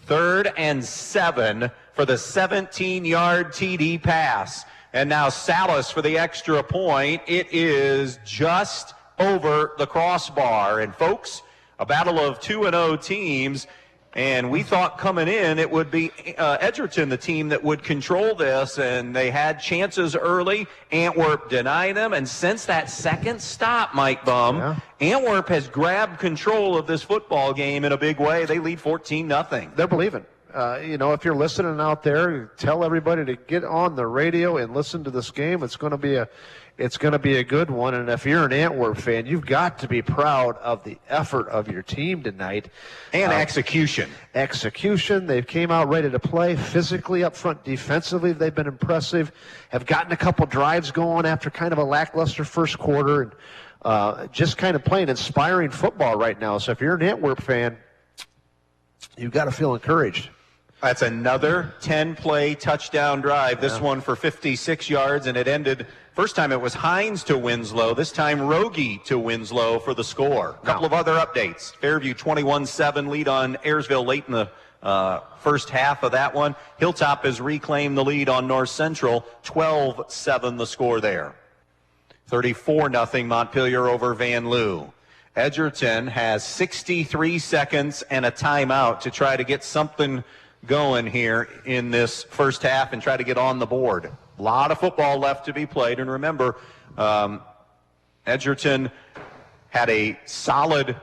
3rd and 7 for the 17-yard TD pass. And now Salas for the extra point. It is just over the crossbar. And folks, a battle of 2-0 teams. And we thought coming in it would be Edgerton, the team that would control this. And they had chances early. Antwerp denied them. And since that second stop, Mike Bumb, Antwerp has grabbed control of this football game in a big way. They lead 14-0. They're believing. If you're listening out there, tell everybody to get on the radio and listen to this game. It's going to be a good one. And if you're an Antwerp fan, you've got to be proud of the effort of your team tonight. And execution. Execution. They came out ready to play physically up front. Defensively, they've been impressive. Have gotten a couple drives going after kind of a lackluster first quarter. And just kind of playing inspiring football right now. So if you're an Antwerp fan, you've got to feel encouraged. That's another 10-play touchdown drive. This one for 56 yards, and it ended. First time it was Hines to Winslow. This time Rogie to Winslow for the score. A couple of other updates. Fairview 21-7 lead on Ayersville late in the first half of that one. Hilltop has reclaimed the lead on North Central. 12-7 the score there. 34-0 Montpelier over Van Loo. Edgerton has 63 seconds and a timeout to try to get something going here in this first half and try to get on the board. A lot of football left to be played. And remember, Edgerton had a solid,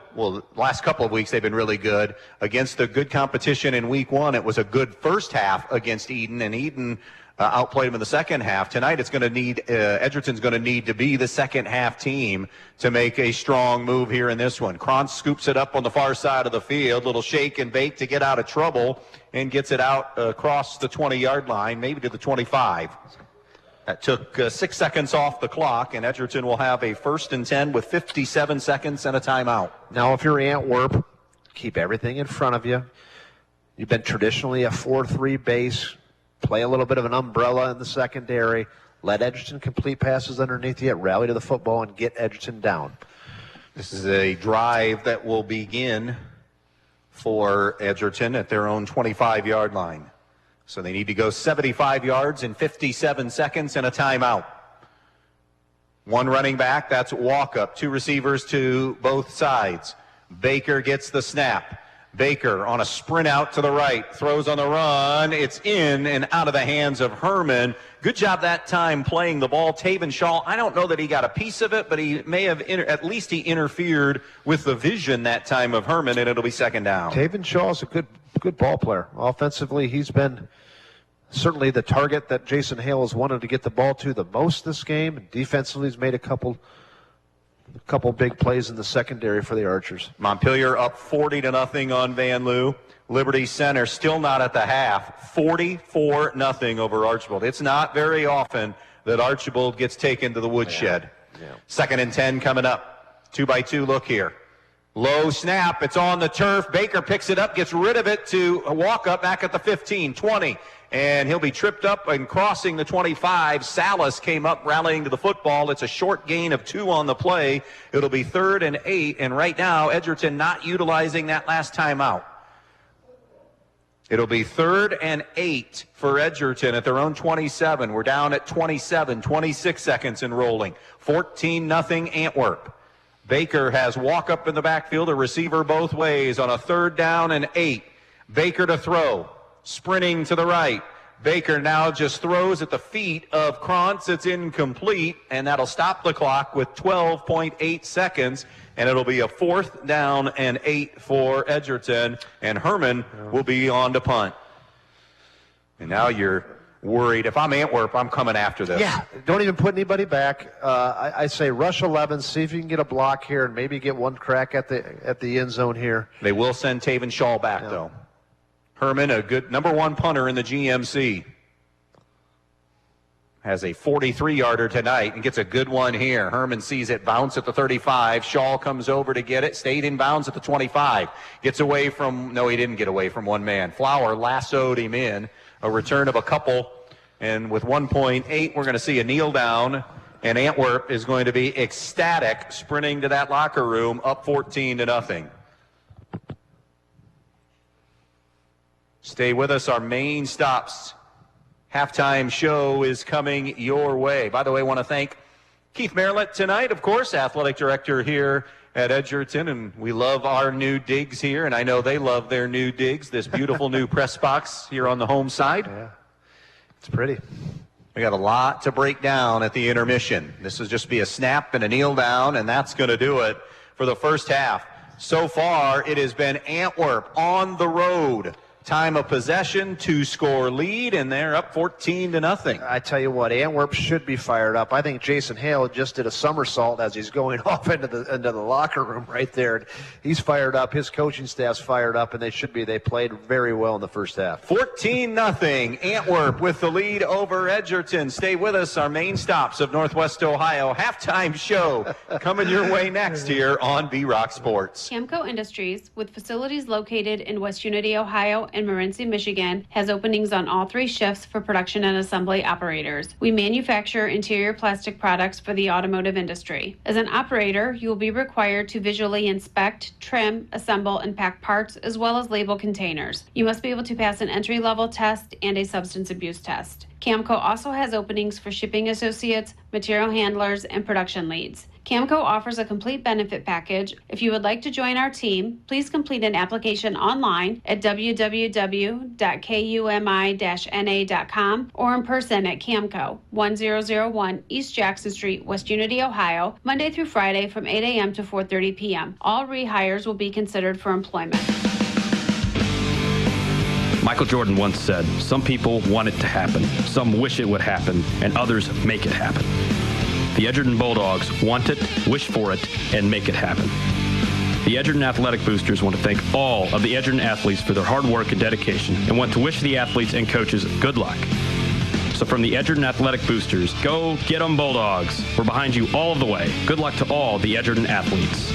last couple of weeks they've been really good. Against the good competition in week 1, it was a good first half against Eden, and Eden outplayed him in the second half. Tonight it's going to need, Edgerton's going to need to be the second half team to make a strong move here in this one. Krantz scoops it up on the far side of the field, little shake and bake to get out of trouble, and gets it out across the 20-yard line, maybe to the 25. That took 6 seconds off the clock, and Edgerton will have a 1st and 10 with 57 seconds and a timeout. Now, if you're Antwerp, keep everything in front of you. You've been traditionally a 4-3 base. Play a little bit of an umbrella in the secondary. Let Edgerton complete passes underneath you, rally to the football, and get Edgerton down. This is a drive that will begin for Edgerton at their own 25-yard line. So they need to go 75 yards in 57 seconds and a timeout. One running back, that's Walkup. 2 receivers to both sides. Baker gets the snap. Baker on a sprint out to the right, throws on the run. It's in and out of the hands of Herman. Good job that time playing the ball. Taven Shaw, I don't know that he got a piece of it, but he may have, at least he interfered with the vision that time of Herman, and it'll be 2nd down. Taven Shaw is a good ball player. Offensively, he's been certainly the target that Jason Hale has wanted to get the ball to the most this game. Defensively, he's made a couple big plays in the secondary for the Archers. Montpelier up 40-0 on Van Loo. Liberty Center still not at the half. 44-0 over Archibald. It's not very often that Archibald gets taken to the woodshed. Yeah. 2nd and 10 coming up. 2-by-2 look here. Low snap. It's on the turf. Baker picks it up, gets rid of it to a walk-up back at the 15, 20. And he'll be tripped up and crossing the 25. Salas came up rallying to the football. It's a short gain of 2 on the play. It'll be 3rd and 8. And right now, Edgerton not utilizing that last timeout. It'll be 3rd and 8 for Edgerton at their own 27. We're down at 27, 26 seconds and rolling. 14-0 Antwerp. Baker has walk up in the backfield, a receiver both ways on a 3rd down and 8. Baker to throw. Sprinting to the right. Baker now just throws at the feet of Krantz. It's incomplete, and that'll stop the clock with 12.8 seconds, and it'll be a 4th down and 8 for Edgerton, and Herman will be on to punt. And now you're worried. If I'm Antwerp, I'm coming after this. Yeah, don't even put anybody back. I say rush 11, see if you can get a block here and maybe get one crack at the end zone here. They will send Taven Shaw back, though. Herman, a good number 1 punter in the GMC. Has a 43-yarder tonight and gets a good one here. Herman sees it bounce at the 35. Shaw comes over to get it. Stayed in bounds at the 25. Gets away from, no, he didn't get away from one man. Flower lassoed him in. A return of a couple. And with 1.8, we're going to see a kneel down. And Antwerp is going to be ecstatic, sprinting to that locker room, up 14-0. Stay with us. Our main stops halftime show is coming your way. By the way, I want to thank Keith Merlett tonight, of course, athletic director here at Edgerton, and we love our new digs here, and I know they love their new digs, this beautiful new press box here on the home side. Yeah, it's pretty. We got a lot to break down at the intermission. This will just be a snap and a kneel down, and that's going to do it for the first half. So far, it has been Antwerp on the road. Time of possession, 2-score lead, and they're up 14-0. I tell you what, Antwerp should be fired up. I think Jason Hale just did a somersault as he's going off into the locker room right there. He's fired up. His coaching staff's fired up, and they should be. They played very well in the first half. 14-0. Antwerp with the lead over Edgerton. Stay with us. Our main stops of Northwest Ohio halftime show coming your way next here on B-Rock Sports. Camco Industries, with facilities located in West Unity, Ohio, and Morenci, Michigan, has openings on all 3 shifts for production and assembly operators. We manufacture interior plastic products for the automotive industry. As an operator, you will be required to visually inspect, trim, assemble, and pack parts, as well as label containers. You must be able to pass an entry-level test and a substance abuse test. Camco also has openings for shipping associates, material handlers, and production leads. Camco offers a complete benefit package. If you would like to join our team, please complete an application online at www.kumi-na.com or in person at Camco, 1001 East Jackson Street, West Unity, Ohio, Monday through Friday from 8 a.m. to 4:30 p.m. All rehires will be considered for employment. Michael Jordan once said, "Some people want it to happen, some wish it would happen, and others make it happen." The Edgerton Bulldogs want it, wish for it, and make it happen. The Edgerton Athletic Boosters want to thank all of the Edgerton athletes for their hard work and dedication and want to wish the athletes and coaches good luck. So from the Edgerton Athletic Boosters, go get 'em Bulldogs. We're behind you all of the way. Good luck to all the Edgerton athletes.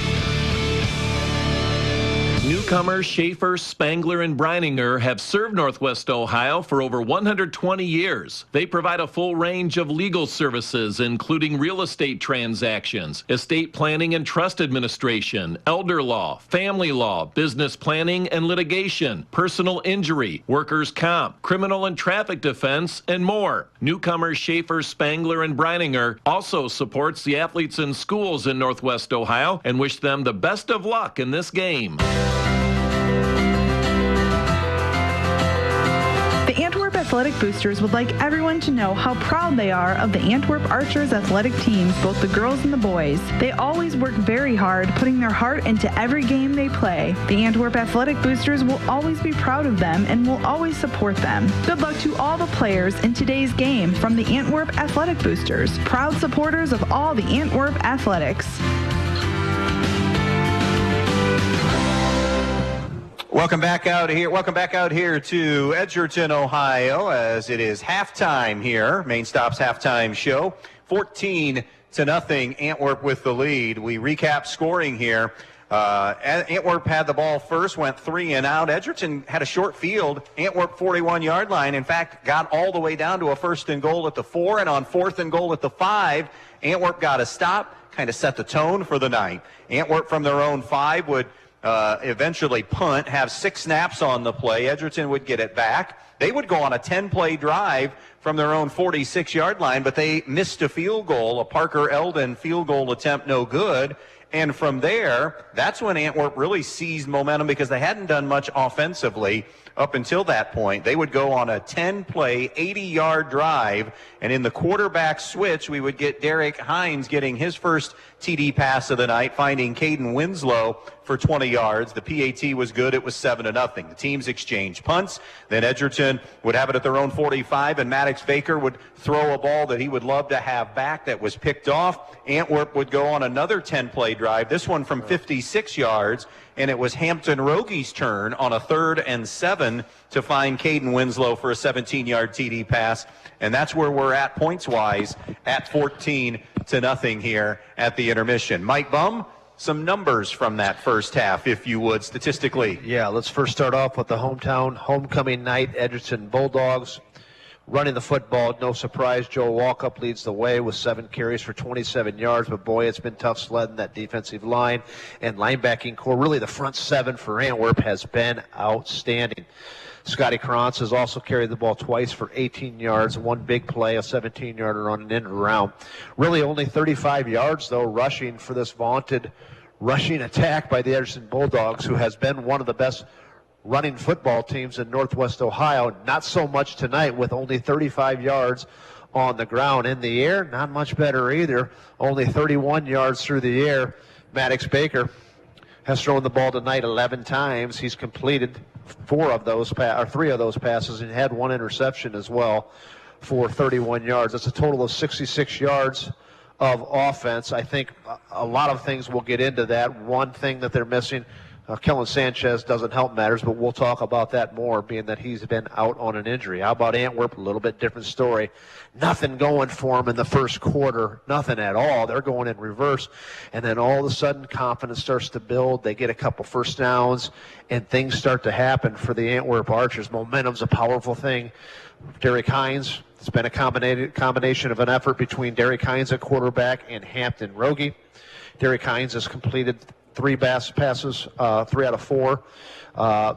Newcomers Schaefer, Spangler, and Brininger have served Northwest Ohio for over 120 years. They provide a full range of legal services, including real estate transactions, estate planning and trust administration, elder law, family law, business planning and litigation, personal injury, workers' comp, criminal and traffic defense, and more. Newcomers Schaefer, Spangler, and Brininger also supports the athletes in schools in Northwest Ohio and wish them the best of luck in this game. The Antwerp Athletic Boosters would like everyone to know how proud they are of the Antwerp Archers athletic teams, both the girls and the boys. They always work very hard, putting their heart into every game they play. The Antwerp Athletic Boosters will always be proud of them and will always support them. Good luck to all the players in today's game from the Antwerp Athletic Boosters, proud supporters of all the Antwerp athletics. Welcome back out here to Edgerton, Ohio, as it is halftime here. Main Stop's halftime show. 14-0, Antwerp with the lead. We recap scoring here. Antwerp had the ball first, went 3 and out. Edgerton had a short field. Antwerp 41-yard line. In fact, got all the way down to a 1st and goal at the 4, and on 4th and goal at the 5, Antwerp got a stop, kind of set the tone for the night. Antwerp from their own 5 would eventually punt, have 6 snaps on the play. Edgerton would get it back. They would go on a 10-play drive from their own 46-yard line, but they missed a field goal, a Parker Eldon field goal attempt, no good. And from there, that's when Antwerp really seized momentum because they hadn't done much offensively up until that point. They would go on a 10-play, 80-yard drive, and in the quarterback switch, we would get Derek Hines getting his first TD pass of the night, finding Caden Winslow for 20 yards. The PAT was good. It was 7-0. The teams exchanged punts. Then Edgerton would have it at their own 45, and Maddox Baker would throw a ball that he would love to have back that was picked off. Antwerp would go on another 10-play drive, this one from 56 yards, and it was Hampton Rogi's turn on a 3rd and 7 to find Caden Winslow for a 17-yard TD pass. And that's where we're at points-wise at 14-0 here at the intermission. Mike Bumb, some numbers from that first half, if you would, statistically. Yeah, let's first start off with the homecoming night, Edgerton Bulldogs. Running the football, no surprise, Joe Walkup leads the way with 7 carries for 27 yards, but boy, it's been tough sledding that defensive line and linebacking core. Really, the front 7 for Antwerp has been outstanding. Scotty Krantz has also carried the ball twice for 18 yards, 1 big play, a 17-yarder on an in and around. Really only 35 yards, though, rushing for this vaunted rushing attack by the Edgerton Bulldogs, who has been one of the best running football teams in Northwest Ohio. Not so much tonight with only 35 yards on the ground. In the air, not much better either. Only 31 yards through the air. Maddox Baker has thrown the ball tonight 11 times. He's completed 3 of those passes and had 1 interception as well for 31 yards. That's a total of 66 yards of offense. I think a lot of things will get into that. One thing that they're missing, Kellen Sanchez doesn't help matters, but we'll talk about that more, being that he's been out on an injury. How about Antwerp? A little bit different story. Nothing going for them in the first quarter, nothing at all. They're going in reverse, and then all of a sudden confidence starts to build. They get a couple first downs, and things start to happen for the Antwerp Archers. Momentum's a powerful thing. Derek Hines, it's been a combination of an effort between Derek Hines at quarterback and Hampton Rogi. Derek Hines has completed 3 passes, 3 out of 4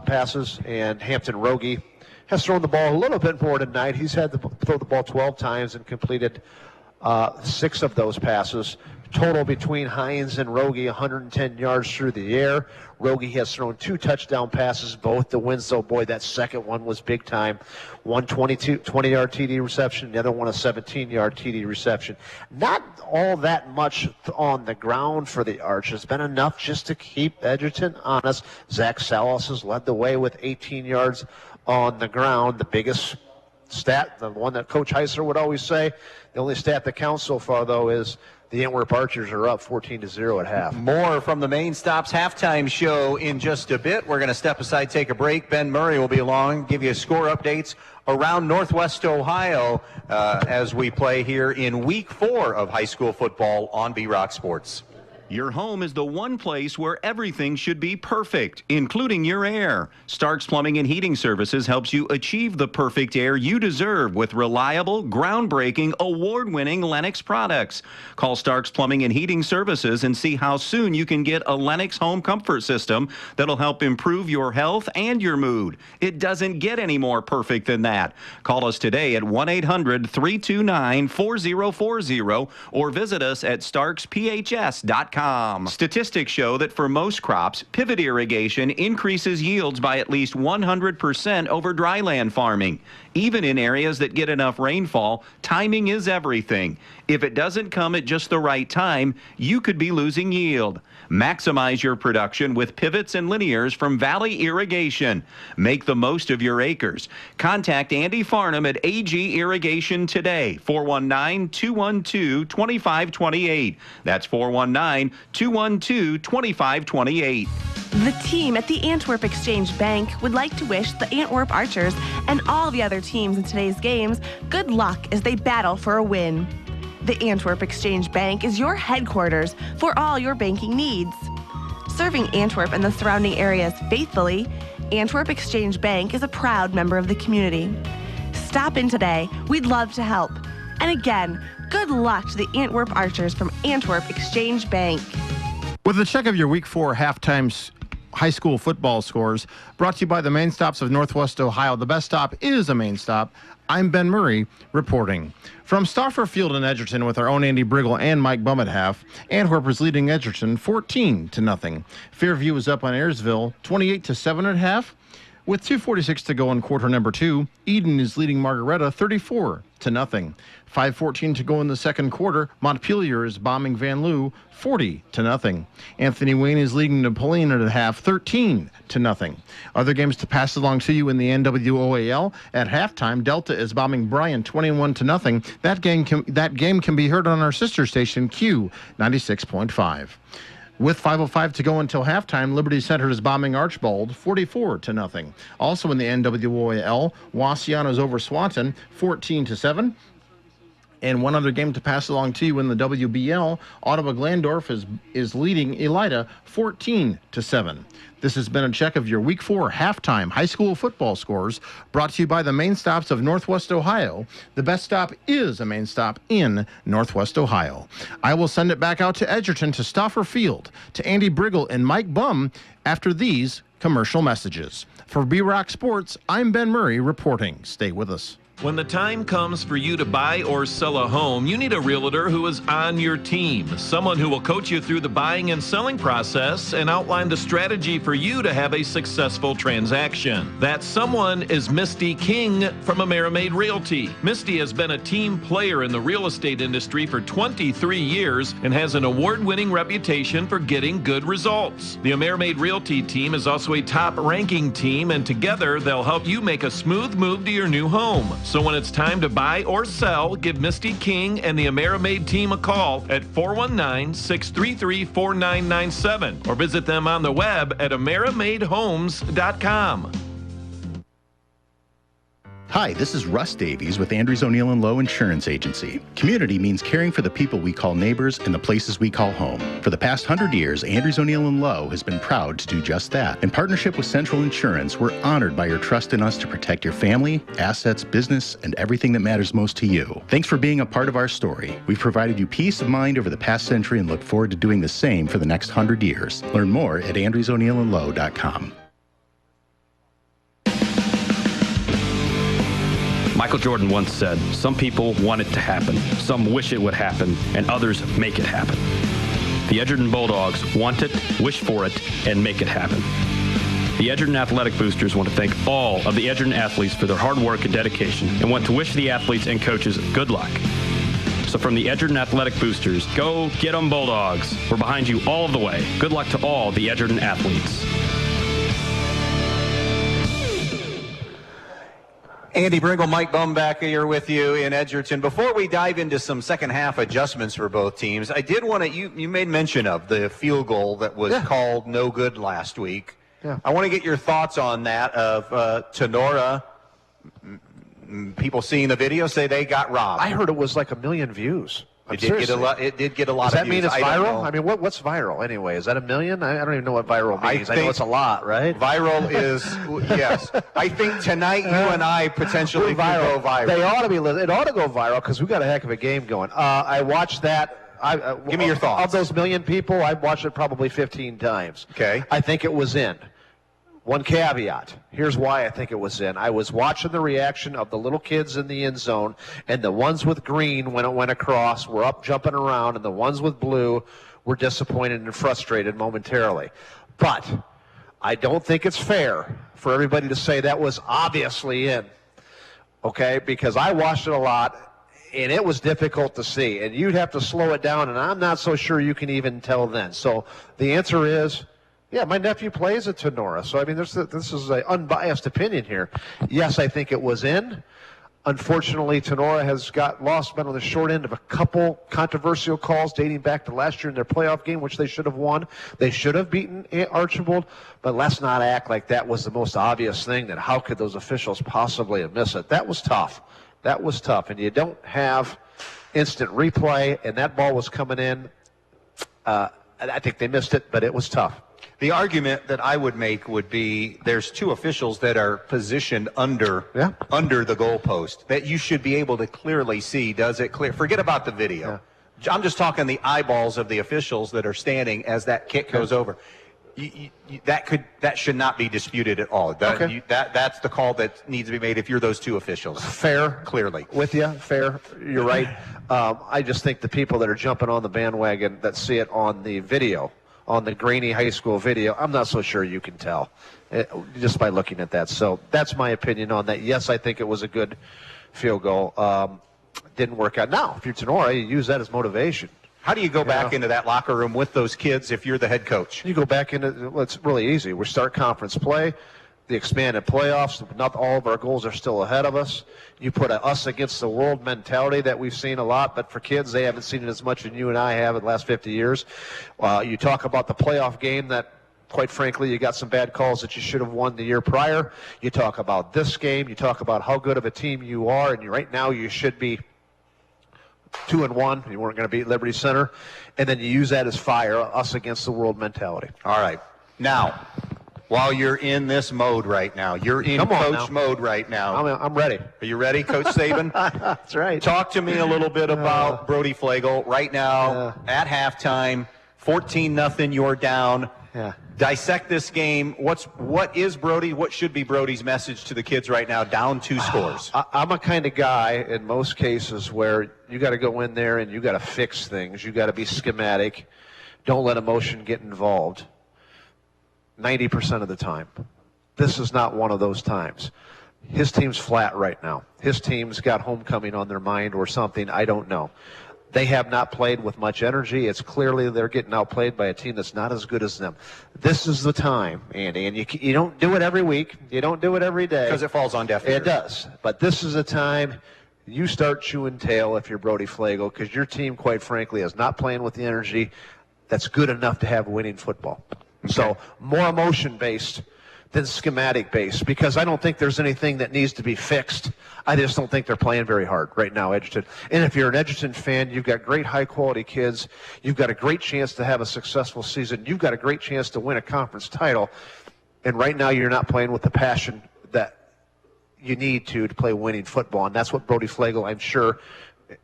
passes, and Hampton Rogi has thrown the ball a little bit more tonight. He's had to throw the ball 12 times and completed 6 of those passes. Total between Hines and Rogi, 110 yards through the air. Rogi has thrown 2 touchdown passes, both to Winslow. Boy, that second one was big time. One 20-yard TD reception, the other one a 17-yard TD reception. Not all that much on the ground for the Archers. Been enough just to keep Edgerton honest. Zach Salas has led the way with 18 yards on the ground. The biggest stat, the one that Coach Heiser would always say, the only stat that counts so far, though, is the Antwerp Archers are up 14-0 at half. More from the Main Stops halftime show in just a bit. We're going to step aside, take a break. Ben Murray will be along, give you score updates around Northwest Ohio as we play here in Week 4 of high school football on B-Rock Sports. Your home is the one place where everything should be perfect, including your air. Starks Plumbing and Heating Services helps you achieve the perfect air you deserve with reliable, groundbreaking, award-winning Lennox products. Call Starks Plumbing and Heating Services and see how soon you can get a Lennox home comfort system that'll help improve your health and your mood. It doesn't get any more perfect than that. Call us today at 1-800-329-4040 or visit us at starksphs.com. Statistics show that for most crops, pivot irrigation increases yields by at least 100% over dryland farming. Even in areas that get enough rainfall, timing is everything. If it doesn't come at just the right time, you could be losing yield. Maximize your production with pivots and linears from Valley Irrigation. Make the most of your acres. Contact Andy Farnham at AG Irrigation today, 419-212-2528. That's 419-212-2528. The team at the Antwerp Exchange Bank would like to wish the Antwerp Archers and all the other teams in today's games good luck as they battle for a win. The Antwerp Exchange Bank is your headquarters for all your banking needs. Serving Antwerp and the surrounding areas faithfully, Antwerp Exchange Bank is a proud member of the community. Stop in today. We'd love to help. And again, good luck to the Antwerp Archers from Antwerp Exchange Bank. With a check of your Week 4 halftime high school football scores, brought to you by the Main Stops of Northwest Ohio. The best stop is a Main Stop. I'm Ben Murray reporting. From Stauffer Field in Edgerton with our own Andy Brigle and Mike Bumb at half, Antwerp is leading Edgerton 14-0. Fairview is up on Ayersville 28-7 at half. With 2:46 to go in quarter number 2, Eden is leading Margaretta 34-0. 5:14 to go in the second quarter, Montpelier is bombing Van Loo 40-0. Anthony Wayne is leading Napoleon at half 13-0. Other games to pass along to you in the NWOAL. At halftime, Delta is bombing Bryan 21-0. That game can be heard on our sister station Q 96.5. With 5:05 to go until halftime, Liberty Center is bombing Archbold 44-0. Also in the NWOAL, Wassiano's over Swanton 14-7. And one other game to pass along to you in the WBL, Ottawa Glandorf is leading Elida 14-7. This has been a check of your Week 4 halftime high school football scores, brought to you by the main stops of Northwest Ohio. The best stop is a main stop in Northwest Ohio. I will send it back out to Edgerton to Stauffer Field, to Andy Brigle and Mike Bumb after these commercial messages. For B-Rock Sports, I'm Ben Murray reporting. Stay with us. When the time comes for you to buy or sell a home, you need a realtor who is on your team, someone who will coach you through the buying and selling process and outline the strategy for you to have a successful transaction. That someone is Misty King from AmeriMade Realty. Misty has been a team player in the real estate industry for 23 years and has an award-winning reputation for getting good results. The AmeriMade Realty team is also a top-ranking team, and together they'll help you make a smooth move to your new home. So when it's time to buy or sell, give Misty King and the AmeriMade team a call at 419-633-4997 or visit them on the web at AmeriMadeHomes.com. Hi, this is Russ Davies with Andrews O'Neill & Lowe Insurance Agency. Community means caring for the people we call neighbors and the places we call home. For the past 100 years, Andrews O'Neill & Lowe has been proud to do just that. In partnership with Central Insurance, we're honored by your trust in us to protect your family, assets, business, and everything that matters most to you. Thanks for being a part of our story. We've provided you peace of mind over the past century and look forward to doing the same for the next 100 years. Learn more at andrewsoneillandlowe.com. Michael Jordan once said, some people want it to happen, some wish it would happen, and others make it happen. The Edgerton Bulldogs want it, wish for it, and make it happen. The Edgerton Athletic Boosters want to thank all of the Edgerton athletes for their hard work and dedication, and want to wish the athletes and coaches good luck. So from the Edgerton Athletic Boosters, go get 'em Bulldogs. We're behind you all of the way. Good luck to all the Edgerton athletes. Andy Brigle, Mike Bumb back here with you in Edgerton. Before we dive into some second half adjustments for both teams, I did want to, you made mention of the field goal that was called no good last week. Yeah. I want to get your thoughts on that of Tenora. People seeing the video say they got robbed. I heard it was like 1 million views. It did get a lot of views. Does that mean it's viral? I mean, what's viral anyway? Is that 1 million? I don't even know what viral means. I know it's a lot, right? Viral is, yes. I think tonight you and I potentially could go viral. They ought to be. It ought to go viral because we've got a heck of a game going. I watched that. Give me your thoughts. Of those 1 million people, I've watched it probably 15 times. Okay. I think it was in. One caveat. Here's why I think it was in. I was watching the reaction of the little kids in the end zone, and the ones with green, when it went across, were up jumping around, and the ones with blue were disappointed and frustrated momentarily. But I don't think it's fair for everybody to say that was obviously in, okay? Because I watched it a lot, and it was difficult to see, and you'd have to slow it down, and I'm not so sure you can even tell then. So the answer is, yeah, my nephew plays at Tenora, so I mean, this is an unbiased opinion here. Yes, I think it was in. Unfortunately, Tenora has been on the short end of a couple controversial calls dating back to last year in their playoff game, which they should have won. They should have beaten Archibald, but let's not act like that was the most obvious thing, that how could those officials possibly have missed it. That was tough. That was tough, and you don't have instant replay, and that ball was coming in. I think they missed it, but it was tough. The argument that I would make would be there's two officials that are positioned under the goalpost that you should be able to clearly see. Does it clear? Forget about the video. Yeah. I'm just talking the eyeballs of the officials that are standing as that kick goes over. That should not be disputed at all. That's the call that needs to be made if you're those two officials. Fair. Clearly. With you. Fair. You're right. I just think the people that are jumping on the bandwagon that see it on the video on the grainy high school video, I'm not so sure you can tell just by looking at that. So that's my opinion on that. Yes, I think it was a good field goal. Didn't work out. Now, if you're Tenora, you use that as motivation. How do you go back into that locker room with those kids if you're the head coach? You go back into, well, it's really easy. We start conference play, the expanded playoffs. Not all of our goals are still ahead of us. You put a us against the world mentality that we've seen a lot, but for kids, they haven't seen it as much as you and I have in the last 50 years. You talk about the playoff game that, quite frankly, you got some bad calls that you should have won the year prior. You talk about this game. You talk about how good of a team you are, and right now you should be 2-1. You weren't going to beat Liberty Center. And then you use that as fire, us against the world mentality. All right. Now, while you're in this mode right now, you're in coach mode right now. I'm ready. Are you ready, Coach Saban? That's right. Talk to me a little bit about Brody Flegel. Right now, at halftime, 14-0, you're down. Yeah. Dissect this game. What should be Brody's message to the kids right now, down 2 scores? I'm a kind of guy in most cases where you got to go in there and you got to fix things. You got to be schematic. Don't let emotion get involved. 90% of the time. This is not one of those times. His team's flat right now. His team's got homecoming on their mind or something. I don't know. They have not played with much energy. It's clearly they're getting outplayed by a team that's not as good as them. This is the time, Andy, and you don't do it every week. You don't do it every day. Because it falls on deaf ears. It does. But this is the time you start chewing tail if you're Brody Flegel, because your team, quite frankly, is not playing with the energy that's good enough to have winning football. Okay. So more emotion-based than schematic-based, because I don't think there's anything that needs to be fixed. I just don't think they're playing very hard right now, Edgerton. And if you're an Edgerton fan, you've got great high-quality kids. You've got a great chance to have a successful season. You've got a great chance to win a conference title. And right now you're not playing with the passion that you need to play winning football. And that's what Brody Flegel, I'm sure,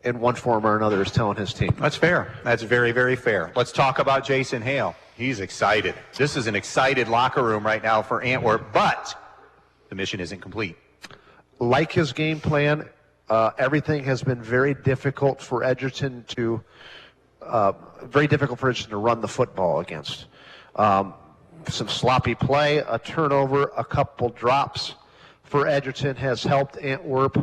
in one form or another, is telling his team. That's fair. That's very, very fair. Let's talk about Jason Hale. He's excited. This is an excited locker room right now for Antwerp, but the mission isn't complete. Like his game plan, everything has been very difficult for Edgerton to run the football against. Some sloppy play, a turnover, a couple drops for Edgerton has helped Antwerp.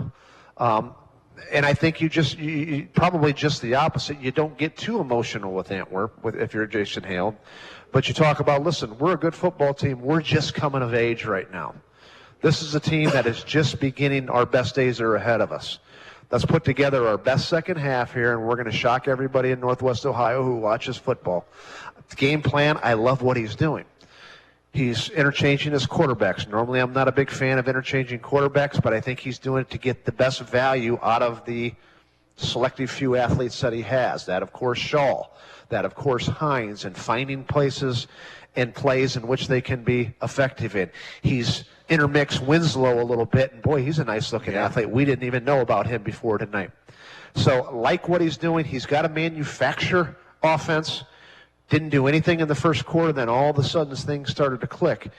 And I think you probably just the opposite. You don't get too emotional with Antwerp if you're Jason Hale. But you talk about, listen, we're a good football team. We're just coming of age right now. This is a team that is just beginning. Our best days are ahead of us. Let's put together our best second half here, and we're going to shock everybody in Northwest Ohio who watches football. Game plan, I love what he's doing. He's interchanging his quarterbacks. Normally, I'm not a big fan of interchanging quarterbacks, but I think he's doing it to get the best value out of the selective few athletes that he has. That, of course, Shaw. That, of course, Hines, and finding places and plays in which they can be effective in. He's intermixed Winslow a little bit, and boy, he's a nice-looking athlete. We didn't even know about him before tonight. So, like what he's doing, he's got to manufacture offense. Didn't do anything in the first quarter, then all of a sudden things started to click.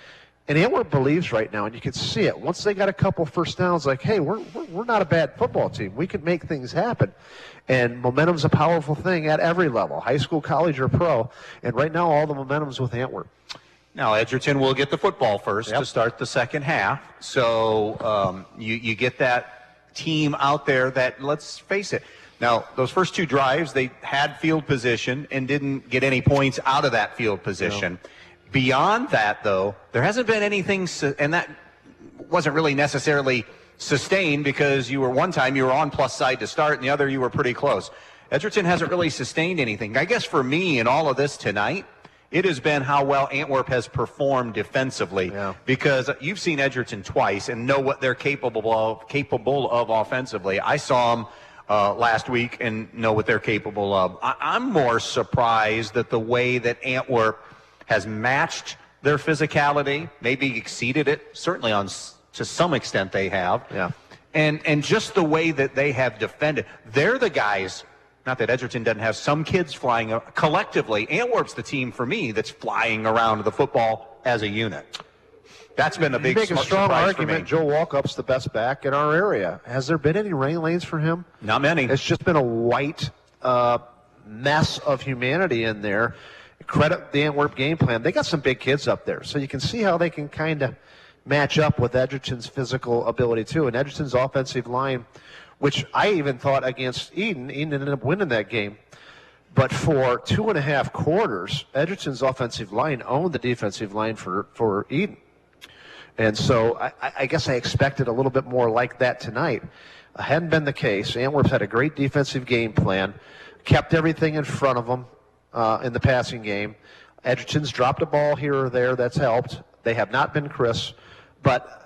And Antwerp believes right now, and you can see it. Once they got a couple first downs, like, hey, we're not a bad football team. We can make things happen. And momentum's a powerful thing at every level, high school, college, or pro. And right now, all the momentum's with Antwerp. Now, Edgerton will get the football first to start the second half. So you get that team out there that, let's face it, now, those first 2 drives, they had field position and didn't get any points out of that field position. No. Beyond that, though, there hasn't been anything, and that wasn't really necessarily sustained because one time you were on plus side to start, and the other you were pretty close. Edgerton hasn't really sustained anything. I guess for me in all of this tonight, it has been how well Antwerp has performed defensively, because you've seen Edgerton twice and know what they're capable of offensively. I saw them last week and know what they're capable of. I'm more surprised that the way that Antwerp has matched their physicality, maybe exceeded it, certainly to some extent they have. Yeah. And just the way that they have defended. They're the guys, not that Edgerton doesn't have some kids flying, collectively, Antwerp's the team for me that's flying around the football as a unit. That's been a big surprise. You make a strong argument. Joe Walkup's the best back in our area. Has there been any rain lanes for him? Not many. It's just been a white mess of humanity in there. credit the Antwerp game plan. They got some big kids up there, so you can see how they can kind of match up with Edgerton's physical ability too. And Edgerton's offensive line, which I even thought against Eden ended up winning that game. But for 2.5 quarters, Edgerton's offensive line owned the defensive line for Eden. And so I guess I expected a little bit more like that tonight. Hadn't been the case. Antwerp's had a great defensive game plan, kept everything in front of them in the passing game. Edgerton's dropped a ball here or there. That's helped. They have not been crisp. But,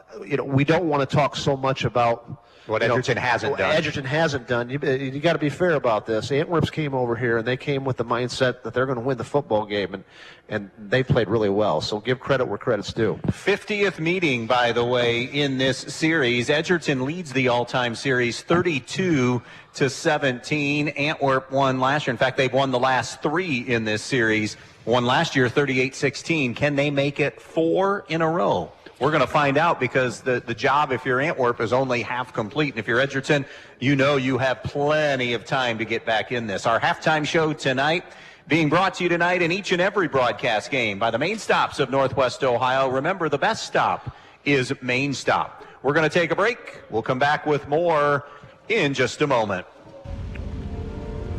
we don't want to talk so much about what Edgerton hasn't done. Edgerton hasn't done. You got to be fair about this. Antwerp's came over here, and they came with the mindset that they're going to win the football game, and they played really well. So give credit where credit's due. 50th meeting, by the way, in this series. Edgerton leads the all-time series 32-17. Antwerp won last year. In fact, they've won the last 3 in this series. Won last year 38-16. Can they make it 4 in a row? We're going to find out, because the job, if you're Antwerp, is only half complete. And if you're Edgerton, you have plenty of time to get back in this. Our halftime show tonight being brought to you tonight in each and every broadcast game by the main stops of Northwest Ohio. Remember, the best stop is Main Stop. We're going to take a break. We'll come back with more in just a moment.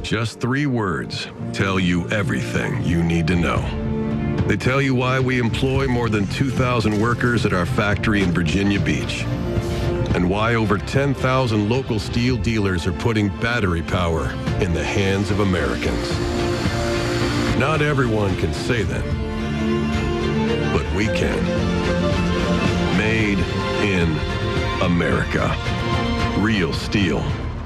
Just 3 words tell you everything you need to know. They tell you why we employ more than 2,000 workers at our factory in Virginia Beach, and why over 10,000 local steel dealers are putting battery power in the hands of Americans. Not everyone can say them, but we can. Made in America. Real steel.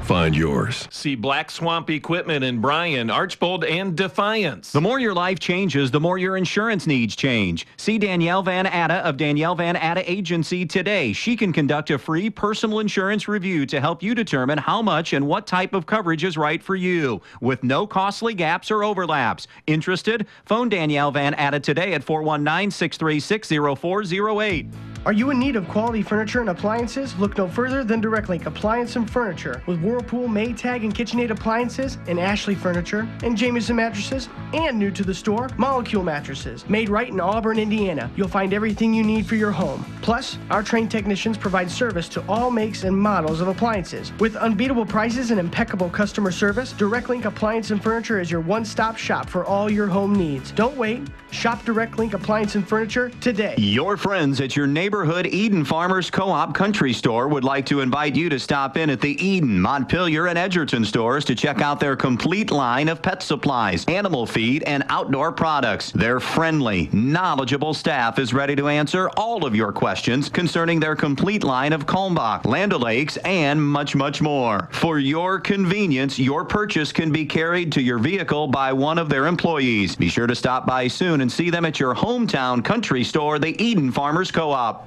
Find yours. See Black Swamp Equipment in Bryan, Archbold, and Defiance. The more your life changes, the more your insurance needs change. See Danielle Van Atta of Danielle Van Atta Agency today. She can conduct a free personal insurance review to help you determine how much and what type of coverage is right for you, with no costly gaps or overlaps. Interested? Phone Danielle Van Atta today at 419-636-0408. Are you in need of quality furniture and appliances? Look no further than Direct Link Appliance and Furniture. With Whirlpool, Maytag, and KitchenAid appliances, and Ashley Furniture, and Jamieson mattresses, and new to the store, Molecule mattresses. Made right in Auburn, Indiana. You'll find everything you need for your home. Plus, our trained technicians provide service to all makes and models of appliances. With unbeatable prices and impeccable customer service, Direct Link Appliance and Furniture is your one-stop shop for all your home needs. Don't wait. Shop Direct Link Appliance and Furniture today. Your friends at your neighborhood Eden Farmers Co-op Country Store would like to invite you to stop in at the Eden, Montpelier, and Edgerton stores to check out their complete line of pet supplies, animal feed, and outdoor products. Their friendly, knowledgeable staff is ready to answer all of your questions concerning their complete line of Kalmbach, Land O'Lakes, and much, much more. For your convenience, your purchase can be carried to your vehicle by one of their employees. Be sure to stop by soon and see them at your hometown country store, the Eden Farmers Co-op.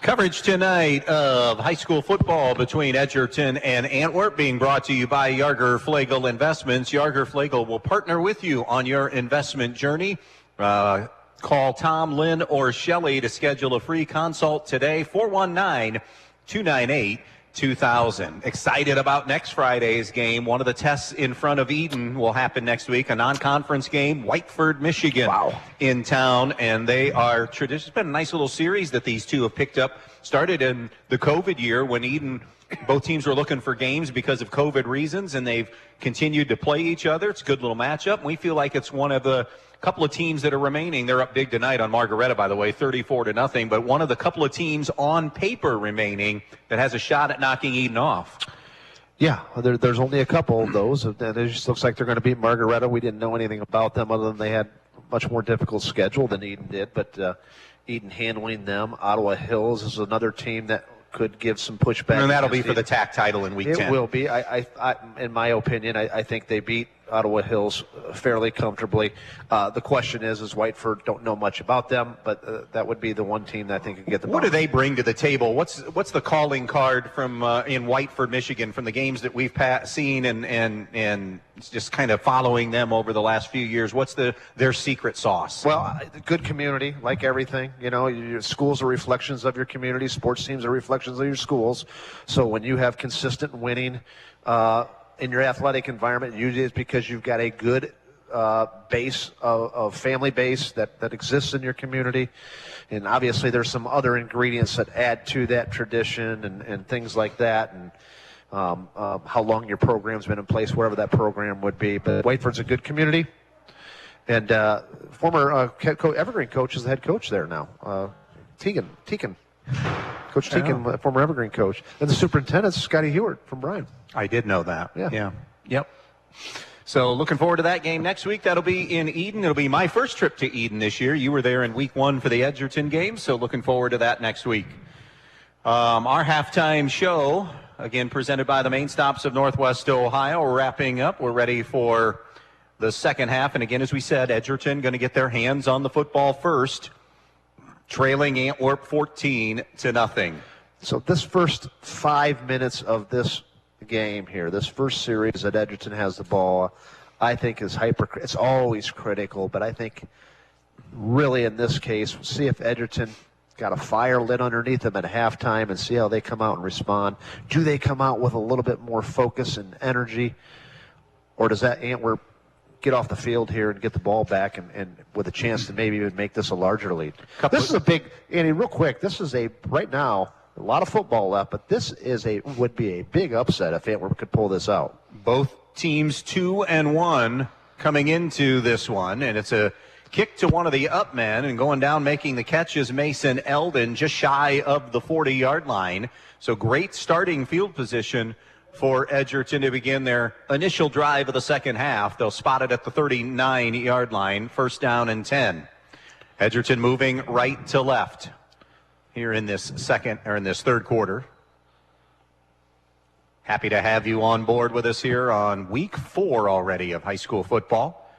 Coverage tonight of high school football between Edgerton and Antwerp being brought to you by Yarger Flegel Investments. Yarger Flegel will partner with you on your investment journey. Call Tom, Lynn, or Shelley to schedule a free consult today, 419-298-2000. Excited about next Friday's game. One of the tests in front of Eden will happen next week, a non-conference game, Whiteford, Michigan in town, and they are traditional. It's been a nice little series that these two have picked up. Started in the COVID year when Eden, both teams were looking for games because of COVID reasons, and they've continued to play each other. It's a good little matchup, and we feel like it's one of the couple of teams that are remaining. They're up big tonight on Margaretta, by the way, 34-0, but one of the couple of teams on paper remaining that has a shot at knocking Eden off. Yeah, there's only a couple of those, and it just looks like they're going to beat Margaretta. We didn't know anything about them other than they had a much more difficult schedule than Eden did, but Eden handling them. Ottawa Hills is another team that could give some pushback. And that'll be for the TAC title in Week 10. It will be. I in my opinion, I think they beat Ottawa Hills fairly comfortably. The question is Whiteford, don't know much about them, but that would be the one team that I think could get the What do they bring to the table? What's the calling card from in Whiteford, Michigan, from the games that we've seen and just kind of following them over the last few years? What's their secret sauce? Well, good community, like everything. You know, your schools are reflections of your community. Sports teams are reflections of your schools. So when you have consistent winning in your athletic environment, usually it's because you've got a good base of family base that exists in your community. And obviously there's some other ingredients that add to that tradition and things like that. And how long your program's been in place, wherever that program would be. But Whiteford's a good community. And former Evergreen coach is the head coach there now. Teagan. Coach Teagan, former Evergreen coach. And the superintendent's Scotty Hewart from Bryan. I did know that. Yeah. Yep. So looking forward to that game next week. That'll be in Eden. It'll be my first trip to Eden this year. You were there in week 1 for the Edgerton game, so looking forward to that next week. Our halftime show, again, presented by the Main Stops of Northwest Ohio. We're wrapping up. We're ready for the second half. And again, as we said, Edgerton going to get their hands on the football first, trailing Antwerp 14-0. So this first 5 minutes of this game here, this first series that Edgerton has the ball, I think is it's always critical, but I think really in this case, we'll see if Edgerton got a fire lit underneath them at halftime and see how they come out and respond. Do they come out with a little bit more focus and energy, or does that Antwerp get off the field here and get the ball back and with a chance to maybe even make this a larger lead? This is a big, Andy, real quick, this is right now, a lot of football left, but this would be a big upset if Antwerp could pull this out. Both teams 2-1 coming into this one, and it's a kick to one of the up men, and going down making the catch is Mason Eldon, just shy of the 40-yard line. So great starting field position for Edgerton to begin their initial drive of the second half. They'll spot it at the 39-yard line, first down and 10. Edgerton moving right to left here in this third quarter. Happy to have you on board with us here on week 4 already of high school football.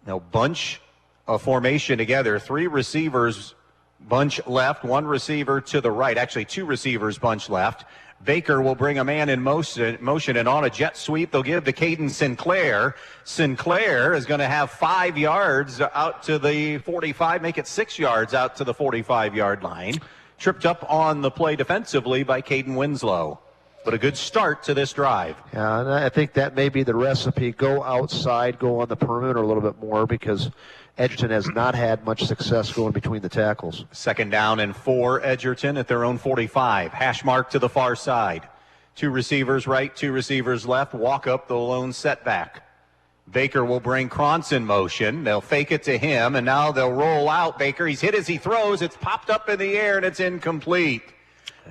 Now, bunch of formation together. 3 receivers bunch left, 1 receiver to the right. Actually, 2 receivers bunch left. Baker will bring a man in motion, and on a jet sweep, they'll give to Caden Sinclair. Sinclair is going to have 5 yards out to the 45, make it 6 yards out to the 45-yard line. Tripped up on the play defensively by Caden Winslow. But a good start to this drive. Yeah, and I think that may be the recipe. Go outside, go on the perimeter a little bit more, because Edgerton has not had much success going between the tackles. Second down and 4, Edgerton at their own 45. Hash mark to the far side. 2 receivers right, 2 receivers left. Walk up the lone setback. Baker will bring Krantz in motion. They'll fake it to him, and now they'll roll out Baker. He's hit as he throws. It's popped up in the air, and it's incomplete.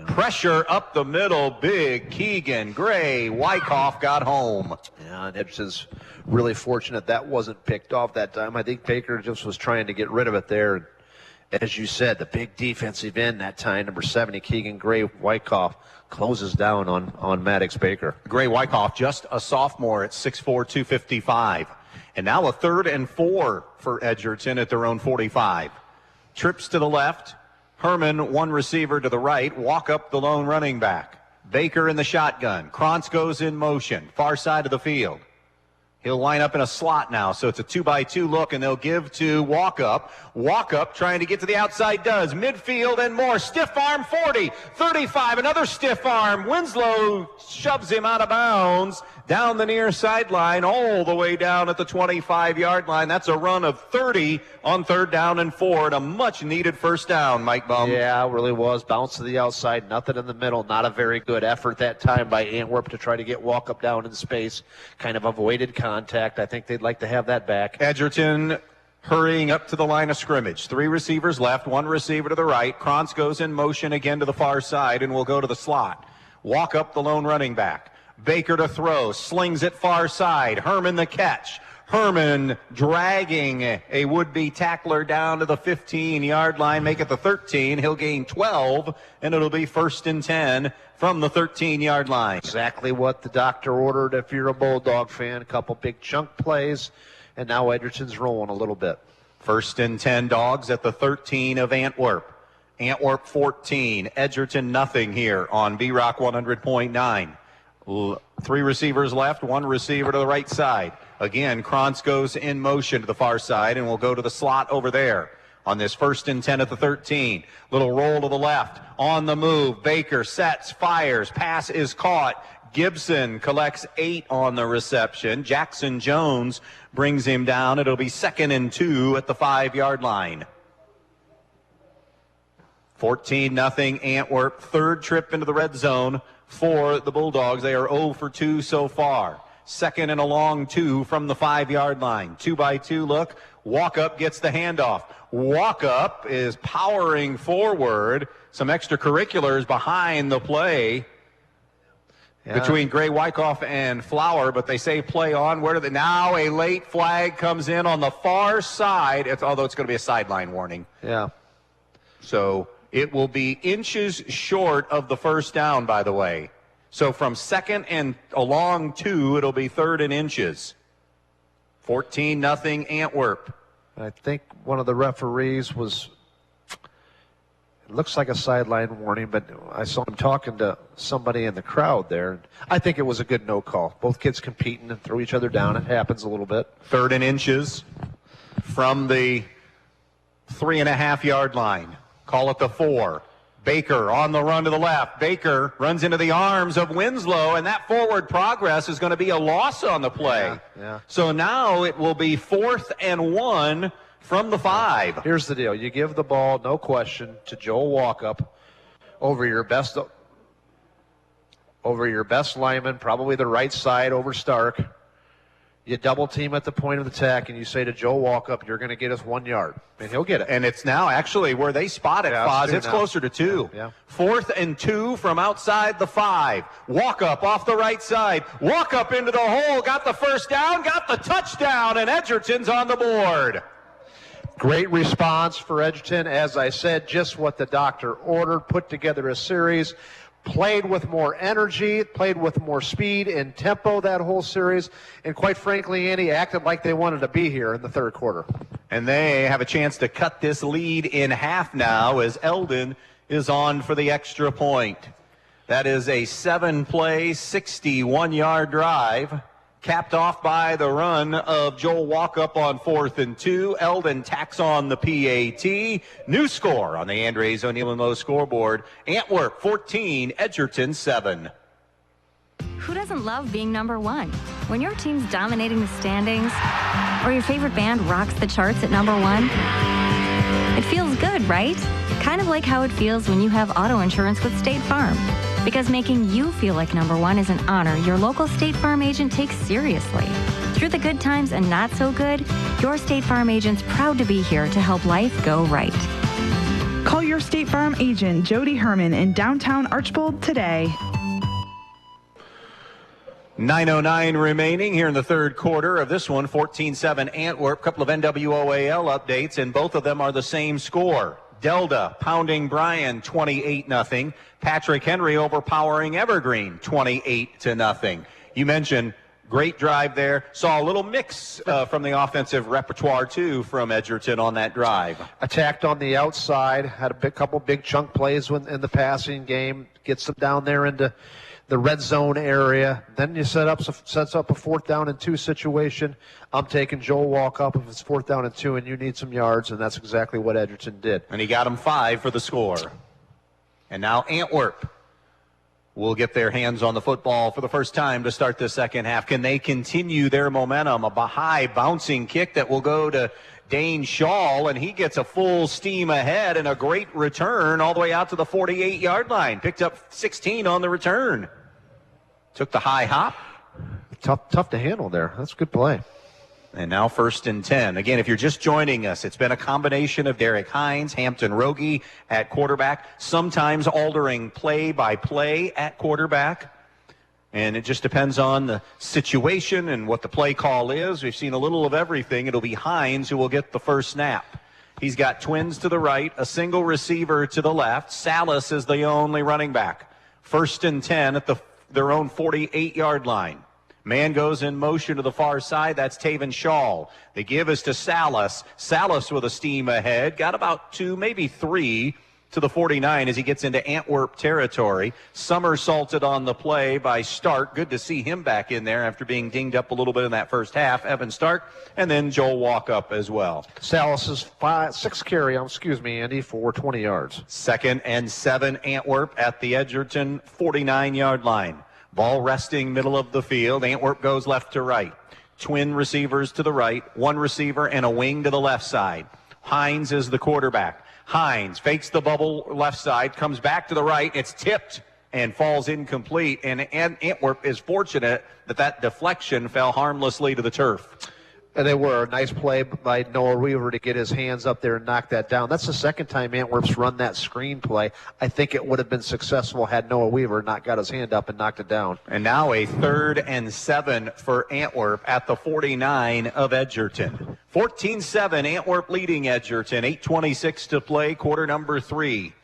Pressure up the middle, big. Keegan, Gray, Wyckoff got home. Yeah, and Edgerton's really fortunate that wasn't picked off that time. I think Baker just was trying to get rid of it there. And as you said, the big defensive end that time, number 70, Keegan Gray Wyckoff, closes down on Maddox Baker. Gray Wyckoff, just a sophomore at 6'4", 255. And now a 3rd and 4 for Edgerton at their own 45. Trips to the left. Herman, 1 receiver to the right, walk up the lone running back. Baker in the shotgun. Krantz goes in motion, far side of the field. He'll line up in a slot now, so it's a 2-by-2 look, and they'll give to Walkup. Walkup trying to get to the outside, does. Midfield and more. Stiff arm, 40, 35, another stiff arm. Winslow shoves him out of bounds down the near sideline, all the way down at the 25-yard line. That's a run of 30 on 3rd down and 4, and a much-needed first down, Mike Bumb. Yeah, it really was. Bounce to the outside, nothing in the middle. Not a very good effort that time by Antwerp to try to get Walkup down in space. Kind of avoided contact. I think they'd like to have that back. Edgerton hurrying up to the line of scrimmage. 3 receivers left, 1 receiver to the right. Krantz goes in motion again to the far side and will go to the slot. Walk up the lone running back. Baker to throw, slings it far side. Herman the catch. Herman dragging a would-be tackler down to the 15-yard line, make it the 13. He'll gain 12, and it'll be 1st and 10 from the 13-yard line. Exactly what the doctor ordered if you're a Bulldog fan. A couple big chunk plays, and now Edgerton's rolling a little bit. 1st and 10 Dogs at the 13 of Antwerp. Antwerp 14, Edgerton nothing here on B-Rock 100.9. 3 receivers left, 1 receiver to the right side. Again, Krantz goes in motion to the far side and will go to the slot over there on this 1st and 10 at the 13. Little roll to the left, on the move. Baker sets, fires, pass is caught. Gibson collects 8 on the reception. Jackson Jones brings him down. It'll be 2nd and 2 at the 5-yard line. 14-0 Antwerp. Third trip into the red zone for the Bulldogs. They are 0 for 2 so far. 2nd and a long 2 from the 5-yard line. 2-by-2 look. Walkup gets the handoff. Walkup is powering forward. Some extracurriculars behind the play between Gray Wyckoff and Flower, but they say play on. Where do they now? A late flag comes in on the far side. Although it's going to be a sideline warning. Yeah. So it will be inches short of the first down, by the way. So from 2nd and a long 2, it'll be 3rd and inches. 14-0 Antwerp. I think one of the referees was, it looks like a sideline warning, but I saw him talking to somebody in the crowd there. I think it was a good no call. Both kids competing and throw each other down. It happens a little bit. 3rd and inches from the 3.5-yard line. Call it the 4. Baker on the run to the left. Baker runs into the arms of Winslow, and that forward progress is going to be a loss on the play. Yeah. So now it will be 4th and 1 from the 5. Here's the deal. You give the ball, no question, to Joel Walkup over your best lineman, probably the right side over Stark. You double team at the point of attack, and you say to Joe Walkup, you're going to get us 1 yard. And he'll get it. And it's now actually where they spot it, Foz. It's closer to 2. Yeah. 4th and 2 from outside the 5. Walkup off the right side. Walkup into the hole. Got the first down. Got the touchdown. And Edgerton's on the board. Great response for Edgerton. As I said, just what the doctor ordered. Put together a series. Played with more energy, played with more speed and tempo that whole series, and quite frankly, Andy, acted like they wanted to be here in the third quarter. And they have a chance to cut this lead in half now as Eldon is on for the extra point. That is a 7-play, 61-yard drive, capped off by the run of Joel Walkup on 4th and 2. Eldon tacks on the PAT. New score on the Andres O'Neill and Lowe scoreboard. Antwerp 14, Edgerton 7. Who doesn't love being number 1? When your team's dominating the standings, or your favorite band rocks the charts at number 1, it feels good, right? Kind of like how it feels when you have auto insurance with State Farm. Because making you feel like number 1 is an honor your local State Farm agent takes seriously. Through the good times and not so good, your State Farm agent's proud to be here to help life go right. Call your State Farm agent, Jody Herman, in downtown Archbold today. 9:09 remaining here in the third quarter of this one. 14-7 Antwerp. Couple of NWOAL updates, and both of them are the same score. Delta pounding Bryan 28-0. Patrick Henry overpowering Evergreen 28-0. You mentioned great drive there. Saw a little mix from the offensive repertoire too from Edgerton on that drive. Attacked on the outside, had a couple big chunk plays in the passing game. Gets them down there into the red zone area. Then you sets up a 4th down and 2 situation. I'm taking Joel Walkup if it's 4th down and 2 and you need some yards, and that's exactly what Edgerton did. And he got him 5 for the score. And now Antwerp will get their hands on the football for the first time to start the second half. Can they continue their momentum? A high bouncing kick that will go to Dane Shaw, and he gets a full steam ahead and a great return all the way out to the 48-yard line. Picked up 16 on the return. Took the high hop. Tough to handle there. That's a good play. And now 1st and 10. Again, if you're just joining us, it's been a combination of Derek Hines, Hampton Rogie at quarterback, sometimes altering play by play at quarterback. And it just depends on the situation and what the play call is. We've seen a little of everything. It'll be Hines who will get the first snap. He's got twins to the right, a single receiver to the left. Salas is the only running back. 1st and 10 at their own 48-yard line. Man goes in motion to the far side. That's Taven Shaw. The give is to Salas. Salas with a steam ahead. Got about 2, maybe 3 to the 49 as he gets into Antwerp territory. Somersaulted on the play by Stark. Good to see him back in there after being dinged up a little bit in that first half. Evan Stark, and then Joel Walkup as well. Salas's 6 carry, Andy, for 20 yards. 2nd and 7 Antwerp at the Edgerton 49-yard line. Ball resting middle of the field. Antwerp goes left to right. Twin receivers to the right, one receiver and a wing to the left side. Hines is the quarterback. Hines fakes the bubble left side, comes back to the right. It's tipped and falls incomplete. And Antwerp is fortunate that deflection fell harmlessly to the turf. And they were a nice play by Noah Weaver to get his hands up there and knock that down. That's the second time Antwerp's run that screen play. I think it would have been successful had Noah Weaver not got his hand up and knocked it down. And now a 3rd and 7 for Antwerp at the 49 of Edgerton. 14-7, Antwerp leading Edgerton. 8:26 to play, quarter number 3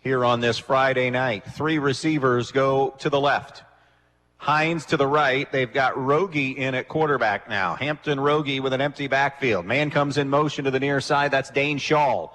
here on this Friday night. 3 receivers go to the left. Hines to the right. They've got Rogie in at quarterback now. Hampton Rogie with an empty backfield. Man comes in motion to the near side. That's Dane Shaw.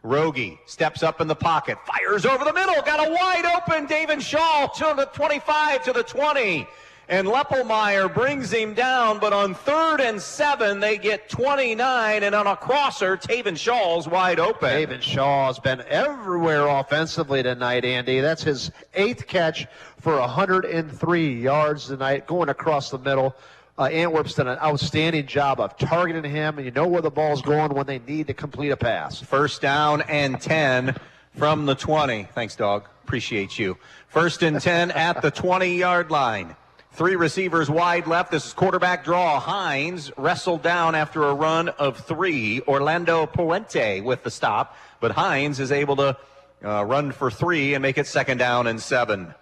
Rogie steps up in the pocket. Fires over the middle. Got a wide open David Shaw to the 25 to the 20. And Leppelmeyer brings him down, but on 3rd and 7, they get 29, and on a crosser, Taven Shaw's wide open. Taven Shaw's been everywhere offensively tonight, Andy. That's his 8th catch for 103 yards tonight, going across the middle. Antwerp's done an outstanding job of targeting him, and you know where the ball's going when they need to complete a pass. 1st down and 10 from the 20. Thanks, dog. Appreciate you. 1st and 10 at the 20-yard line. 3 receivers wide left. This is quarterback draw. Hines wrestled down after a run of 3. Orlando Puente with the stop, but Hines is able to run for 3 and make it 2nd down and 7.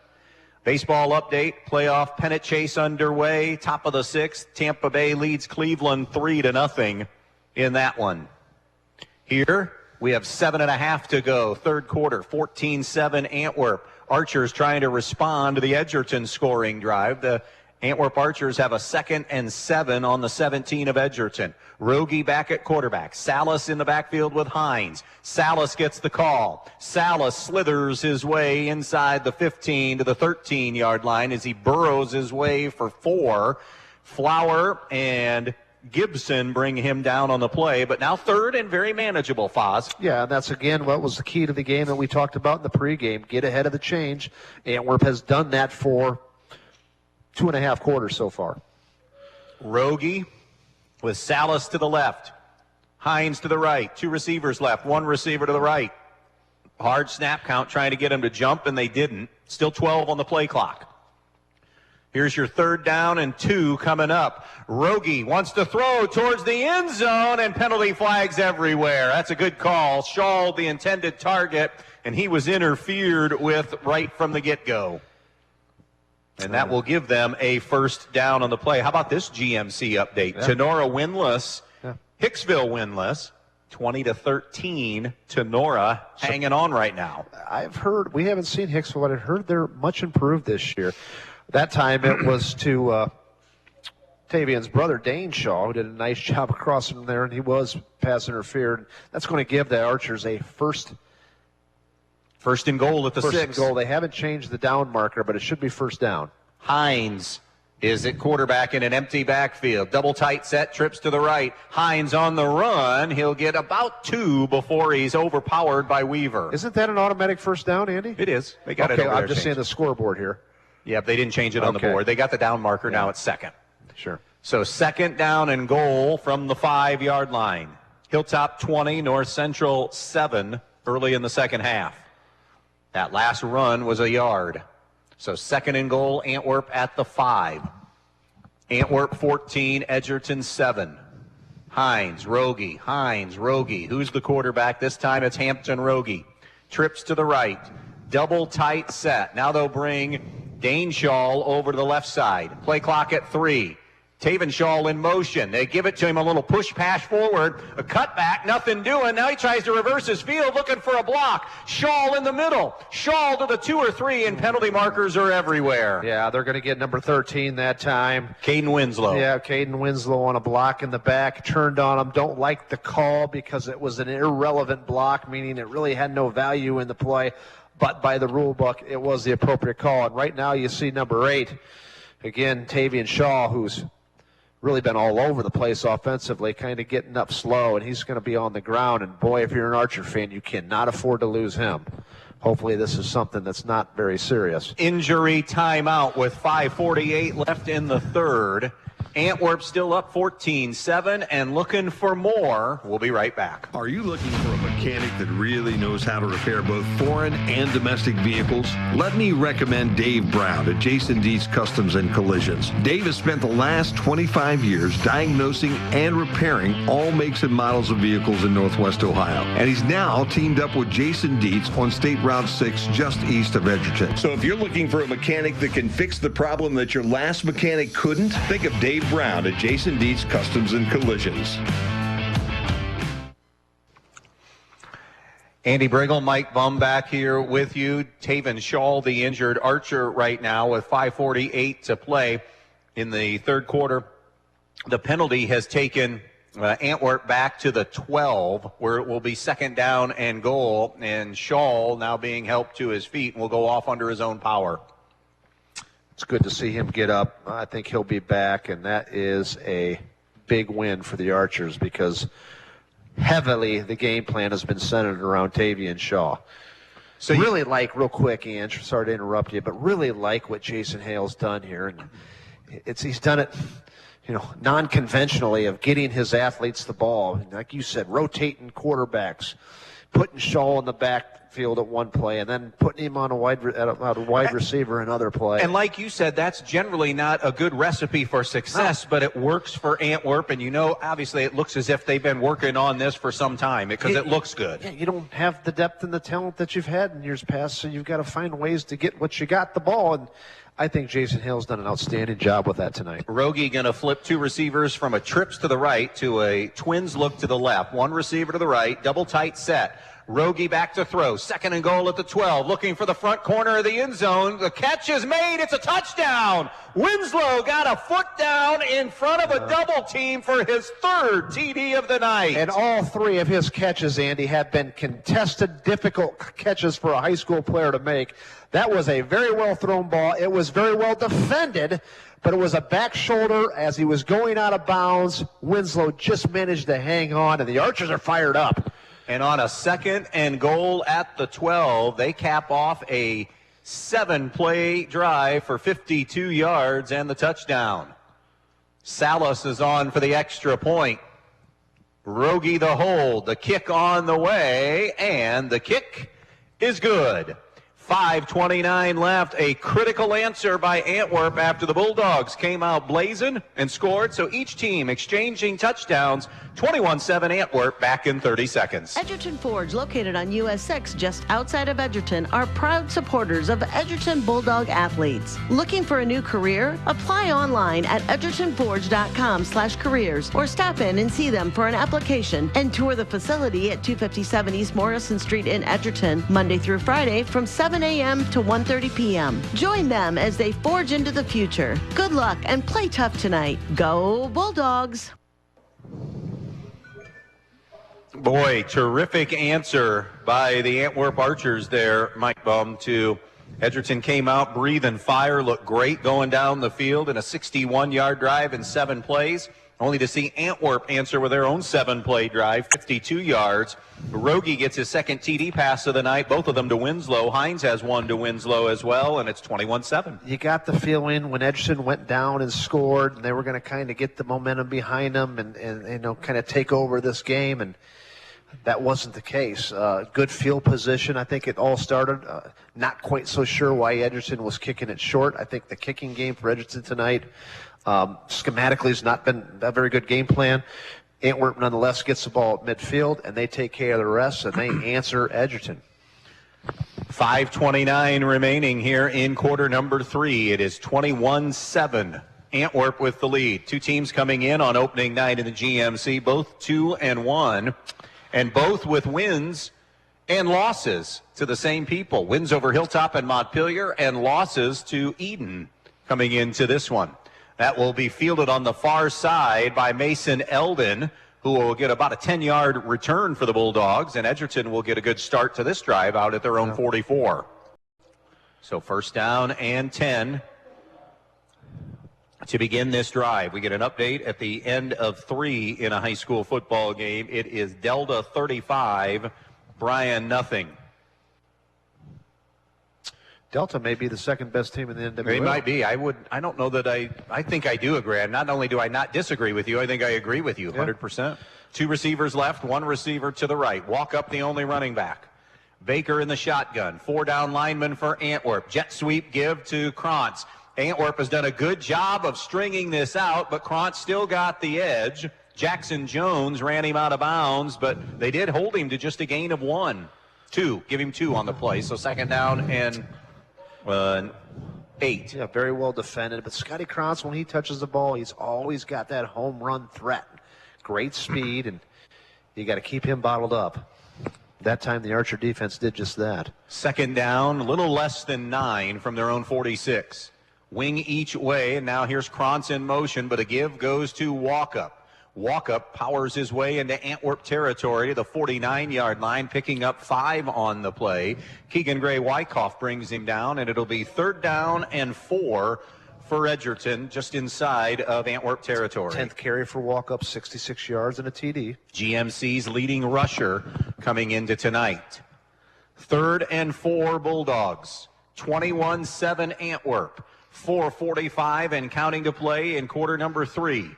Baseball update, playoff pennant chase underway. Top of the 6th, Tampa Bay leads Cleveland 3-0 in that one. Here we have 7.5 to go. 3rd quarter, 14-7 Antwerp. Archers trying to respond to the Edgerton scoring drive. The Antwerp Archers have a 2nd and 7 on the 17 of Edgerton. Rogie back at quarterback. Salas in the backfield with Hines. Salas gets the call. Salas slithers his way inside the 15 to the 13-yard line as he burrows his way for 4. Flower and Gibson bring him down on the play, but now 3rd and very manageable, Foz. Yeah, and that's, again, what was the key to the game that we talked about in the pregame. Get ahead of the change. Antwerp has done that for 2.5 quarters so far. Rogie with Salas to the left. Hines to the right. 2 receivers left. 1 receiver to the right. Hard snap count trying to get him to jump, and they didn't. Still 12 on the play clock. Here's your 3rd down and 2 coming up. Rogie wants to throw towards the end zone, and penalty flags everywhere. That's a good call. Shaw, the intended target, and he was interfered with right from the get-go. And that will give them a 1st down on the play. How about this GMC update? Yeah. Tenora winless. Yeah. Hicksville winless. 20-13. Tenora hanging on right now. I've heard, we haven't seen Hicksville, but I've heard they're much improved this year. That time it was to Tavian's brother, Dane Shaw, who did a nice job across from there, and he was pass interfered. That's going to give the Archers a first and goal at the 6. First and goal. They haven't changed the down marker, but it should be 1st down. Hines is at quarterback in an empty backfield. Double tight set, trips to the right. Hines on the run. He'll get about 2 before he's overpowered by Weaver. Isn't that an automatic 1st down, Andy? It is. They got it over I'm just seeing the scoreboard here. Yeah, they didn't change it on the board. They got the down marker. Now it's 2nd. Sure. So 2nd down and goal from the 5-yard line. Hilltop 20, North Central 7 early in the 2nd half. That last run was a yard. So 2nd and goal, Antwerp at the 5. Antwerp 14, Edgerton 7. Hines, Rogie. Who's the quarterback? This time it's Hampton Rogie. Trips to the right. Double tight set. Now they'll bring Dane Shaw over to the left side. Play clock at 3. Taven Shaw in motion. They give it to him, a little push pass forward, a cutback, nothing doing. Now he tries to reverse his field, looking for a block. Shaw in the middle. Shaw to the 2 or 3, and penalty markers are everywhere. Yeah, they're going to get number 13 that time. Caden Winslow. Yeah, Caden Winslow on a block in the back, turned on him. Don't like the call because it was an irrelevant block, meaning it really had no value in the play. But by the rule book, it was the appropriate call. And right now you see number 8, again, Tavian Shaw, who's really been all over the place offensively, kind of getting up slow, and he's going to be on the ground. And boy, if you're an Archer fan, you cannot afford to lose him. hopefully this is something that's not very serious. Injury timeout with 5:48 left in the third. Antwerp still up 14-7 and looking for more. We'll be right back. Are you looking for a mechanic that really knows how to repair both foreign and domestic vehicles? Let me recommend Dave Brown at Jason Dietz Customs and Collisions. Dave has spent the last 25 years diagnosing and repairing all makes and models of vehicles in Northwest Ohio. And he's now teamed up with Jason Dietz on State Route 6 just east of Edgerton. So if you're looking for a mechanic that can fix the problem that your last mechanic couldn't, think of Dave Brown at Jason Dietz Customs and Collisions. Andy Brigle, Mike Bumb back here with you. Taven Shaw, the injured Archer right now with 5:48 to play in the third quarter. The penalty has taken Antwerp back to the 12, where it will be second down and goal, and Shaw now being helped to his feet and will go off under his own power. It's good to see him get up. I think he'll be back, and that is a big win for the Archers because heavily the game plan has been centered around Tavian Shaw. So really real quick, Ian, sorry to interrupt you, but really like what Jason Hale's done here. And he's done it, non-conventionally of getting his athletes the ball. Like you said, rotating quarterbacks, putting Shaw in the backfield at one play, and then putting him on a wide receiver another play. And like you said, that's generally not a good recipe for success, but it works for Antwerp. And obviously it looks as if they've been working on this for some time because it looks good. Yeah, you don't have the depth and the talent that you've had in years past, so you've got to find ways to get what you got the ball. And I think Jason Hale's done an outstanding job with that tonight. Rogie going to flip two receivers from a trips to the right to a twins look to the left. One receiver to the right, double tight set. Rogie back to throw. Second and goal at the 12. Looking for the front corner of the end zone. The catch is made. It's a touchdown. Winslow got a foot down in front of a double team for his third TD of the night. And all three of his catches, Andy, have been contested, difficult catches for a high school player to make. That was a very well thrown ball. It was very well defended, but it was a back shoulder as he was going out of bounds. Winslow just managed to hang on, and the Archers are fired up. And on a second and goal at the 12, they cap off a 7-play drive for 52 yards and the touchdown. Salas is on for the extra point. Rogie the hold, the kick on the way, and the kick is good. 5:29 left, a critical answer by Antwerp after the Bulldogs came out blazing and scored. So each team exchanging touchdowns. 21-7 Antwerp back in 30 seconds. Edgerton Forge, located on US 6 just outside of Edgerton, are proud supporters of Edgerton Bulldog athletes. Looking for a new career? Apply online at edgertonforge.com/careers or stop in and see them for an application and tour the facility at 257 East Morrison Street in Edgerton, Monday through Friday from 7 a.m. to 1:30 p.m. Join them as they forge into the future. Good luck and play tough tonight. Go Bulldogs! Boy, terrific answer by the Antwerp Archers there, Mike Bumb, to Edgerton. Came out breathing fire, looked great going down the field in a 61-yard drive in 7 plays, only to see Antwerp answer with their own 7-play drive, 52 yards. Rogie gets his second TD pass of the night, both of them to Winslow. Hines has one to Winslow as well, and it's 21-7. You got the feeling when Edgerton went down and scored, and they were going to kind of get the momentum behind them and kind of take over this game, and that wasn't the case. Good field position. I think it all started. Not quite so sure why Edgerton was kicking it short. I think the kicking game for Edgerton tonight schematically has not been a very good game plan. Antwerp nonetheless gets the ball at midfield, and they take care of the rest, and they answer Edgerton. 5:29 remaining here in quarter number 3. It is 21-7. Antwerp with the lead. Two teams coming in on opening night in the GMC, both 2-1. And both with wins and losses to the same people. Wins over Hilltop and Montpelier, and losses to Eden coming into this one. That will be fielded on the far side by Mason Eldon, who will get about a 10-yard return for the Bulldogs, and Edgerton will get a good start to this drive out at their own 44. So first down and 10 to begin this drive. We get an update at the end of 3 in a high school football game. It is Delta 35, Bryan nothing. Delta may be the second best team in the NWL. They might be. I don't know that I think I do agree. And not only do I not disagree with you, I think I agree with you 100%. 2 receivers left, 1 receiver to the right. Walk up the only running back. Baker in the shotgun. 4 down linemen for Antwerp. Jet sweep give to Krantz. Antwerp has done a good job of stringing this out, but Krantz still got the edge. Jackson Jones ran him out of bounds, but they did hold him to just a gain of 1. 2. Give him 2 on the play. So second down and 8. Yeah, very well defended. But Scotty Krantz, when he touches the ball, he's always got that home run threat. Great speed, and you got to keep him bottled up. That time the Archer defense did just that. Second down, a little less than 9 from their own 46. Wing each way, and now here's Krantz in motion, but a give goes to Walkup. Walkup powers his way into Antwerp territory to the 49-yard line, picking up 5 on the play. Keegan Gray-Wyckoff brings him down, and it'll be 3rd down and 4 for Edgerton, just inside of Antwerp territory. 10th carry for Walkup, 66 yards and a TD. GMC's leading rusher coming into tonight. 3rd and 4 Bulldogs. 21-7 Antwerp. 4:45 and counting to play in quarter number 3.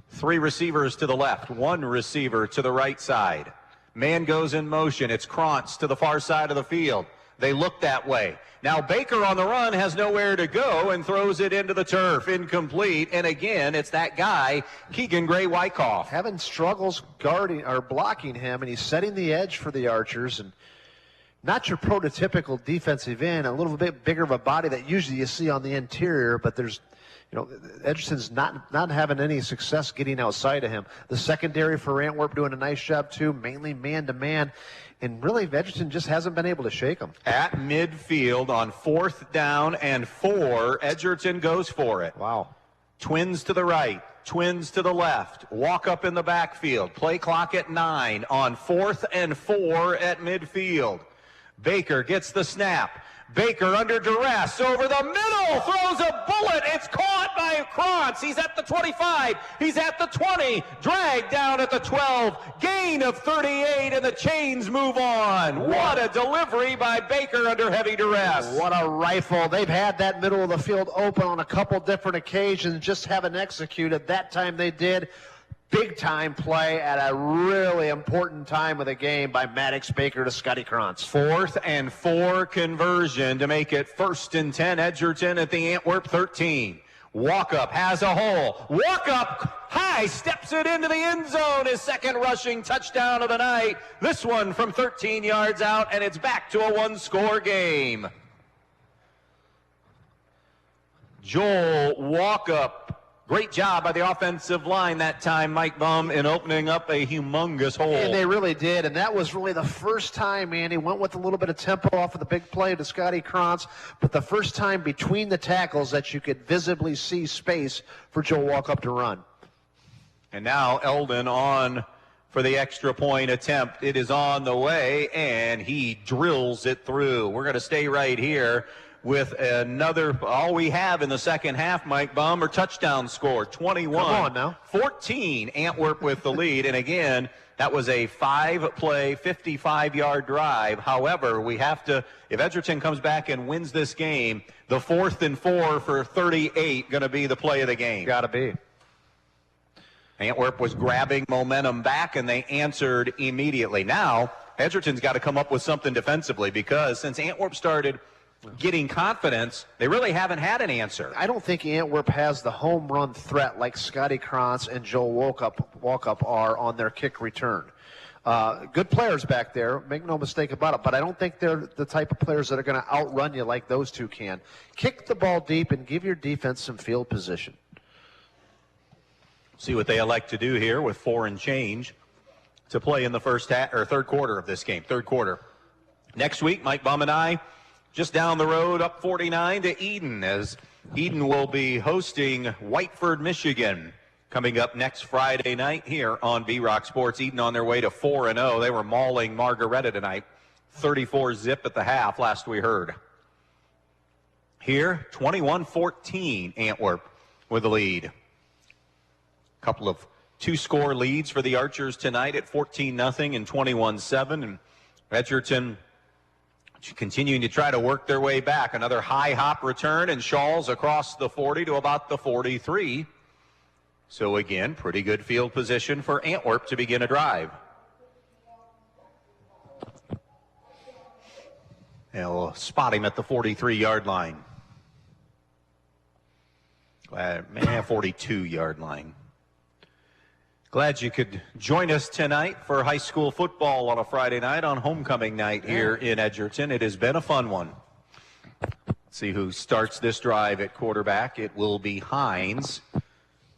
3 receivers to the left, 1 receiver to the right side. Man goes in motion. It's Krantz to the far side of the field. They look that way. Now Baker on the run has nowhere to go and throws it into the turf. Incomplete. And again, it's that guy, Keegan Gray-Wyckoff. Having struggles guarding or blocking him, and he's setting the edge for the Archers. And not your prototypical defensive end, a little bit bigger of a body that usually you see on the interior, but there's, Edgerton's not having any success getting outside of him. The secondary for Antwerp doing a nice job too, mainly man-to-man. And really, Edgerton just hasn't been able to shake him. At midfield on 4th down and 4, Edgerton goes for it. Wow. Twins to the right, twins to the left. Walk up in the backfield. Play clock at 9 on 4th and 4 at midfield. Baker gets the snap. Baker under duress over the middle, throws a bullet. It's caught by Krantz. He's at the 25. He's at the 20. Dragged down at the 12. Gain of 38, and the chains move on. What a delivery by Baker under heavy duress. What a rifle. They've had that middle of the field open on a couple different occasions, just haven't executed. That time they did. Big time play at a really important time of the game by Maddox Baker to Scotty Krantz. 4th and 4 conversion to make it 1st and 10 Edgerton at the Antwerp 13. Walkup has a hole. Walkup high steps it into the end zone. His 2nd rushing touchdown of the night. This one from 13 yards out, and it's back to a 1-score game. Joel Walkup. Great job by the offensive line that time, Mike Bumb, in opening up a humongous hole. And they really did, and that was really the first time, Andy, went with a little bit of tempo off of the big play to Scotty Krantz, but the first time between the tackles that you could visibly see space for Joe Walkup to run. And now Eldon on for the extra point attempt. It is on the way, and he drills it through. We're going to stay right here with another, all we have in the second half, Mike Bumb, are touchdown score. 21-14, Antwerp with the lead. And again, that was a 5-play, 55-yard drive. However, we have to, if Edgerton comes back and wins this game, the 4th and 4 for 38 going to be the play of the game. Got to be. Antwerp was grabbing momentum back, and they answered immediately. Now, Edgerton's got to come up with something defensively, because since Antwerp started getting confidence, they really haven't had an answer. I don't think Antwerp has the home run threat like Scotty Krantz and Joel Walkup are on their kick return. Good players back there, make no mistake about it, but I don't think they're the type of players that are going to outrun you like those two can. Kick the ball deep and give your defense some field position. See what they elect to do here with 4 and change to play in the third quarter of this game. Third quarter. Next week, Mike Bumb and I, just down the road up 49 to Eden, as Eden will be hosting Whiteford, Michigan, coming up next Friday night here on B-Rock Sports. Eden on their way to 4-0. They were mauling Margaretta tonight, 34-zip at the half, last we heard. Here, 21-14, Antwerp with the lead. Couple of 2-score leads for the Archers tonight at 14-0 and 21-7, and Edgerton continuing to try to work their way back. Another high hop return, and Shaw's across the 40 to about the 43. So again, pretty good field position for Antwerp to begin a drive. They'll spot him at the 43-yard line. 42-yard line. Glad you could join us tonight for high school football on a Friday night on homecoming night here in Edgerton. It has been a fun one. Let's see who starts this drive at quarterback. It will be Hines.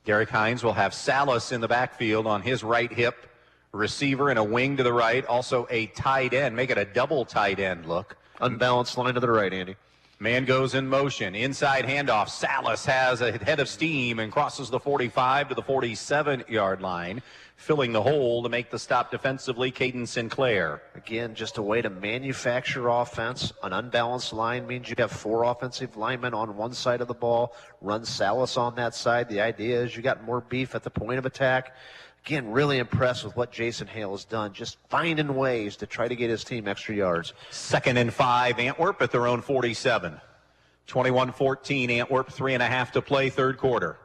Derek Hines will have Salas in the backfield on his right hip. Receiver and a wing to the right. Also a tight end. Make it a double tight end look. Unbalanced line to the right, Andy. Man goes in motion. Inside handoff. Salas has a head of steam and crosses the 45 to the 47-yard line, filling the hole to make the stop defensively. Caden Sinclair. Again, just a way to manufacture offense. An unbalanced line means you have 4 offensive linemen on one side of the ball. Run Salas on that side. The idea is you got more beef at the point of attack. Again, really impressed with what Jason Hale has done, just finding ways to try to get his team extra yards. 2nd and 5, Antwerp at their own 47. 21-14, Antwerp, 3.5 to play, third quarter.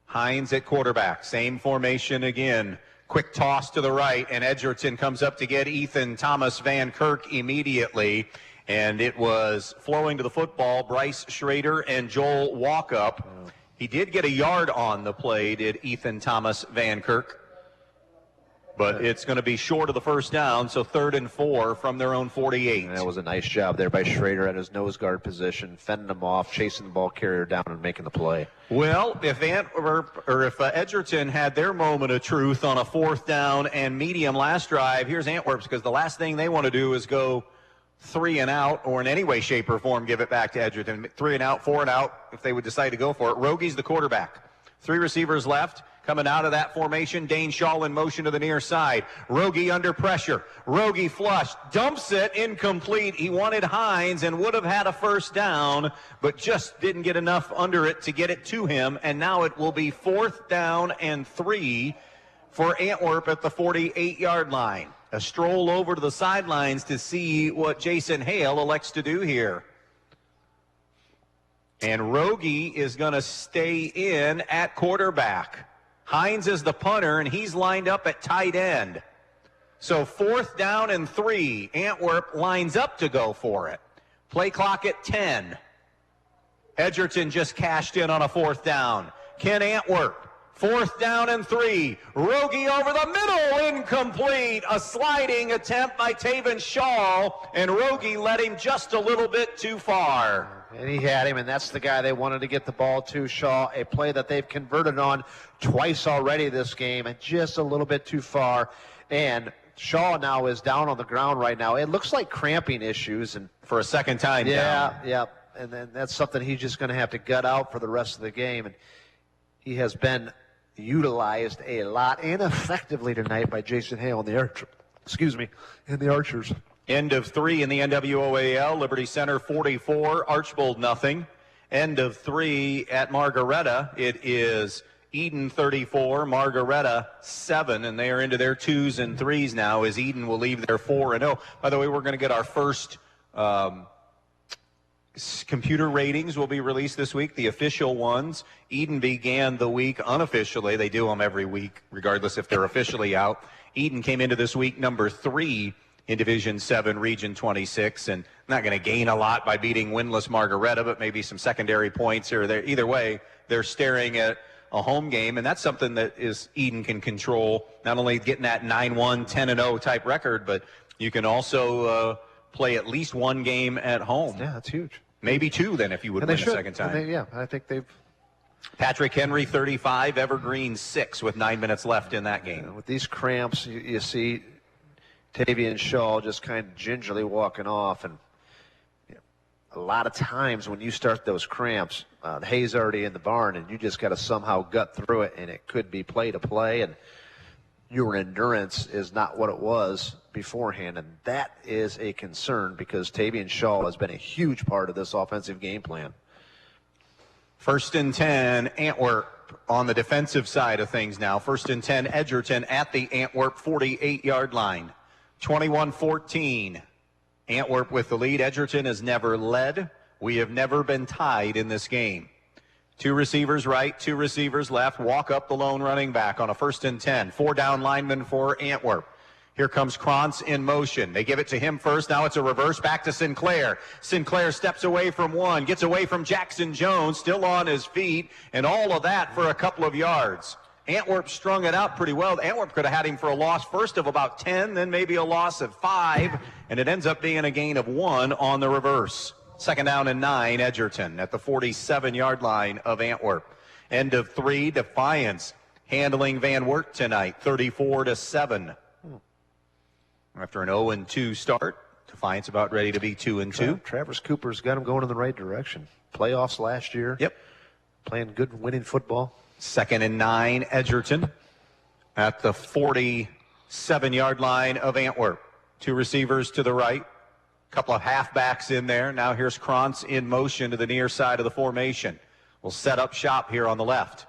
Hines at quarterback, same formation again. Quick toss to the right, and Edgerton comes up to get Ethan Thomas Van Kirk immediately. And it was flowing to the football, Bryce Schrader and Joel Walkup. He did get a yard on the play, did Ethan Thomas Van Kirk. But it's going to be short of the first down, so 3rd and 4 from their own 48. That was a nice job there by Schrader at his nose guard position, fending him off, chasing the ball carrier down, and making the play. Well, if Edgerton had their moment of truth on a 4th down and medium last drive, here's Antwerp's, because the last thing they want to do is go 3 and out, or in any way, shape, or form give it back to Edgerton. 3 and out, 4 and out, if they would decide to go for it. Rogi's the quarterback. 3 receivers left. Coming out of that formation, Dane Shaw in motion to the near side. Rogi under pressure. Rogi flushed, dumps it, incomplete. He wanted Hines and would have had a first down, but just didn't get enough under it to get it to him. And now it will be 4th down and 3 for Antwerp at the 48-yard line. A stroll over to the sidelines to see what Jason Hale elects to do here. And Rogi is going to stay in at quarterback. Hines is the punter, and he's lined up at tight end. So 4th down and 3. Antwerp lines up to go for it. Play clock at 10. Edgerton just cashed in on a 4th down. Ken Antwerp, 4th down and 3. Rogi over the middle, incomplete. A sliding attempt by Taven Shaw, and Rogi led him just a little bit too far. And he had him, and that's the guy they wanted to get the ball to, Shaw, a play that they've converted on twice already this game, and just a little bit too far. And Shaw now is down on the ground right now. It looks like cramping issues. And for a second time down. Yeah. And then that's something he's just going to have to gut out for the rest of the game. And he has been utilized a lot and effectively tonight by Jason Hale and the Archers. End of 3 in the NWOAL. Liberty Center 44, Archbold nothing. End of 3 at Margaretta. It is Eden 34, Margaretta 7, and they are into their 2s and 3s now as Eden will leave their 4-0. By the way, we're going to get our first computer ratings will be released this week, the official ones. Eden began the week unofficially. They do them every week, regardless if they're officially out. Eden came into this week number 3 in Division 7, Region 26, and not going to gain a lot by beating winless Margaretta, but maybe some secondary points here or there. Either way, they're staring at a home game, and that's something that Eden can control, not only getting that 9-1, 10-0 type record, but you can also play at least one game at home. Yeah, that's huge. Maybe 2 then if you would win a second time. I think they've... Patrick Henry, 35, Evergreen, 6 with 9 minutes left in that game. With these cramps, you see Tavian Shaw just kind of gingerly walking off, and a lot of times when you start those cramps, the hay's already in the barn, and you just got to somehow gut through it, and it could be play to play, and your endurance is not what it was beforehand, and that is a concern because Tavian Shaw has been a huge part of this offensive game plan. 1st and 10, Antwerp on the defensive side of things now. 1st and 10, Edgerton at the Antwerp 48-yard line. 21-14. Antwerp with the lead. Edgerton has never led. We have never been tied in this game. 2 receivers right, 2 receivers left. Walk up the lone running back on a 1st and 10. 4 down linemen for Antwerp. Here comes Krantz in motion. They give it to him first. Now it's a reverse back to Sinclair. Sinclair steps away from one, gets away from Jackson Jones, still on his feet, and all of that for a couple of yards. Antwerp strung it out pretty well. Antwerp could have had him for a loss first of about 10, then maybe a loss of 5, and it ends up being a gain of 1 on the reverse. 2nd down and 9, Edgerton at the 47-yard line of Antwerp. End of 3, Defiance handling Van Wert tonight, 34-7. After an 0-2 start, Defiance about ready to be 2-2. Travers Cooper's got him going in the right direction. Playoffs last year. Yep. Playing good winning football. 2nd and 9, Edgerton at the 47-yard line of Antwerp. 2 receivers to the right. Couple of halfbacks in there. Now here's Krantz in motion to the near side of the formation. We'll set up shop here on the left.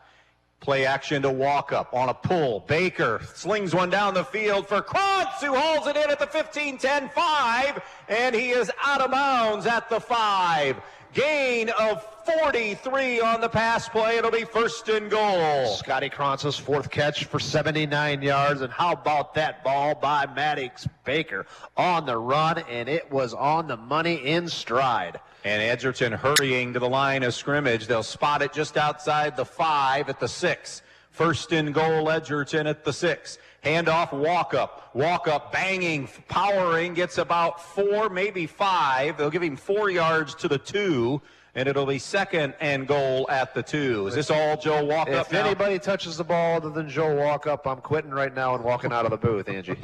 Play action to walk up on a pull. Baker slings one down the field for Krantz, who hauls it in at the 15-10-5, and he is out of bounds at the 5. Gain of 43 on the pass play. It'll be 1st and goal. Scotty Krantz's 4th catch for 79 yards. And how about that ball by Maddox Baker on the run, and it was on the money in stride. And Edgerton hurrying to the line of scrimmage. They'll spot it just outside the 5 at the 6. 1st and goal, Edgerton at the 6. Handoff, walk up, banging, powering, gets about 4, maybe 5. They'll give him 4 yards to the 2, and it'll be 2nd and goal at the 2. Is this all Joe Walk Up If now? anybody touches the ball other than Joe Walk Up, I'm quitting right now and walking out of the booth, Angie.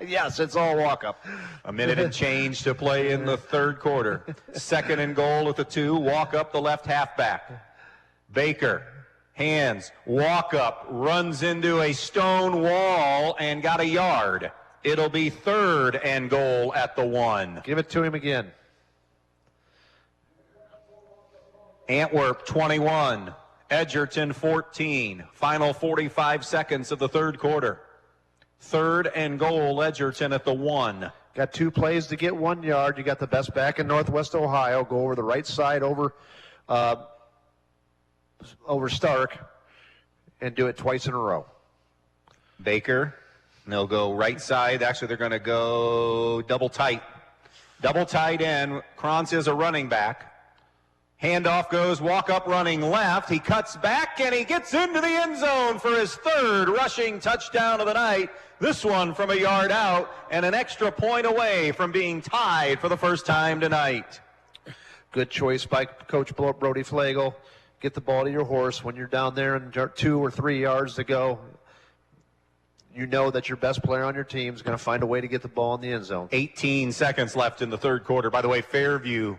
Yes, it's all walk up. A minute and change to play in the 3rd quarter. 2nd and goal at the 2. Walk up the left halfback. Baker. Hands, walk up, runs into a stone wall and got a yard. It'll be 3rd and goal at the 1. Give it to him again. Antwerp 21, Edgerton 14. Final 45 seconds of the 3rd quarter. 3rd and goal, Edgerton at the 1. Got 2 plays to get 1 yard. You got the best back in Northwest Ohio. Go over the right side over Stark and do it twice in a row. Baker, they'll go right side. Actually, they're going to go double tight. Double tight end. Krantz is a running back. Handoff goes, walk up running left. He cuts back and he gets into the end zone for his 3rd rushing touchdown of the night. This one from a yard out and an extra point away from being tied for the first time tonight. Good choice by Coach Brody Flagel. Get the ball to your horse when you're down there and 2 or 3 yards to go. You know that your best player on your team is going to find a way to get the ball in the end zone. 18 seconds left in the 3rd quarter. By the way, Fairview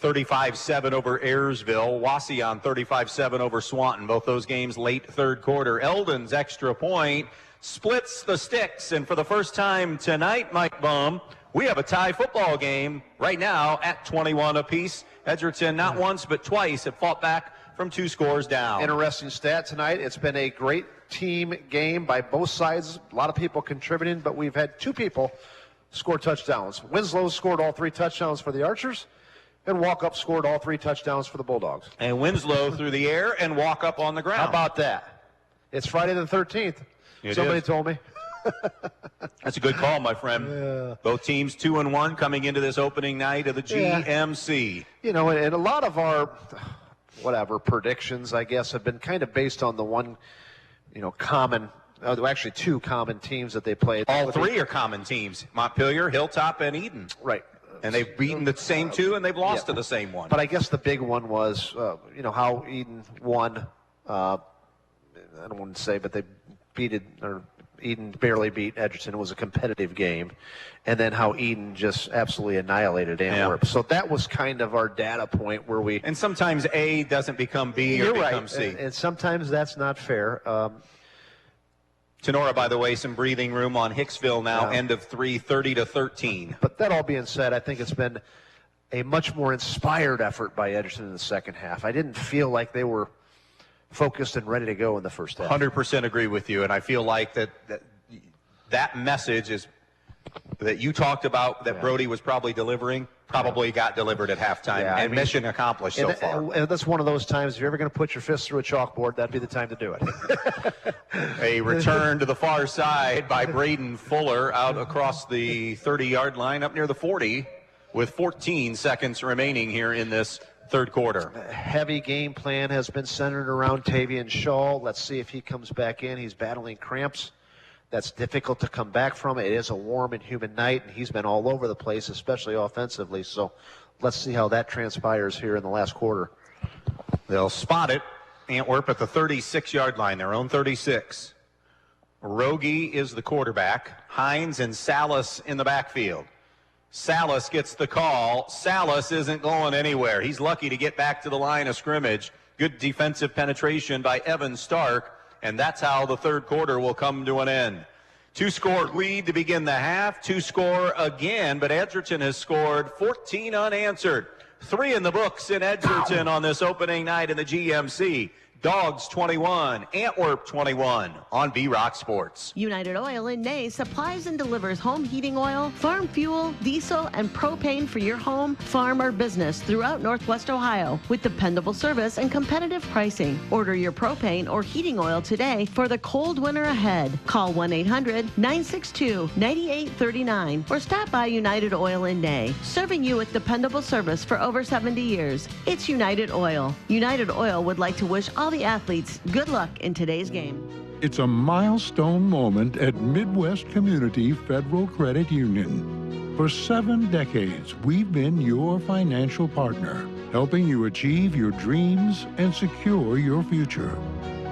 35-7 over Ayersville. Wauseon 35-7 over Swanton. Both those games late 3rd quarter. Eldon's extra point splits the sticks. And for the first time tonight, Mike Bumb, we have a tie football game right now at 21 apiece. Edgerton not once but twice have fought back from 2 scores down. Interesting stat tonight. It's been a great team game by both sides. A lot of people contributing, but we've had 2 people score touchdowns. Winslow scored all 3 touchdowns for the Archers, and Walk Up scored all 3 touchdowns for the Bulldogs. And Winslow through the air and Walk Up on the ground. How about that? It's Friday the 13th. Somebody told me. That's a good call, my friend. Yeah. Both teams 2-1 coming into this opening night of the GMC. You know, and a lot of our predictions, I guess, have been kind of based on the one, common, actually 2 common teams that they played. All 3 are common teams: Montpelier, Hilltop, and Eden. Right. And they've beaten the same 2, and they've lost to the same one. But I guess the big one was, how Eden won. I don't want to say, but they Eden barely beat Edgerton. It was a competitive game. And then how Eden just absolutely annihilated Antwerp. Yeah. So that was kind of our data point where we... And sometimes A doesn't become B or become C. And sometimes that's not fair. Tenora, by the way, some breathing room on Hicksville now, end of 3, 30-13. But that all being said, I think it's been a much more inspired effort by Edgerton in the second half. I didn't feel like they were focused and ready to go in the first half. 100% agree with you, and I feel like that message is that you talked about that Brody was probably delivering got delivered at halftime. Yeah, and mission accomplished so far. And that's one of those times, if you're ever going to put your fist through a chalkboard, that'd be the time to do it. A return to the far side by Braden Fuller out across the 30-yard line up near the 40 with 14 seconds remaining here in this third quarter. A heavy game plan has been centered around Tavian Shaw. Let's see if he comes back in. He's battling cramps. That's difficult to come back from. It is a warm and humid night, and he's been all over the place, especially offensively. So let's see how that transpires here in the last quarter. They'll spot it. Antwerp at the 36-yard line, their own 36. Rogie is the quarterback. Hines and Salas in the backfield. Salas gets the call. Salas isn't going anywhere. He's lucky to get back to the line of scrimmage. Good defensive penetration by Evan Stark, and that's how the third quarter will come to an end. 2-score lead to begin the half, 2-score again, but Edgerton has scored 14 unanswered. 3 in the books in Edgerton on this opening night in the GMC. Dogs 21, Antwerp 21 on B-Rock Sports. United Oil in Ney supplies and delivers home heating oil, farm fuel, diesel, and propane for your home, farm, or business throughout Northwest Ohio with dependable service and competitive pricing. Order your propane or heating oil today for the cold winter ahead. Call 1-800-962-9839 or stop by United Oil in Ney, serving you with dependable service for over 70 years. It's United Oil. United Oil would like to wish all the athletes good luck in today's game. It's a milestone moment at Midwest Community Federal Credit Union. For 7 decades, we've been your financial partner, helping you achieve your dreams and secure your future.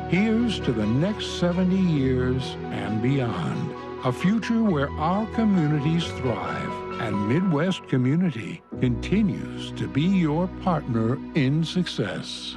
Here's to the next 70 years and beyond. A future where our communities thrive and Midwest Community continues to be your partner in success.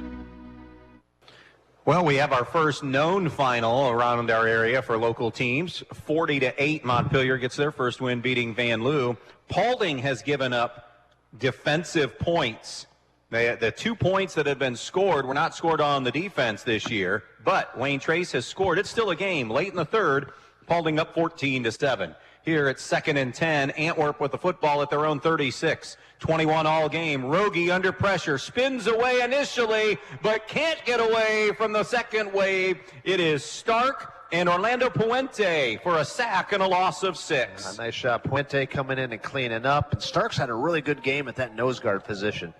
Well, we have our first known final around our area for local teams. 40-8, Montpelier gets their first win, beating Van Loo. Paulding has given up defensive points. The 2 points that have been scored were not scored on the defense this year, but Wayne Trace has scored. It's still a game. Late in the third, Paulding up 14-7. Here it's 2nd and 10. Antwerp with the football at their own 36. 21 all game. Rogie under pressure. Spins away initially, but can't get away from the second wave. It is Stark and Orlando Puente for a sack and a loss of 6. A nice shot. Puente coming in and cleaning up. And Stark's had a really good game at that nose guard position.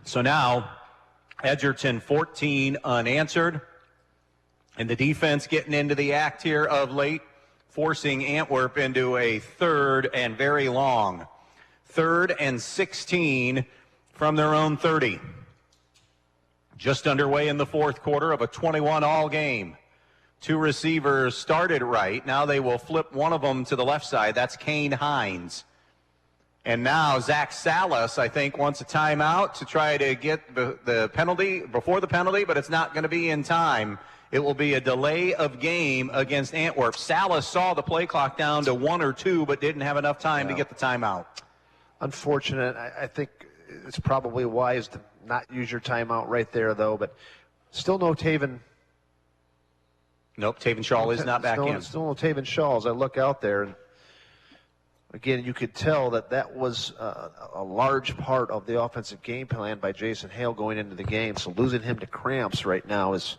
So now, Edgerton 14 unanswered. And the defense getting into the act here of late, forcing Antwerp into a 3rd and very long. 3rd and 16 from their own 30. Just underway in the fourth quarter of a 21 all game. 2 receivers started right. Now they will flip one of them to the left side. That's Kane Hines. And now Zach Salas, I think, wants a timeout to try to get the penalty before the penalty, but it's not going to be in time. It will be a delay of game against Antwerp. Salas saw the play clock down to 1 or 2, but didn't have enough time to get the timeout. Unfortunate. I think it's probably wise to not use your timeout right there, though. But still no Taven. Nope, Taven Shaw is not back in. Still no Taven Shaw as I look out there. And again, you could tell that was a large part of the offensive game plan by Jason Hale going into the game. So losing him to cramps right now is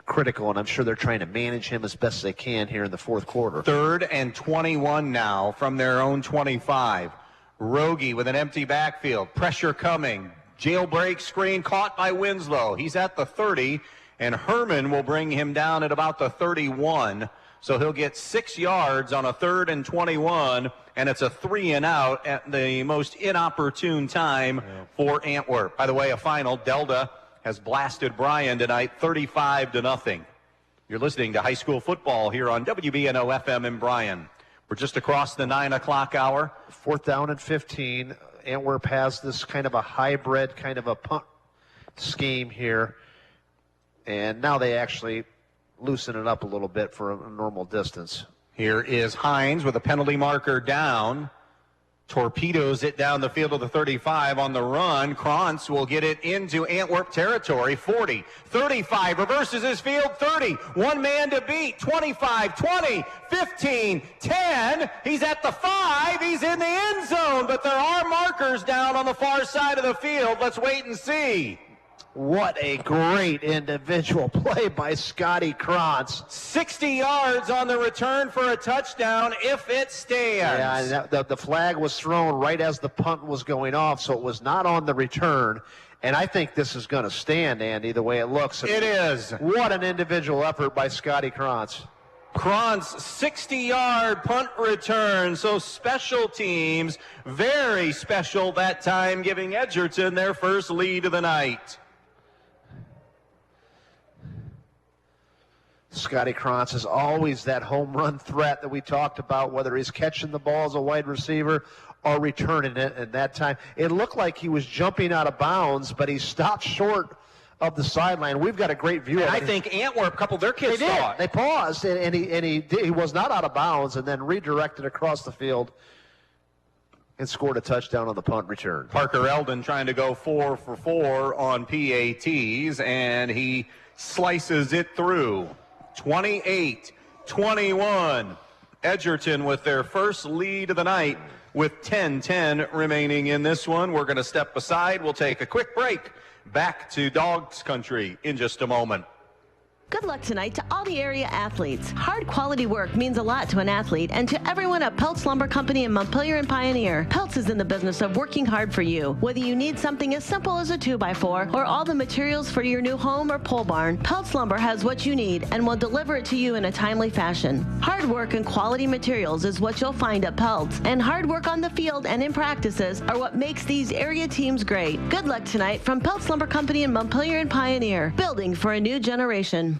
critical, and I'm sure they're trying to manage him as best they can here in the fourth quarter. 3rd and 21 now from their own 25. Rogie with an empty backfield. Pressure coming. Jailbreak screen caught by Winslow. He's at the 30, and Herman will bring him down at about the 31. So he'll get 6 yards on a 3rd and 21, and it's a 3 and out at the most inopportune time for Antwerp. By the way, a final, Delta has blasted Bryan tonight 35-0. You're listening to high school football here on WBNO FM in Bryan. We're just across the 9 o'clock hour. 4th down and 15. Antwerp has this kind of a hybrid, kind of a punt scheme here. And now they actually loosen it up a little bit for a normal distance. Here is Hines with a penalty marker down. torpedoes it down the field of the 35 on the run. Krantz will get it into Antwerp territory. 40, 35, reverses his field. 30, one man to beat. 25, 20, 15, 10. He's at the 5. He's in the end zone, but there are markers down on the far side of the field. Let's wait and see. What a great individual play by Scotty Krantz. 60 yards on the return for a touchdown if it stands. Yeah, the flag was thrown right as the punt was going off, so it was not on the return. And I think this is going to stand, Andy, the way it looks. It is. What an individual effort by Scotty Krantz. Krantz, 60-yard punt return. So special teams, very special that time, giving Edgerton their first lead of the night. Scotty Krantz is always that home run threat that we talked about, whether he's catching the ball as a wide receiver or returning it. And that time, it looked like he was jumping out of bounds, but he stopped short of the sideline. We've got a great view of it. I think Antwerp, a couple of their kids saw it. They paused, and he was not out of bounds, and then redirected across the field and scored a touchdown on the punt return. Parker Eldon trying to go 4 for 4 on PATs, and he slices it through. 28-21. Edgerton with their first lead of the night with 10-10 remaining in this one. We're going to step aside. We'll take a quick break. Back to Dogs Country in just a moment. Good luck tonight to all the area athletes. Hard quality work means a lot to an athlete and to everyone at Peltz Lumber Company in Montpelier and Pioneer. Peltz is in the business of working hard for you. Whether you need something as simple as a 2x4 or all the materials for your new home or pole barn, Peltz Lumber has what you need and will deliver it to you in a timely fashion. Hard work and quality materials is what you'll find at Peltz, and hard work on the field and in practices are what makes these area teams great. Good luck tonight from Peltz Lumber Company in Montpelier and Pioneer, building for a new generation.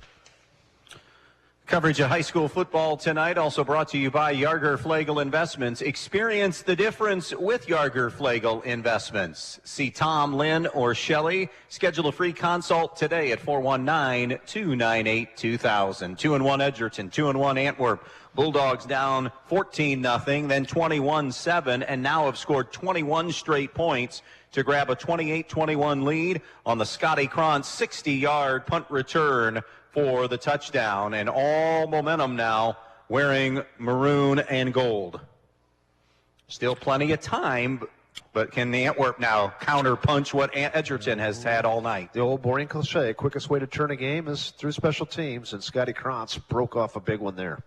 Coverage of high school football tonight also brought to you by Yarger Flegel Investments. Experience the difference with Yarger Flegel Investments. See Tom, Lynn, or Shelley. Schedule a free consult today at 419-298-2000. 2-1 Edgerton, 2-1 Antwerp. Bulldogs down 14-0, then 21-7, and now have scored 21 straight points to grab a 28-21 lead on the Scotty Krantz 60-yard punt return for the touchdown, and all momentum now wearing maroon and gold. Still plenty of time, but can the Antwerp now counter-punch what Edgerton has had all night? The old boring cliche, quickest way to turn a game is through special teams, and Scotty Krantz broke off a big one there.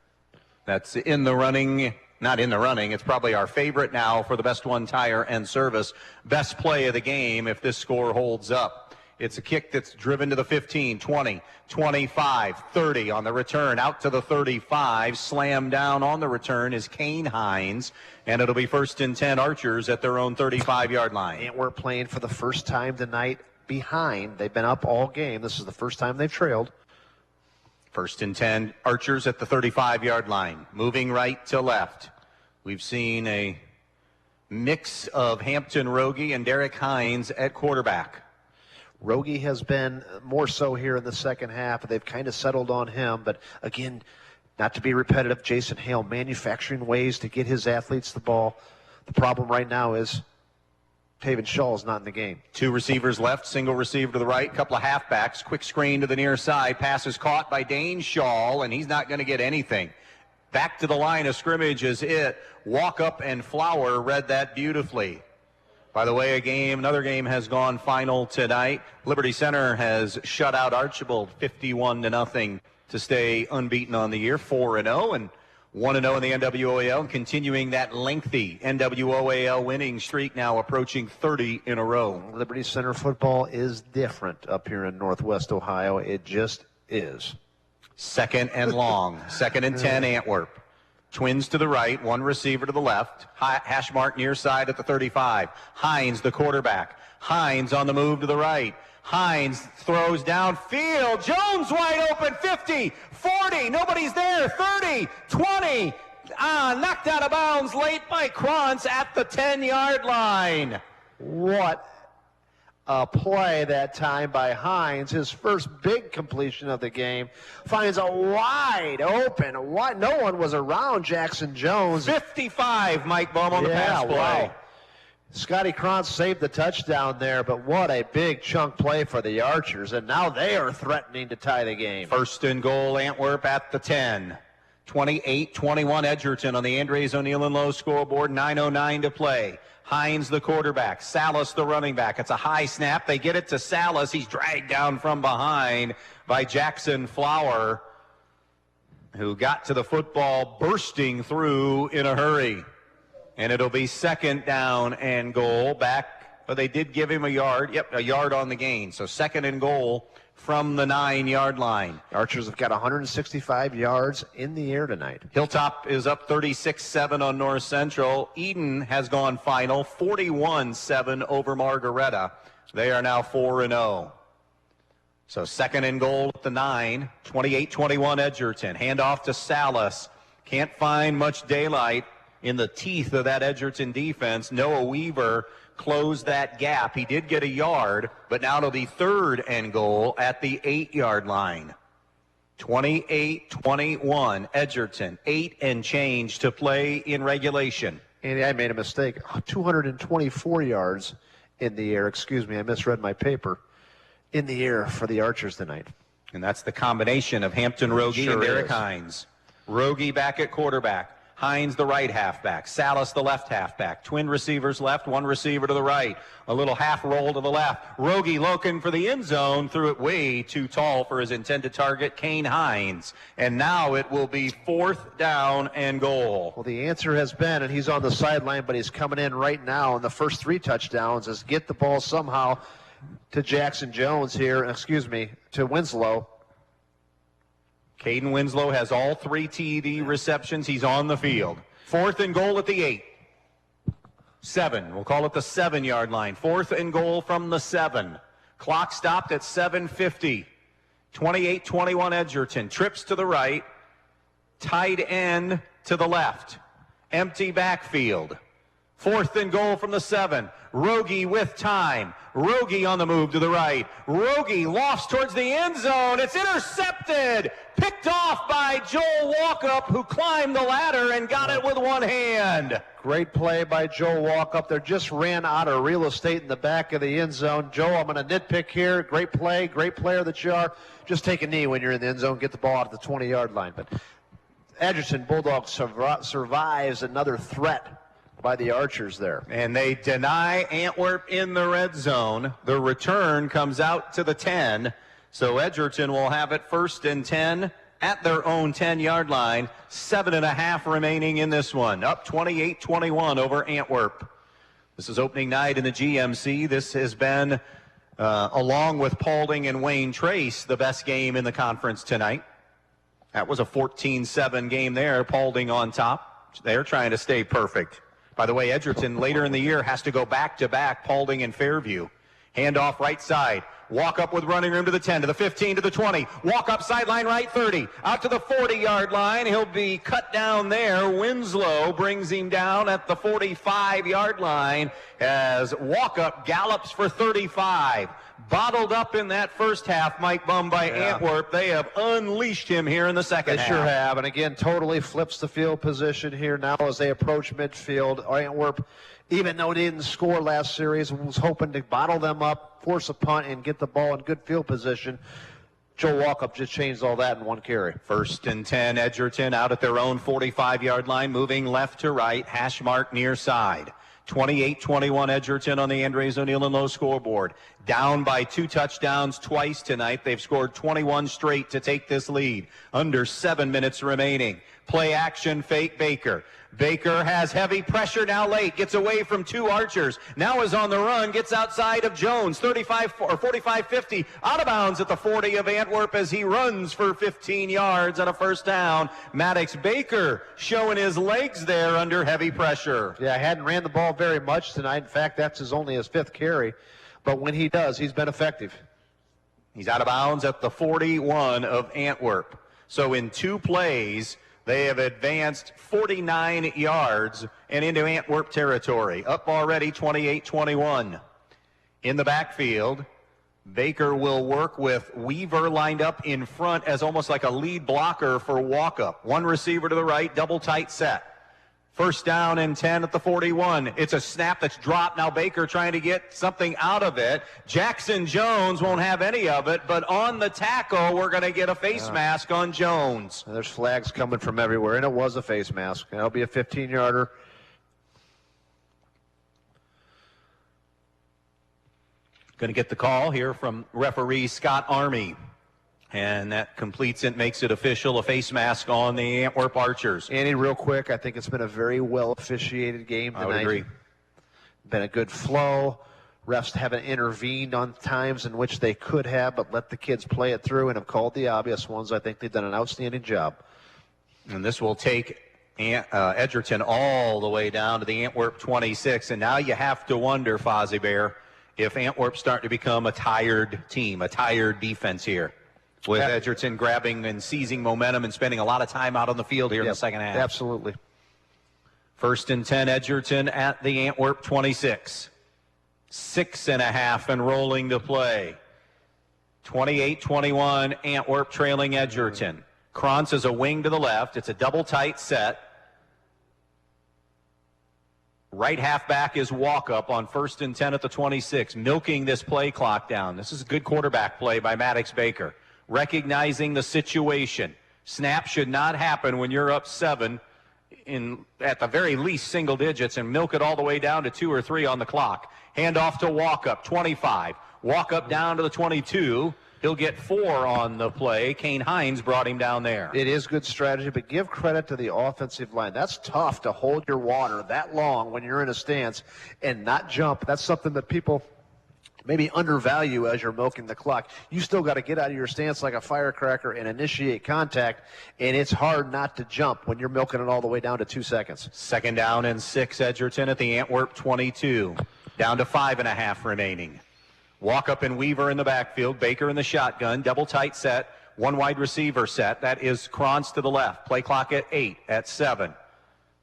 That's in the running. Not in the running. It's probably our favorite now for the best one tire and service. Best play of the game if this score holds up. It's a kick that's driven to the 15, 20, 25, 30 on the return, out to the 35. Slam down on the return is Kane Hines, and it'll be 1st and 10 Archers at their own 35-yard line. Antwerp playing for the first time tonight behind. They've been up all game. This is the first time they've trailed. 1st and 10 Archers at the 35-yard line. Moving right to left. We've seen a mix of Hampton Rogie and Derek Hines at quarterback. Rogie has been more so here in the second half. They've kind of settled on him. But, again, not to be repetitive, Jason Hale manufacturing ways to get his athletes the ball. The problem right now is Taven Shaw is not in the game. 2 receivers left, single receiver to the right, couple of halfbacks. Quick screen to the near side. Pass is caught by Dane Shaw, and he's not going to get anything. Back to the line of scrimmage is it. Walk Up and Flower read that beautifully. By the way, another game has gone final tonight. Liberty Center has shut out Archibald 51-0 to stay unbeaten on the year, 4-0, and 1-0 in the NWOAL, and continuing that lengthy NWOAL winning streak, now approaching 30 in a row. Liberty Center football is different up here in Northwest Ohio. It just is. 2nd and long, 2nd and 10 Antwerp. Twins to the right, 1 receiver to the left. Hash mark near side at the 35. Hines, the quarterback. Hines on the move to the right. Hines throws downfield. Jones wide open, 50, 40. Nobody's there, 30, 20. Knocked out of bounds late by Krantz at the 10-yard line. What play that time by Hines. His first big completion of the game. Finds a wide open. No one was around Jackson Jones. 55, Mike Bumb on the pass play. Wow. Scotty Krantz saved the touchdown there, but what a big chunk play for the Archers, and now they are threatening to tie the game. First and goal, Antwerp at the 10. 28-21 Edgerton on the Andres O'Neill and Lowe scoreboard. 9:09 to play. Hines the quarterback, Salas the running back. It's a high snap. They get it to Salas. He's dragged down from behind by Jackson Flower, who got to the football bursting through in a hurry. And it'll be second down and goal back. But they did give him a yard. Yep, a yard on the gain. So second and goal from the 9-yard line. The Archers have got 165 yards in the air tonight. Hilltop is up 36-7 on North Central. Eden has gone final 41-7 over Margaretta. They are now 4-0. So second and goal at the 9. 28-21 Edgerton. Handoff to Salas. Can't find much daylight in the teeth of that Edgerton defense. Noah Weaver closed that gap. He did get a yard, but now it'll be third and goal at the 8-yard line. 28-21 Edgerton. 8 and change to play in regulation. Andy, I made a mistake. 224 yards in the air. Excuse me, I misread my paper. In the air for the Archers tonight. And that's the combination of Hampton Rogie and Derek Hines. Rogie back at quarterback. Hines the right halfback, Salas the left halfback. Twin receivers left, one receiver to the right. A little half roll to the left. Rogie looking for the end zone, threw it way too tall for his intended target, Kane Hines. And now it will be fourth down and goal. Well, the answer has been, and he's on the sideline, but he's coming in right now, and the first 3 touchdowns is get the ball somehow to Jackson Jones here, to Winslow. Caden Winslow has all 3 TD receptions. He's on the field. Fourth and goal at the 8. 7. We'll call it the 7-yard line. Fourth and goal from the 7. Clock stopped at 7:50. 28-21 Edgerton. Trips to the right. Tight end to the left. Empty backfield. Fourth and goal from the 7. Rogie with time. Rogie on the move to the right. Rogie lofts towards the end zone. It's intercepted. Picked off by Joel Walkup, who climbed the ladder and got it with one hand. Great play by Joel Walkup there. Just ran out of real estate in the back of the end zone. Joe, I'm going to nitpick here. Great play. Great player that you are. Just take a knee when you're in the end zone. Get the ball out at the 20-yard line. But Edgerton Bulldogs survives another threat by the Archers there. And they deny Antwerp in the red zone. The return comes out to the 10. So Edgerton will have it first and 10 at their own 10-yard line. 7.5 remaining in this one. Up 28-21 over Antwerp. This is opening night in the GMC. This has been, along with Paulding and Wayne Trace, the best game in the conference tonight. That was a 14-7 game there. Paulding on top. They're trying to stay perfect. By the way, Edgerton later in the year has to go back-to-back Paulding and Fairview. Handoff right side. Walk up with running room to the 10, to the 15, to the 20. Walk up sideline right 30. Out to the 40-yard line. He'll be cut down there. Winslow brings him down at the 45-yard line as Walk up gallops for 35. Bottled up in that first half, Mike Bumb, by Antwerp. They have unleashed him here in the second half. They sure have. And again, totally flips the field position here now as they approach midfield. Antwerp, even though they didn't score last series, was hoping to bottle them up, force a punt, and get the ball in good field position. Joe Walkup just changed all that in one carry. First and 10, Edgerton out at their own 45-yard line, moving left to right, hash mark near side. 28-21 Edgerton on the Andres O'Neill and Lowe scoreboard. Down by 2 touchdowns twice tonight. They've scored 21 straight to take this lead. Under 7 minutes remaining. Play action, fake Baker. Baker has heavy pressure now late. Gets away from 2 Archers. Now is on the run. Gets outside of Jones. 45-50. Out of bounds at the 40 of Antwerp as he runs for 15 yards on a first down. Maddox Baker showing his legs there under heavy pressure. Yeah, hadn't ran the ball very much tonight. In fact, that's only his 5th carry. But when he does, he's been effective. He's out of bounds at the 41 of Antwerp. So in 2 plays, they have advanced 49 yards and into Antwerp territory. Up already 28-21. in the backfield. Baker will work with Weaver lined up in front as almost like a lead blocker for Walkup. One receiver to the right, double tight set. First down and 10 at the 41. It's a snap that's dropped. Now Baker trying to get something out of it. Jackson Jones won't have any of it, but on the tackle, we're going to get a face mask on Jones. And there's flags coming from everywhere, and it was a face mask. That'll be a 15-yarder. Going to get the call here from referee Scott Army. And that completes it, makes it official, a face mask on the Antwerp Archers. Andy, real quick, I think it's been a very well officiated game tonight. I would agree. Been a good flow. Refs haven't intervened on times in which they could have, but let the kids play it through and have called the obvious ones. I think they've done an outstanding job. And this will take Edgerton all the way down to the Antwerp 26. And now you have to wonder, Fozzie Bear, if Antwerp's starting to become a tired team, a tired defense here, with Edgerton grabbing and seizing momentum and spending a lot of time out on the field here in the second half. Absolutely. First and 10, Edgerton at the Antwerp 26. 6.5 and rolling to play. 28-21, Antwerp trailing Edgerton. Krantz is a wing to the left. It's a double tight set. Right halfback is Walkup on first and 10 at the 26, milking this play clock down. This is a good quarterback play by Maddox Baker. Recognizing the situation. Snap should not happen when you're up 7 in at the very least single digits, and milk it all the way down to 2 or 3 on the clock. Hand off to Walkup, 25. Walkup down to the 22. He'll get 4 on the play. Kane Hines brought him down there. It is good strategy, but give credit to the offensive line. That's tough to hold your water that long when you're in a stance and not jump. That's something that people maybe undervalue as you're milking the clock. You still got to get out of your stance like a firecracker and initiate contact, and it's hard not to jump when you're milking it all the way down to 2 seconds. Second down and 6, Edgerton at the Antwerp 22. Down to 5.5 remaining. Walkup and Weaver in the backfield. Baker in the shotgun. Double tight set. One wide receiver set. That is Krantz to the left. Play clock at 8, at 7.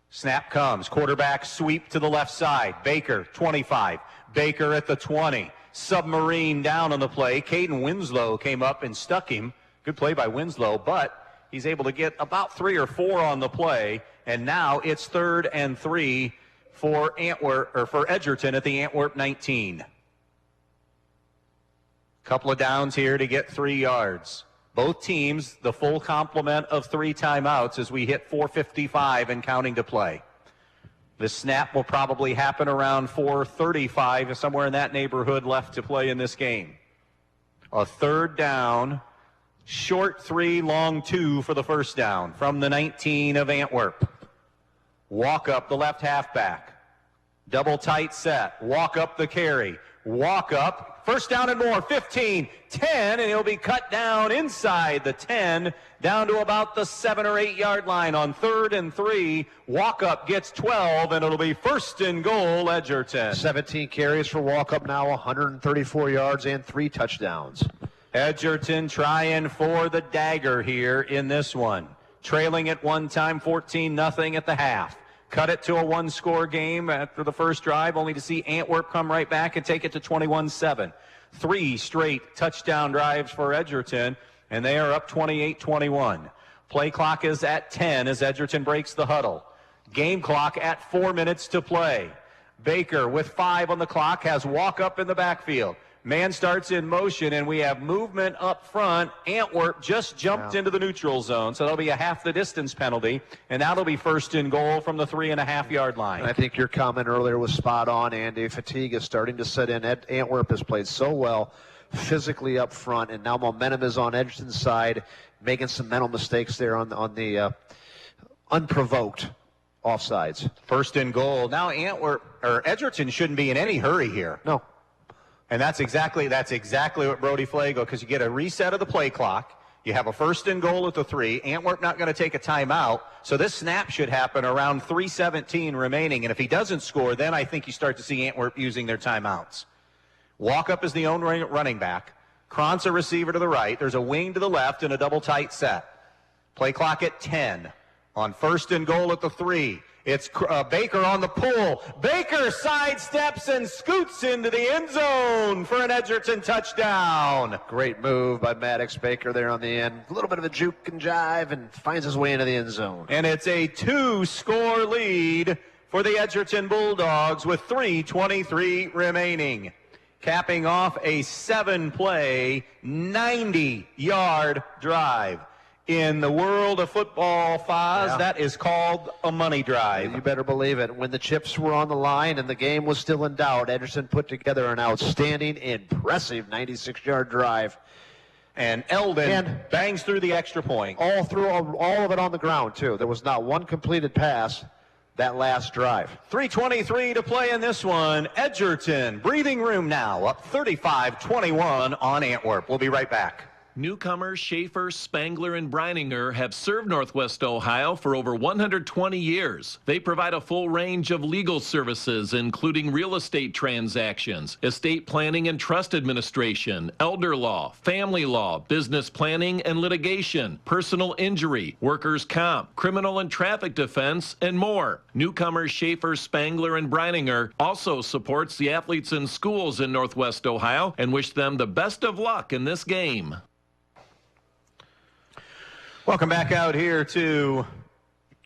Snap comes. Quarterback sweep to the left side. Baker, 25. Baker at the 20. Submarine down on the play. Caden Winslow came up and stuck him. Good play by Winslow, but he's able to get about 3 or 4 on the play. And now it's 3rd and 3 for Antwerp, or for Edgerton at the Antwerp 19. Couple of downs here to get 3 yards. Both teams, the full complement of 3 timeouts as we hit 4:55 and counting to play. The snap will probably happen around 4:35, somewhere in that neighborhood left to play in this game. A 3rd down, short 3, long 2 for the first down from the 19 of Antwerp. Walkup, the left halfback. Double tight set. Walkup the carry. Walkup. First down and more, 15, 10, and he'll be cut down inside the 10, down to about the 7 or 8 yard line on 3rd and 3. Walkup gets 12, and it'll be 1st and goal, Edgerton. 17 carries for Walkup now, 134 yards and 3 touchdowns. Edgerton trying for the dagger here in this one. Trailing at one time, 14-0 at the half. Cut it to a 1-score game after the first drive, only to see Antwerp come right back and take it to 21-7. 3 straight touchdown drives for Edgerton, and they are up 28-21. Play clock is at 10 as Edgerton breaks the huddle. Game clock at 4 minutes to play. Baker with 5 on the clock has Walkup in the backfield. Man starts in motion, and we have movement up front. Antwerp just jumped into the neutral zone, so that'll be a half the distance penalty, and that'll be 1st and goal from the 3.5 yard line. And I think your comment earlier was spot on, Andy. Fatigue is starting to set in. Antwerp has played so well physically up front, and now momentum is on Edgerton's side, making some mental mistakes there on the unprovoked offsides. 1st and goal. Now Edgerton shouldn't be in any hurry here. No. And that's exactly what Brody Flago, because you get a reset of the play clock. You have a 1st and goal at the 3. Antwerp not going to take a timeout. So this snap should happen around 3:17 remaining. And if he doesn't score, then I think you start to see Antwerp using their timeouts. Walkup is the own running back. Krantz a receiver to the right. There's a wing to the left and a double tight set. Play clock at 10. On 1st and goal at the 3. It's Baker on the pull. Baker sidesteps and scoots into the end zone for an Edgerton touchdown. Great move by Maddox Baker there on the end. A little bit of a juke and jive and finds his way into the end zone. And it's a 2-score lead for the Edgerton Bulldogs with 3:23 remaining. Capping off a 7-play, 90-yard drive. In the world of football, Foz, that is called a money drive. You better believe it. When the chips were on the line and the game was still in doubt, Edgerton put together an outstanding, impressive 96-yard drive. And Eldon bangs through the extra point. All of it on the ground, too. There was not one completed pass that last drive. 3:23 to play in this one. Edgerton, breathing room now, up 35-21 on Antwerp. We'll be right back. Newcomers Schaefer, Spangler, and Brininger have served Northwest Ohio for over 120 years. They provide a full range of legal services, including real estate transactions, estate planning and trust administration, elder law, family law, business planning and litigation, personal injury, workers' comp, criminal and traffic defense, and more. Newcomers Schaefer, Spangler, and Brininger also supports the athletes in schools in Northwest Ohio and wish them the best of luck in this game. Welcome back out here to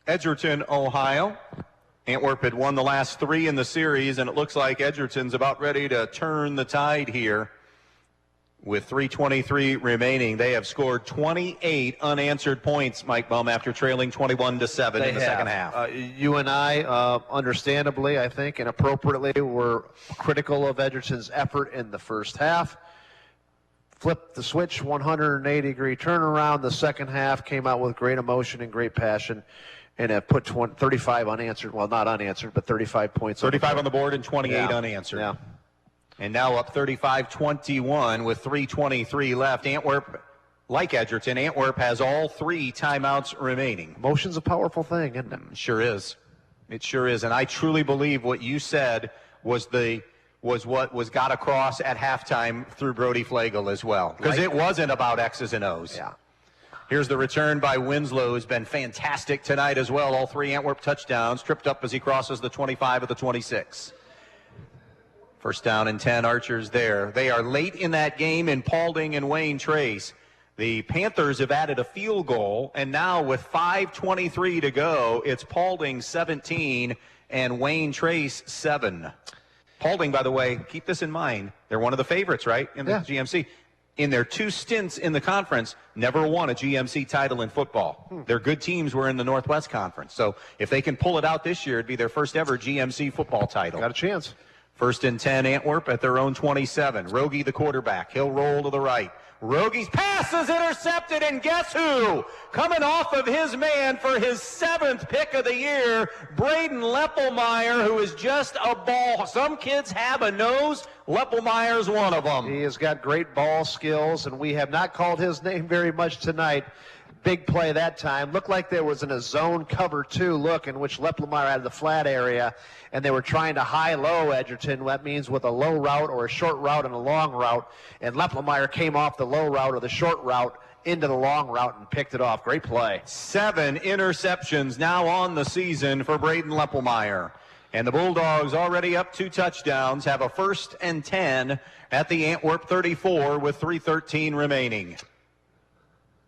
Edgerton, Ohio. Antwerp had won the last 3 in the series, and it looks like Edgerton's about ready to turn the tide here. With 3:23 remaining, they have scored 28 unanswered points, Mike Bumb, after trailing 21-7 in the second half. You and I, understandably, I think, and appropriately, were critical of Edgerton's effort in the first half. Flipped the switch, 180-degree turnaround. The second half came out with great emotion and great passion, and have put 35 unanswered. Well, not unanswered, but 35 points. 35 on the board and 28 unanswered. Yeah. And now up 35-21 with 3:23 left. Antwerp, like Edgerton, Antwerp has all 3 timeouts remaining. Motion's a powerful thing, isn't it? It sure is. It sure is. And I truly believe what you said was what was got across at halftime through Brody Flegel as well. Because it wasn't about X's and O's. Yeah. Here's the return by Winslow, who's been fantastic tonight as well. All 3 Antwerp touchdowns, tripped up as he crosses the 25 of the 26. First down and 10, Archers there. They are late in that game in Paulding and Wayne Trace. The Panthers have added a field goal, and now with 5:23 to go, it's Paulding 17 and Wayne Trace 7. Paulding, by the way, keep this in mind, they're one of the favorites, right, in the GMC. In their 2 stints in the conference, never won a GMC title in football. Their good teams were in the Northwest Conference. So if they can pull it out this year, it'd be their first ever GMC football title. Got a chance. First and 10, Antwerp at their own 27. Rogie, the quarterback. He'll roll to the right. Rogie's pass is intercepted, and guess who? Coming off of his man for his 7th pick of the year, Braden Leppelmeyer, who is just a ball. Some kids have a nose. Leppelmeyer's one of them. He has got great ball skills, and we have not called his name very much tonight. Big play that time. Looked like there was in a zone cover 2 look in which Leppelmeyer had the flat area, and they were trying to high-low Edgerton. That means with a low route or a short route and a long route. And Leppelmeyer came off the low route or the short route into the long route and picked it off. Great play. 7 interceptions now on the season for Braden Leppelmeyer. And the Bulldogs already up 2 touchdowns, have a first and 10 at the Antwerp 34 with 3:13 remaining.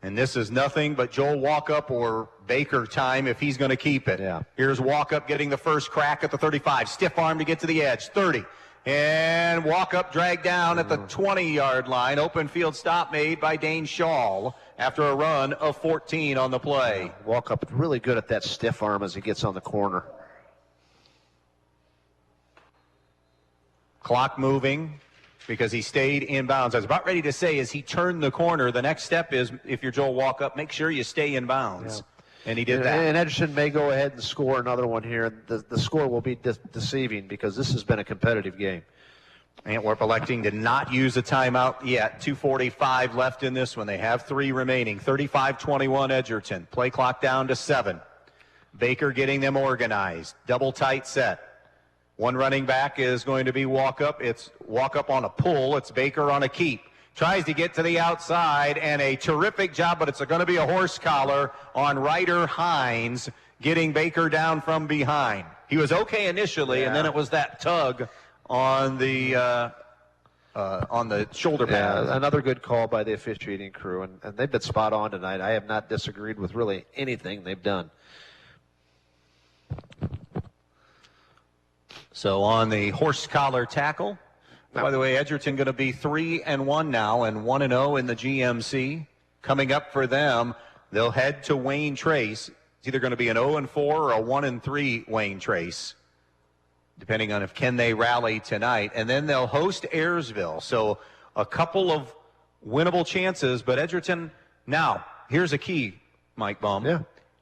And this is nothing but Joel Walkup or Baker time if he's going to keep it. Yeah. Here's Walkup getting the first crack at the 35. Stiff arm to get to the edge. 30. And Walkup dragged down at the 20-yard line. Open field stop made by Dane Shaw after a run of 14 on the play. Walkup really good at that stiff arm as he gets on the corner. Clock moving because he stayed in bounds. I was about ready to say as he turned the corner, the next step is, if you're Joel Walkup, make sure you stay in bounds. Yeah. And he did that. And Edgerton may go ahead and score another one here. The score will be deceiving because this has been a competitive game. Antwerp electing to not use a timeout yet. 2:45 left in this one. They have 3 remaining. 35-21 Edgerton. Play clock down to 7. Baker getting them organized. Double tight set. One running back is going to be Walkup. It's Walkup on a pull. It's Baker on a keep. Tries to get to the outside, and a terrific job, but it's going to be a horse collar on Ryder Hines. getting Baker down from behind. He was okay initially, and then it was that tug on the shoulder pad. Another good call by the officiating crew, and they've been spot on tonight. I have not disagreed with really anything they've done. So on the horse collar tackle, by the way, Edgerton going to be 3-1 now and 1-0 in the GMC. Coming up for them, they'll head to Wayne Trace. It's either going to be an 0-4 or a 1-3 Wayne Trace, depending on can they rally tonight. And then they'll host Ayersville. So a couple of winnable chances, but Edgerton, now, here's a key, Mike Bumb. Yeah.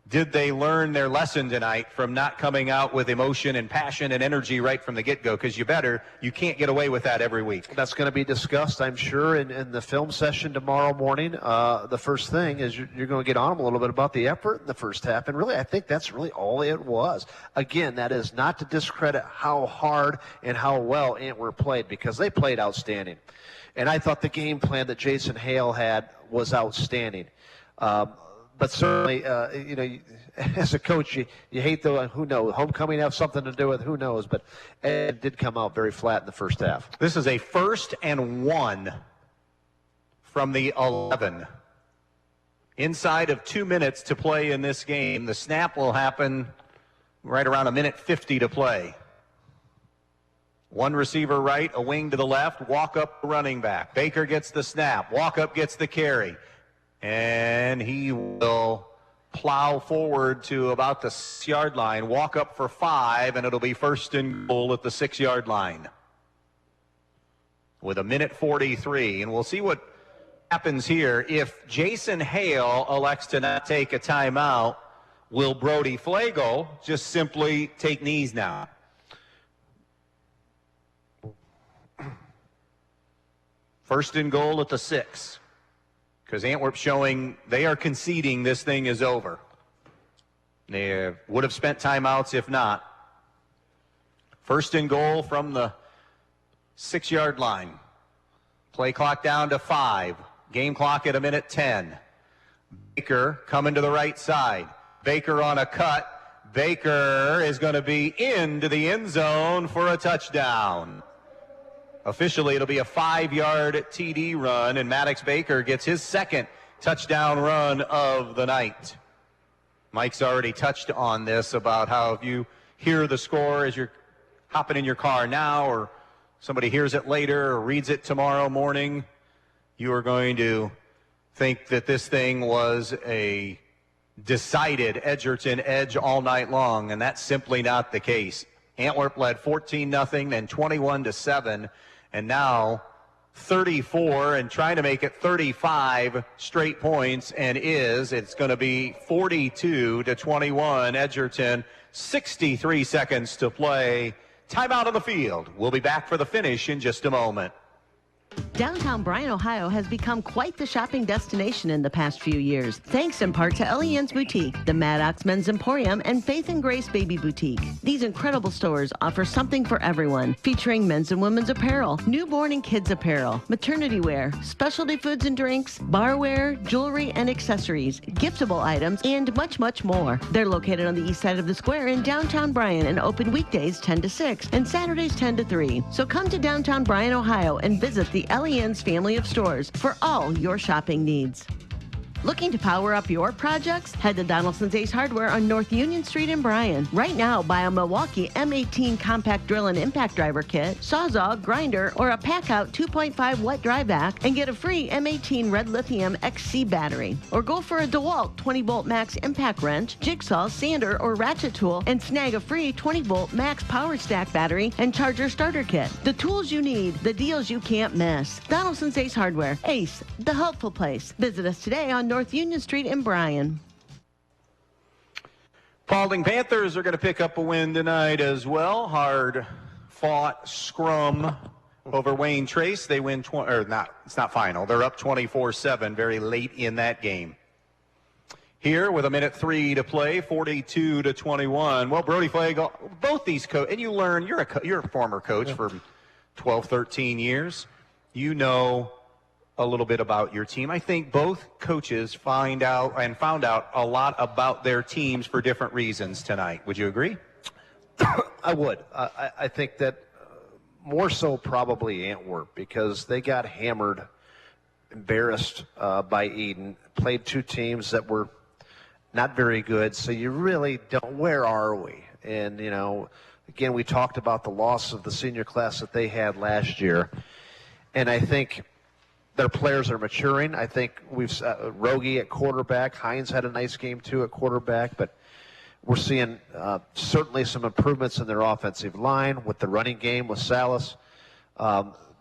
Did they learn their lesson tonight from not coming out with emotion and passion and energy right from the get-go? Because you can't get away with that every week. That's going to be discussed, I'm sure, in the film session tomorrow morning. The first thing is you're going to get on them a little bit about the effort in the first half. And really, I think that's really all it was. Again, that is not to discredit how hard and how well Antwerp played, because they played outstanding. And I thought the game plan that Jason Hale had was outstanding. But certainly, as a coach, you hate the who knows. Homecoming have something to do with who knows. But it did come out very flat in the first half. This is a 1st and 1 from the 11. Inside of 2 minutes to play in this game. The snap will happen right around 1:50 to play. One receiver right, a wing to the left, walk up running back. Baker gets the snap, walk up gets the carry. And he will plow forward to about the 6-yard line, walk up for 5, and it'll be 1st and goal at the 6-yard line with 1:43. And we'll see what happens here. If Jason Hale elects to not take a timeout, will Brody Flagle just simply take knees now? First and goal at the 6. Because Antwerp's showing they are conceding this thing is over. They would have spent timeouts if not. First and goal from the 6-yard line. Play clock down to 5. Game clock at 1:10. Baker coming to the right side. Baker on a cut. Baker is going to be into the end zone for a touchdown. Officially, it'll be a 5-yard TD run, and Maddox Baker gets his 2nd touchdown run of the night. Mike's already touched on this about how if you hear the score as you're hopping in your car now, or somebody hears it later or reads it tomorrow morning, you are going to think that this thing was a decided Edgerton edge all night long, and that's simply not the case. Antwerp led 14-0, then 21-7. And now 34 and trying to make it 35 straight points, and it's going to be 42-21. Edgerton, 63 seconds to play. Timeout on the field. We'll be back for the finish in just a moment. Downtown Bryan, Ohio has become quite the shopping destination in the past few years, thanks in part to Elian's Boutique, the Maddox Men's Emporium, and Faith and Grace Baby Boutique. These incredible stores offer something for everyone, featuring men's and women's apparel, newborn and kids apparel, maternity wear, specialty foods and drinks, barware, jewelry and accessories, giftable items, and much, much more. They're located on the east side of the square in downtown Bryan and open weekdays 10 to 6 and Saturdays 10 to 3. So come to downtown Bryan, Ohio, and visit the Elian's family of stores for all your shopping needs. Looking to power up your projects? Head to Donaldson's Ace Hardware on North Union Street in Bryan. Right now, buy a Milwaukee M18 compact drill and impact driver kit, sawzall, grinder, or a pack-out 2.5 wet dry vac, and get a free M18 red lithium XC battery. Or go for a DeWalt 20-volt max impact wrench, jigsaw, sander, or ratchet tool, and snag a free 20-volt max power stack battery and charger starter kit. The tools you need, the deals you can't miss. Donaldson's Ace Hardware. Ace, the helpful place. Visit us today on North Union Street in Bryan. Paulding Panthers are going to pick up a win tonight as well. Hard-fought scrum over Wayne Trace. They win it's not final. They're up 24-7 very late in that game. Here with 1:03 to play, 42-21. Well, Brody Flagle, both these coaches, and you learn, you're a former coach for 12, 13 years. You know a little bit about your team. I think both coaches found out a lot about their teams for different reasons tonight. Would you agree? I would. I think that more so probably Antwerp, because they got hammered, embarrassed by Eden, played two teams that were not very good, so you really don't, where are we? And, you know, again, we talked about the loss of the senior class that they had last year, and I think their players are maturing. I think we've Rogie at quarterback. Hines had a nice game, too, at quarterback, but we're seeing certainly some improvements in their offensive line with the running game with Salas.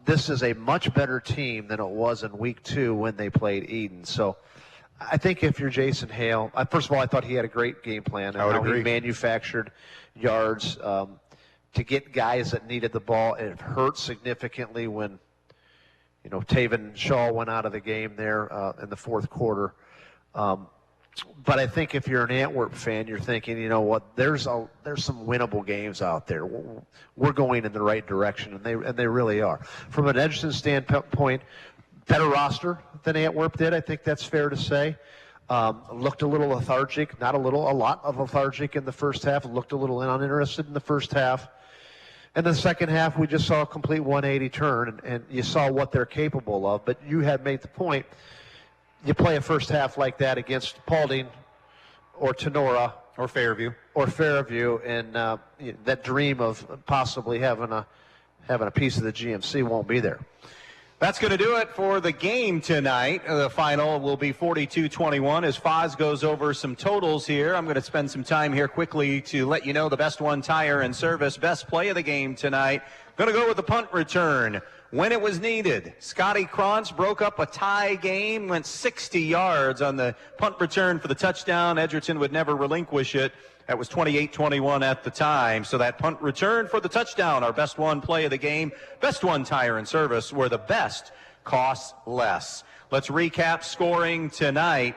This is a much better team than it was in week 2 when they played Eden. So I think if you're Jason Hale, first of all, I thought he had a great game plan. I would agree. He manufactured yards to get guys that needed the ball. It hurt significantly when, you know, Taven Shaw went out of the game there in the fourth quarter. But I think if you're an Antwerp fan, you're thinking, you know what, there's some winnable games out there. We're going in the right direction, and they really are. From an Edgerton standpoint, better roster than Antwerp did. I think that's fair to say. Looked a little lethargic, a lot of lethargic in the first half. Looked a little uninterested in the first half. And the second half, we just saw a complete 180 turn, and you saw what they're capable of. But you had made the point, you play a first half like that against Paulding or Tenora or Fairview, and that dream of possibly having a piece of the GMC won't be there. That's going to do it for the game tonight. The final will be 42-21 as Foz goes over some totals here. I'm going to spend some time here quickly to let you know the best one tire and service, best play of the game tonight. Going to go with the punt return when it was needed. Scotty Krantz broke up a tie game, went 60 yards on the punt return for the touchdown. Edgerton would never relinquish it. That was 28-21 at the time. So that punt return for the touchdown, our best one play of the game, best one tire and service, where the best costs less. Let's recap scoring tonight.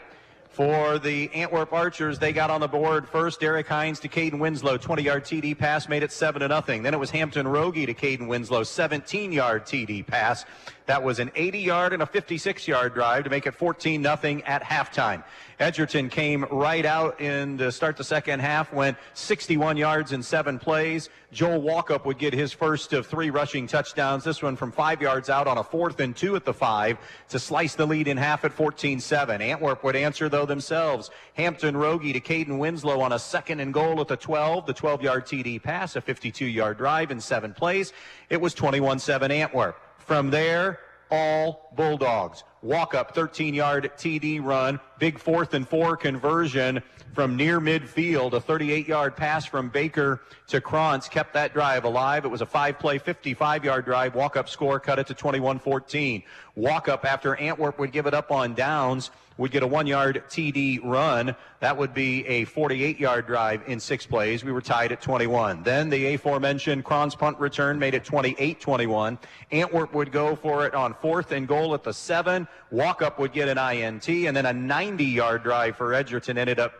For the Antwerp Archers, they got on the board first. Derek Hines to Caden Winslow, 20-yard TD pass, made it 7-0. Then it was Hampton Rogie to Caden Winslow, 17-yard TD pass. That was an 80-yard and a 56-yard drive to make it 14-0 at halftime. Edgerton came right out in to start the second half, went 61 yards in 7 plays. Joel Walkup would get his first of 3 rushing touchdowns, this one from 5 yards out on a 4th and 2 at the 5 to slice the lead in half at 14-7. Antwerp would answer, though, themselves. Hampton Rogie to Caden Winslow on a 2nd and goal at the 12, the 12-yard TD pass, a 52-yard drive in 7 plays. It was 21-7 Antwerp. From there, all Bulldogs. Walkup, 13-yard TD run, big 4th and 4 conversion from near midfield. A 38-yard pass from Baker to Krantz kept that drive alive. It was a 5-play, 55-yard drive. Walkup score cut it to 21-14. Walkup, after Antwerp would give it up on downs, would get a 1-yard TD run. That would be a 48-yard drive in 6 plays. We were tied at 21. Then the aforementioned Krantz punt return made it 28-21. Antwerp would go for it on 4th and goal at the 7. Walkup would get an INT, and then a 90-yard drive for Edgerton ended up,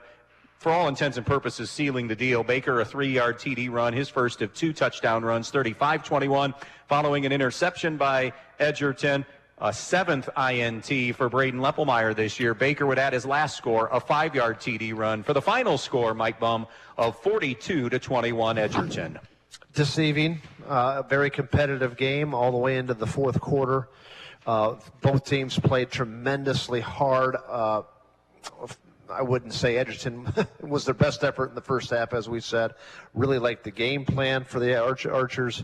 for all intents and purposes, sealing the deal. Baker, a 3-yard TD run, his first of 2 touchdown runs, 35-21, following an interception by Edgerton. A 7th INT for Braden Leppelmeyer this year. Baker would add his last score, a 5-yard TD run, for the final score, Mike Bumb, of 42-21 Edgerton. Deceiving, a very competitive game all the way into the fourth quarter. Both teams played tremendously hard. I wouldn't say Edgerton was their best effort in the first half, as we said. Really liked the game plan for the Archers.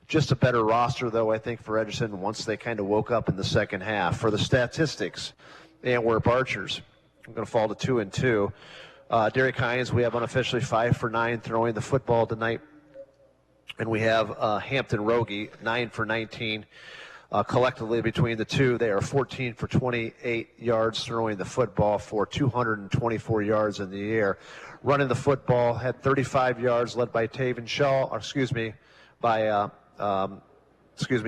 Just a better roster, though, I think, for Edgerton once they kind of woke up in the second half. For the statistics, Antwerp Archers, I'm going to fall to 2-2. Derek Hines, we have unofficially 5 for 9 throwing the football tonight. And we have Hampton Rogie, 9 for 19. Collectively between the two, they are 14 for 28 yards throwing the football for 224 yards in the air. Running the football, had 35 yards led by Taven Shaw,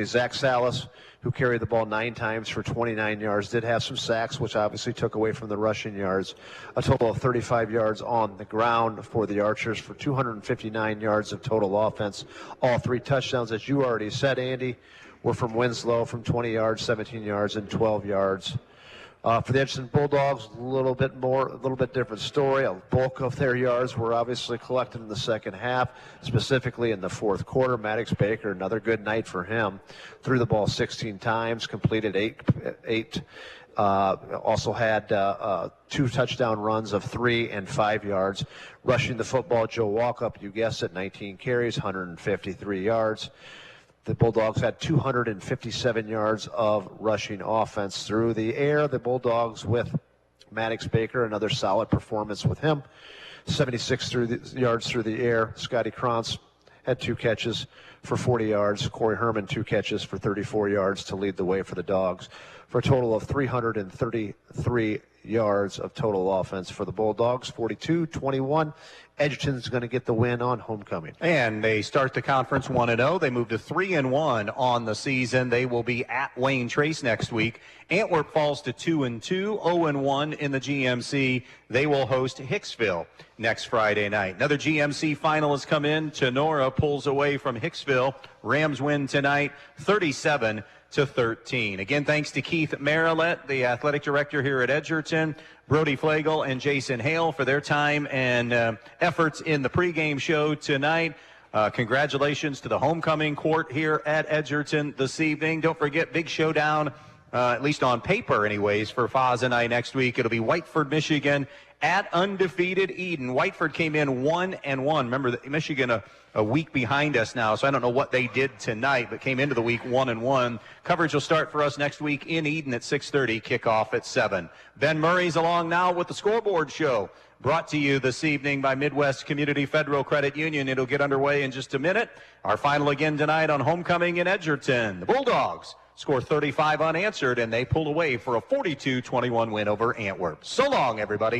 Zach Salas, who carried the ball 9 times for 29 yards. Did have some sacks, which obviously took away from the rushing yards. A total of 35 yards on the ground for the Archers for 259 yards of total offense. All 3 touchdowns, as you already said, Andy, were from Winslow from 20 yards, 17 yards, and 12 yards. For the Edgerton Bulldogs, a little bit different story. A bulk of their yards were obviously collected in the second half, specifically in the fourth quarter. Maddox Baker, another good night for him. Threw the ball 16 times, completed eight. Also had 2 touchdown runs of 3 and 5 yards. Rushing the football, Joe Walkup, you guessed it, 19 carries, 153 yards. The Bulldogs had 257 yards of rushing offense through the air. The Bulldogs with Maddox Baker, another solid performance with him. 76 yards through the air. Scotty Krantz had 2 catches for 40 yards. Corey Herman, 2 catches for 34 yards to lead the way for the Dogs, for a total of 333 yards of total offense for the Bulldogs. 42-21. Edgerton's going to get the win on homecoming. And they start the conference 1-0. They move to 3-1 on the season. They will be at Wayne Trace next week. Antwerp falls to 2-2, 0-1 in the GMC. They will host Hicksville next Friday night. Another GMC final has come in. Tenora pulls away from Hicksville. Rams win tonight, 37-13. Again, thanks to Keith Marillet, the athletic director here at Edgerton, Brody Flagel and Jason Hale for their time and efforts in the pregame show tonight. Congratulations to the homecoming court here at Edgerton this evening. Don't forget, big showdown, at least on paper anyways, for Foz and I next week. It'll be Whiteford, Michigan at undefeated Eden. Whiteford came in 1-1. Remember, Michigan a week behind us now, so I don't know what they did tonight, but came into the week 1-1. Coverage will start for us next week in Eden at 6:30, kickoff at 7. Ben Murray's along now with the Scoreboard Show, brought to you this evening by Midwest Community Federal Credit Union. It'll get underway in just a minute. Our final again tonight on homecoming in Edgerton. The Bulldogs score 35 unanswered, and they pull away for a 42-21 win over Antwerp. So long, everybody.